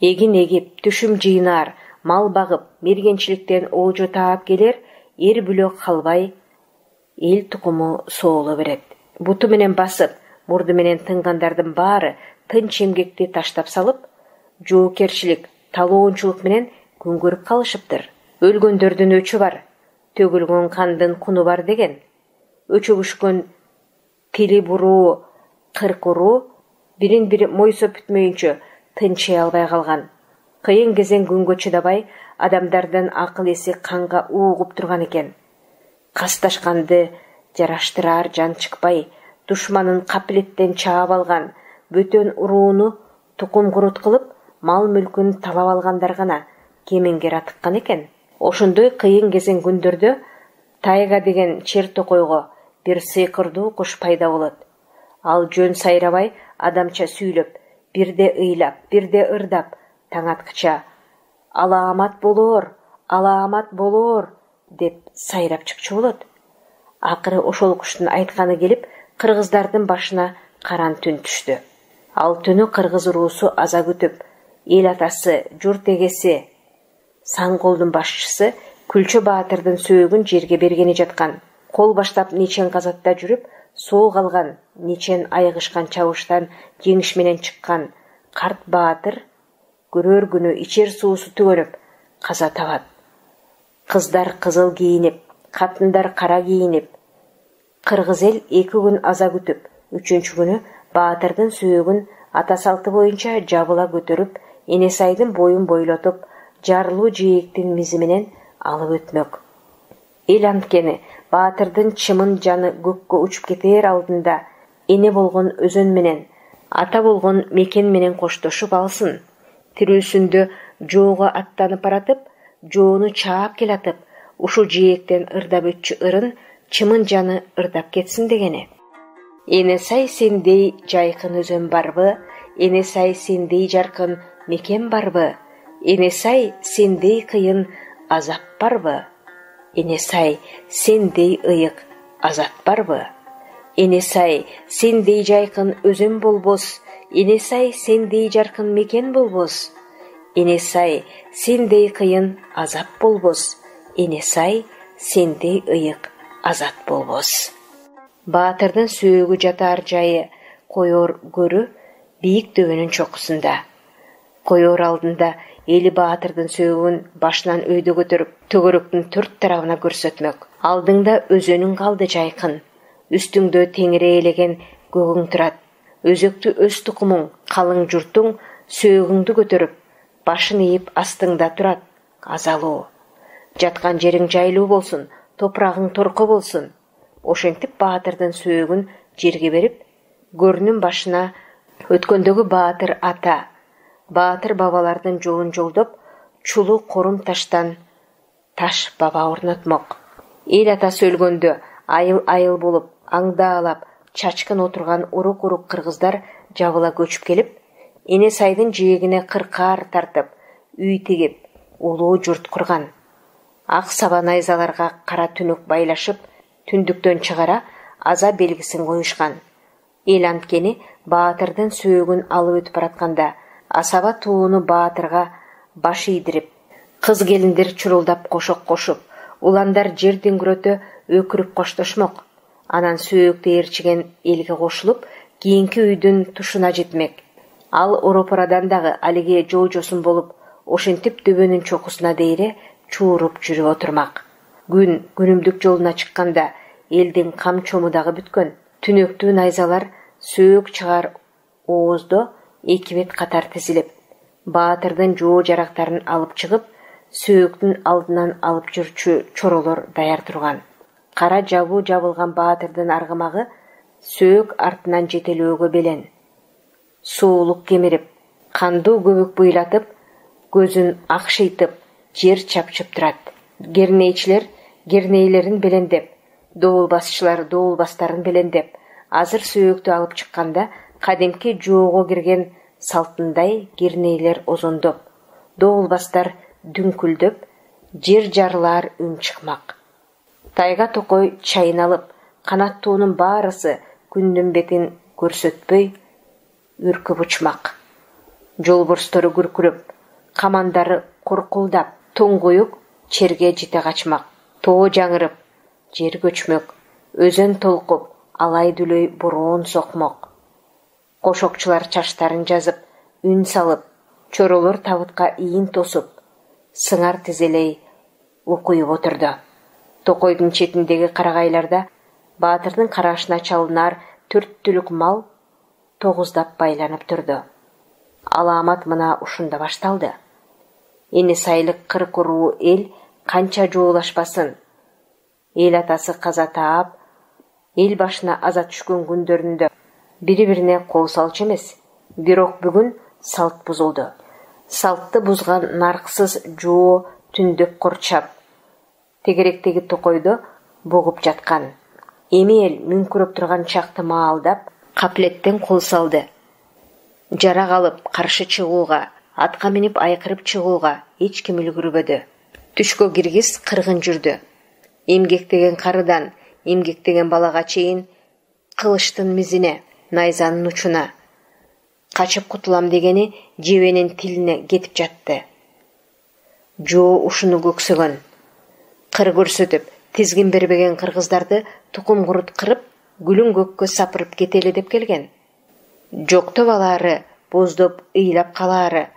Эгин эгип, түшүм жыйнаар, мал багып, мергенчиликтен олжо таап келер, эр бүлөк калбай, эл тукуму сооло берет. Буту менен басып, мурду менен тынгандардын баары тынч эмгекти таштап салып, жоокерчилик, талоончулук менен күн көрүп калышыптыр. Өлгөндөрдүн өчү бар, төгүлгөн кандын куну бар деген. Өчөгүшкөн тили буруу, кырк уруу, бирин-бири мойсо бүтмөйүнчө тынчый албай калган. Кыйын кезең күнгө чыдабай, адамдардын акыл эси канга уугуп турган экен. Касташканды жараштыраар жан чыкпай, душманын капилеттен чаап алган, бөтөн урууну тукум курут кылып, мал мүлкүн талап алгандар гана кемеңгер атыккан экен. Ошондой кыйын кезең күндөрдө Тайга деген чер токойго бир сыйкырдуу куш пайда болот. Ал жөн сайрабай, адамча сүйлөп, бирде ыйлап, бирде ырдап, таң аткыча «Алаамат болоор» деп сайрап чыкчу болот. Акыры ошол куштун айтканы келип, кыргыздардын башына каран түн түштү. Ал түнү кыргыз уруусу аза күтүп, эл атасы, журт эгеси, сан колдун башчысы Күлчө Баатырдын сөөгүн жерге бергени жаткан. Кол баштап нечен казатта жүрүп, соо калган, нечен айгышкан чабыштан жеңиш менен чыккан карт Баатыр көрөр күнү ичер суусу түгөнүп каза табат. Кыздар кызыл кийинип, Катындар кара кийинип. Кыргыз эл 2 күн аза күтүп, 3-чү күнү Баатырдын сүйөгүн ата салты боюнча жабыла көтөрүп, Энесайдын боюн бойлотуп, жарлуу жээктин мизи менен алып өтмөк. Эл анткени Баатырдын чымын жаны көккө учуп кетер алдында эне болгон өзөн менен, ата болгон мекен менен коштошуп алсын. Тирүүсүндө жоого аттанып баратып, жоону чаап келатып, ушул жээктен ырдап өтчү ырын чымын жаны ырдап кетсин дегени. Энесай сендей жайкын өзөн барбы? Энесай сендей жаркын мекен барбы? Энесай сендей кыйын азап барбы? Энесай сендей ыйык азат барбы? Энесай сендей жайкын өзөн болбос? Энесай сендей жаркын мекен болбос? Энесай сендей кыйын азап болбос? Энесай сендей ыйык азат болбос. Баатырдын сүйөгү жатар жайы Коёр көрү бийик дөбөнүн чокусунда. Коёр алдында эли Баатырдын сөөгүн башынан өйдө көтөрүп, төгөрөктүн 4 тарабына көрсөтмөк. Алдыңда өзөнүң калды жайкын, үстүңдө теңире элеген көгүң турат. Өзөктү өз тукумуң, калың журтуң сөөгүңдү көтөрүп, башын ийип астыңда турат, азалуу. Жаткан жериң жайлуу болсун, топурагың торко болсун. Ошентип Баатырдын сөөгүн жерге берип, көрүнүн башына өткөндөгү Баатыр ата, Баатыр бабалардын жолун жолдоп, чулуу корум таштан таш баба орнотмок. Эл атасы өлгөндө айыл-айыл болуп, аңдаалап, чачкын отурган урук-урук кыргыздар жабыла көчүп келип, Энесайдын жээгине кыркаар тартып, үй тигип, улуу журт курган. Ак саба найзаларга кара түнөк байлашып, түндүктөн чыгара аза белгисин коюшкан. Эл анткени Баатырдын сөөгүн алып өтүп баратканда, асаба тууну Баатырга баш ийдирип, кыз келиндер чурулдап кошок кошуп, уландар жер диңгүрөтө өкүрүп коштошмок. Анан сөөктү ээрчиген элге кошулуп, кийинки үйдүн тушуна жетмек. Ал Оропорадан дагы алиге жол-жосун болуп, ошентип дөбөнүн чокусуна дейре чууруп жүрүп отурмак. Күн күнүмдүк жолуна чыкканда элдин кам чому дагы бүткөн. Түнөктүү найзалар сөөк чыгар ооздо 2 бет катар тизилип, Баатырдын жоо жарактарын алып чыгып, сөөктүн алдынан алып жүрчү чоролор даяр турган. Кара жабуу жабылган Баатырдын аргымагы сөөк артынан жетелөөгө белен. Суулук кемирип, кандуу көбүк буйлатып, көзүн акшыйтып, жер чапчып турат. Кернейчилер кернейлерин белендеп, доолбасчылар доолбастарын белендеп, азыр сөөктү алып чыкканда кадимки жоого кирген салтындай кернейлер озондоп, доолбастар дүңкүлдөп, жер жарылар үн чыкмак. Тайга токой чайналып, канаттуунун баарысы күндүн бетин көрсөтпөй үркүп учмак. Жолборстору күркүрөп, камандары куркулдап, тоңгуюк черге жете качмак. Тоо жаңырып, жер көчмөк, өзөн толкуп, алай дүлөй бороон сокмок. Кошокчулар чаштарын жазып, үн салып, чоролор табытка ийин тосуп, сыңар тизелей укуюп отурду. Токойдун четиндеги карагайларда Баатырдын карашына чалынар 4 түлүк мал тогуздап байланып турду. Аламат мына ушунда башталды. Энесайлык кырк уруу эл канча жоолашпасын. Эл атасы каза таап, эл башына аза түшкөн күндөрүндө бири-бирине кол салчу эмес. Бирок бүгүн салт бузулду. Салтты бузган нарксыз жоо түндөп корчап, тегеректеги токойдо богуп жаткан. Эми эл мүңкүрөп турган чакты маалдап, каплеттен кол салды. Жарак алып каршы чыгууга, атка минип айкырып чыгууга эч ким үлгүрбөдү. Түшкө киргиз кыргын жүрдү. Эмгектеген карыдан, эмгектеген балага чейин кылычтын мизине, найзанын учуна. Качып кутулам дегени жебенин тилине кетип жатты. Жоо ушуну көксөгөн. Кыр көрсөтүп, тизгин бербеген кыргыздарды тукум курут кырып, гүлүн көккө сапырып кетели деп келген. Жоктоп алаары, боздоп ыйлап калаары,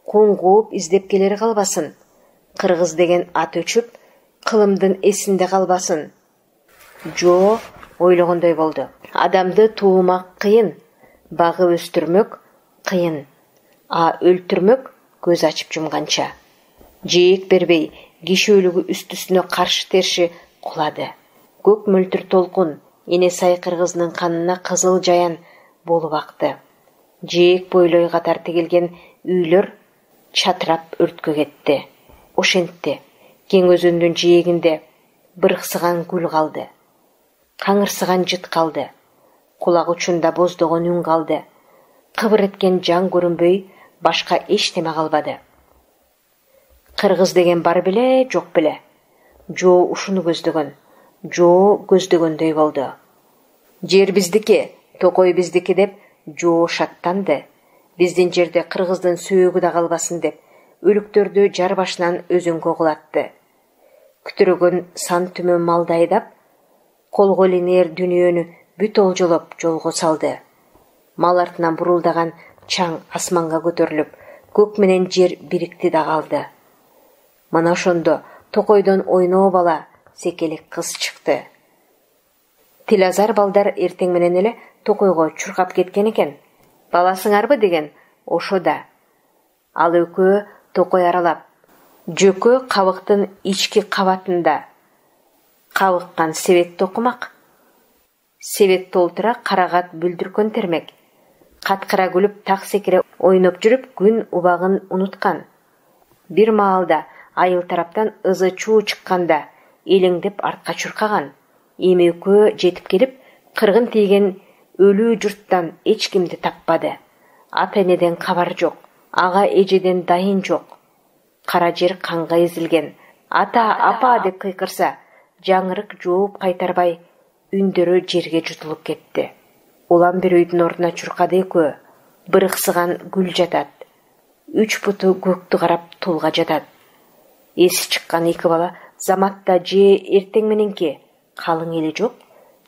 куң кууп издеп келери калбасын. Кыргыз деген ат өчүп, кылымдын эсинде калбасын. Жо ойлогондой болду. Адамды туумак кыйын, багып өстүрмөк кыйын, а өлтүрмөк көз ачып жумганча. Жээк бербей, киши өлүгү үстүсүнө каршы терши кулады. Көк мөлтүр толкун эне сай кыргыздын канына кызыл жаян болуп акты. Жээк бойлой катар тигилген үйлөр чатырап өрткө кетти. Ошентти. Кең өзөндүн жээгинде бырксыган гүл калды. Каңырсыган жыт калды. Кулак учунда боздогон үн калды. Кыбыр эткен жан көрүнбөй, башка эчтеме калбады. Кыргыз деген бар беле, жок беле. Жо ушуну көздөгөн. Жо көздөгөндөй болду. Жер биздики, токой биздики деп Жо шаттанды. Биздин жерде кыргыздын сөөгү да калбасын деп, өлүктөрдү жар башынан өзөнгө кулатты. Күтүрөгөн сан түмөн малды айдап, колго илинер дүнүйөнү бүт олжолоп жолго салды. Мал артынан бурулдаган чаң асманга көтөрүлүп, көк менен жер бирикти да калды. Мына ошондо токойдон ойноо бала секелик кыз чыкты. Тилазар балдар эртең менен эле токойго чуркап кеткен экен. Баласыңарбы деген ошо да. Ал экөө токой аралап, жөкө кабыктын ички кабатында кабыккан себет токумак. Себет толтура карагат бүлдүркөн термек. Каткыра күлүп так секире ойноп жүрүп күн убагын унуткан. Бир маалда айыл тараптан ызы чуу чыкканда элеңдеп артка чуркаган. Эми экөө жетип келип, кыргын тийген өлүү журттан эч кимди таппады. Ата энеден кабар жок, ага эжеден дайын жок. Кара жер канга эзилген. Ата, апа деп кыйкырса, жаңырык жооп кайтарбай, үндөрү жерге жутулуп кетти. Улам бир үйдүн ордуна чуркады экөө. Бырыксыган гүл жатат. 3 буту көктү карап тулга жатат. Эси чыккан эки бала заматта же эртең мененки калың эли жок,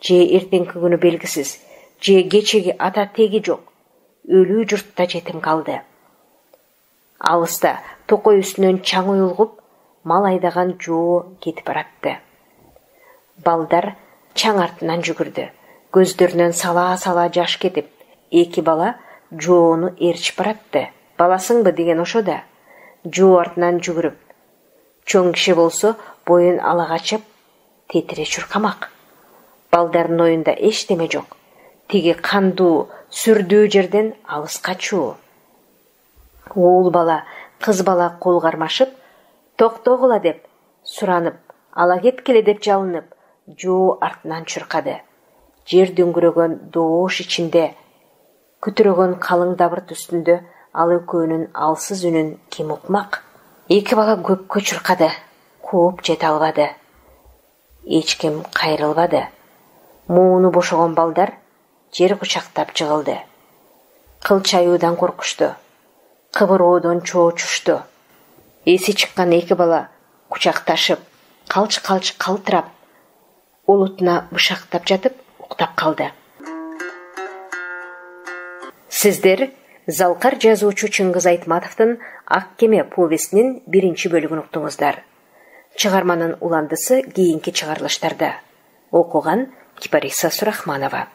же эртеңки күнү белгисиз, же кечеги ата теги жок. Өлүү журтта жетим калды. Алыста токой үстүнөн чаң уюлгуп, мал айдаган Жоо кетип баратты. Балдар чаң артынан жүгүрдү. Көздөрүнөн сала-сала жаш кетип, эки бала Жоону ээрчип баратты. Баласыңбы деген ошо да. Жоо артынан жүгүрүп, чоң киши болсо боюн ала качып, тетире чуркамак. Балдардын оюнда эчтеме жок. Тиги кандуу, сүрдүү жерден алыс качуу. Оол бала, кыз бала кол кармашып, токтогула деп суранып, ала кеткиле деп жалынып, Жоо артынан чуркады. Жер дөңгүрөгөн доош ичинде, күтүрөгөн калың дабырт үстүндө ал экөөнүн алсыз үнүн ким укмак? Эки бала көпкө чуркады, кууп жете албады. Эч ким кайрылбады. Мууну бошогон балдар жер кучактап жыгылды. Кыл чаюудан коркушту. Кыбыроодон чоочушту. Эси чыккан эки бала кучакташып, калч-калч калтырап, олутуна бышактап жатып уктап калды. Сиздер Залкар жазуучу Чыңгыз Айтматовдун Ак кеме повестинин 1 бөлүгүн уктуңуздар. Чыгарманын уландысы кийинки чыгарылыштарда. Окуган Кипариса Сурахманова.